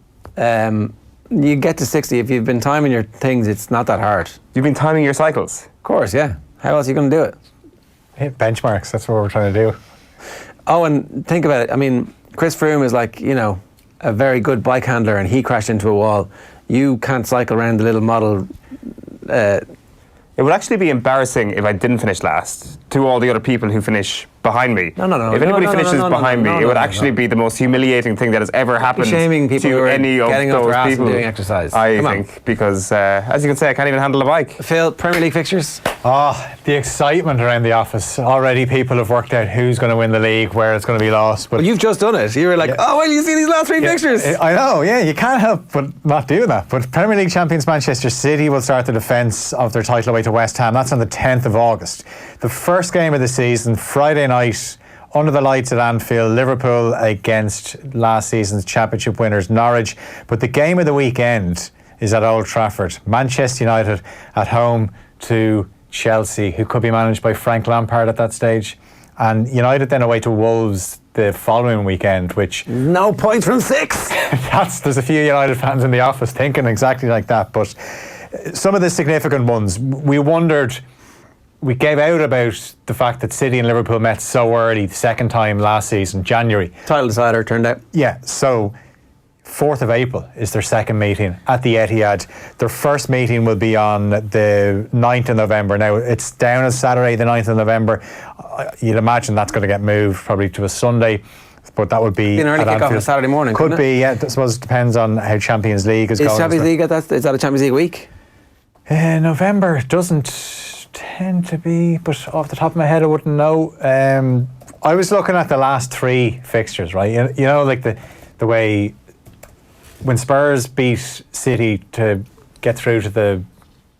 You get to 60. If you've been timing your things, it's not that hard. You've been timing your cycles? Of course, yeah. How else are you going to do it? Hit benchmarks, that's what we're trying to do. Oh, and think about it. I mean, Chris Froome is like, a very good bike handler and he crashed into a wall. You can't cycle around the little model. It would actually be embarrassing if I didn't finish last to all the other people who finish behind me. No. If anybody finishes behind me, it would actually be the most humiliating thing that has ever happened shaming people who to are any of getting off those their ass people. and doing exercise. I think, because as you can say, I can't even handle a bike. Phil, Premier League fixtures? Oh, the excitement around the office. Already people have worked out who's going to win the league, where it's going to be lost. But Well, you've just done it. You were like, oh, well, you see these last three fixtures. I know, yeah, you can't help but not do that. But Premier League champions Manchester City will start the defence of their title away to West Ham. That's on the 10th of August. The first game of the season, Friday night, under the lights at Anfield, Liverpool against last season's championship winners Norwich. But the game of the weekend is at Old Trafford. Manchester United at home to Chelsea, who could be managed by Frank Lampard at that stage. And United then away to Wolves the following weekend, which... No points from 6! There's a few United fans in the office thinking exactly like that. But some of the significant ones, we gave out about the fact that City and Liverpool met so early, the second time last season, January. Title decider turned out. Yeah, so 4th of April is their second meeting at the Etihad. Their first meeting will be on the 9th of November. Now, it's down as Saturday, the 9th of November. You'd imagine that's going to get moved probably to a Sunday, but that would be an early kick-off on a Saturday morning. Could be, yeah. I suppose it depends on how Champions League is going. Is Champions League, is that a Champions League week? November doesn't tend to be, but off the top of my head I wouldn't know. I was looking at the last 3 fixtures, right? You know, like the way when Spurs beat City to get through to the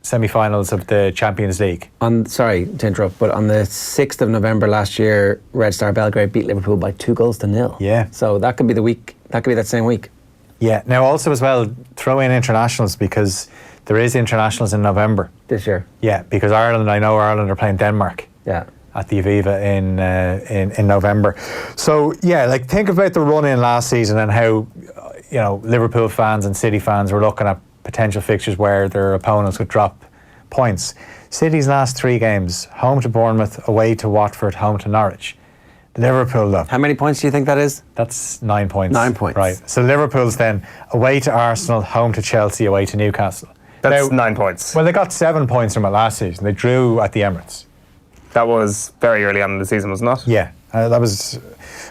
semi-finals of the Champions League. Sorry to interrupt, but on the 6th of November last year, Red Star Belgrade beat Liverpool by 2-0. Yeah. So that could be the week. That could be that same week. Yeah. Now also as well, throw in internationals because there is internationals in November. This year. Yeah, because I know Ireland are playing Denmark. Yeah. At the Aviva in November. So yeah, like think about the run in last season and how Liverpool fans and City fans were looking at potential fixtures where their opponents would drop points. City's last 3 games: home to Bournemouth, away to Watford, home to Norwich. Liverpool though. How many points do you think that is? That's 9 points. 9 points. Right. So Liverpool's then away to Arsenal, home to Chelsea, away to Newcastle. That's 9 points. Well, they got 7 points from it last season. They drew at the Emirates. That was very early on in the season, was it not? Yeah, that was...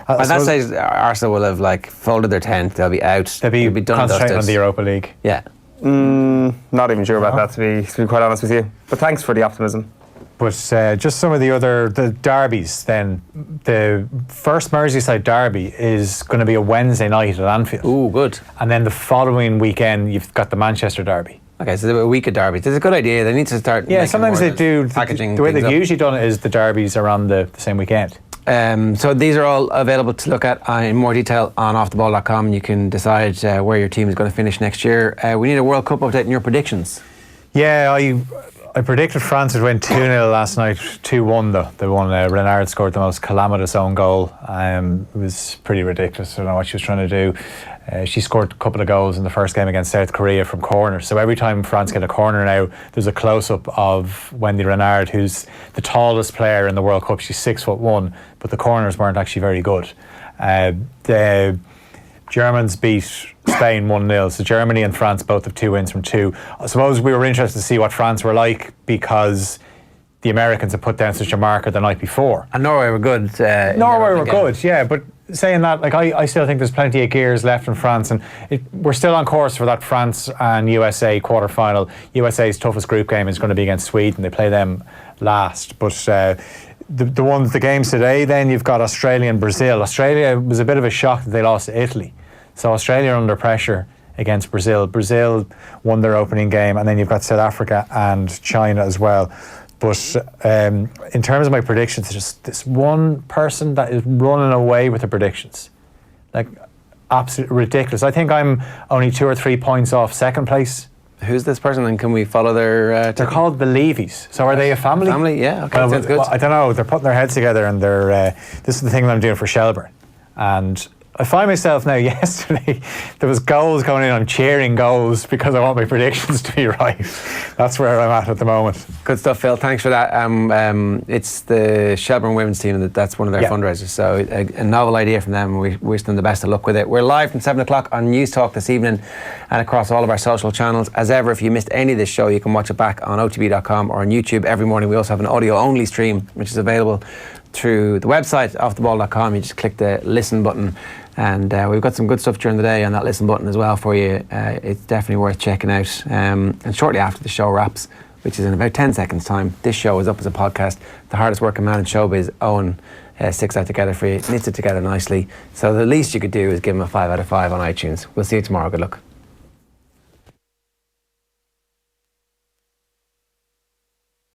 At that stage, Arsenal will have folded their tent. They'll be out. They'll be done concentrating on the Europa League. Yeah. Not even sure about that, to be quite honest with you. But thanks for the optimism. But just some of the derbies then. The first Merseyside derby is going to be a Wednesday night at Anfield. Ooh, good. And then the following weekend, you've got the Manchester derby. Okay, so a week of derbies. It's a good idea. They need to start. Yeah, sometimes they do. Packaging the way things they've up. usually done it is the derbies are on the same weekend. So these are all available to look at in more detail on offtheball.com. You can decide where your team is going to finish next year. We need a World Cup update and your predictions. Yeah, I predicted France would win 2-0 last night, 2-1 though. They won. Renard scored the most calamitous own goal. It was pretty ridiculous. I don't know what she was trying to do. She scored a couple of goals in the first game against South Korea from corner. So every time France get a corner now, there's a close-up of Wendy Renard, who's the tallest player in the World Cup. She's 6'1", but the corners weren't actually very good. The Germans beat Spain 1-0. So Germany and France both have 2 wins from 2. I suppose we were interested to see what France were like because the Americans had put down such a marker the night before. And Norway were good. Norway were good, yeah, but saying that, like I still think there's plenty of gears left in France, and we're still on course for that France and USA quarter-final. USA's toughest group game is going to be against Sweden. They play them last, but the games today, then you've got Australia and Brazil. Australia was a bit of a shock that they lost to Italy, so Australia are under pressure against Brazil. Brazil won their opening game, and then you've got South Africa and China as well. But in terms of my predictions, there's just this one person that is running away with the predictions. Like, absolutely ridiculous. I think I'm only 2 or 3 points off second place. Who's this person, and can we follow their... They're called the Levies. So are they a family? Family, yeah, okay, sounds good. Well, I don't know. They're putting their heads together, and they're... this is the thing that I'm doing for Shelburne. And I find myself now, yesterday, there was goals going in. I'm cheering goals because I want my predictions to be right. That's where I'm at the moment. Good stuff, Phil. Thanks for that. It's the Shelburne women's team, that's one of their fundraisers. So a novel idea from them. We wish them the best of luck with it. We're live from 7 o'clock on News Talk this evening and across all of our social channels. As ever, if you missed any of this show, you can watch it back on OTB.com or on YouTube every morning. We also have an audio-only stream, which is available through the website, offtheball.com. You just click the listen button, and we've got some good stuff during the day on that listen button as well for you. It's definitely worth checking out. And shortly after the show wraps, which is in about 10 seconds time, this show is up as a podcast. The hardest working man in showbiz, Owen, sticks that together for you, knits it together nicely. So the least you could do is give him a 5 out of 5 on iTunes. We'll see you tomorrow. Good luck.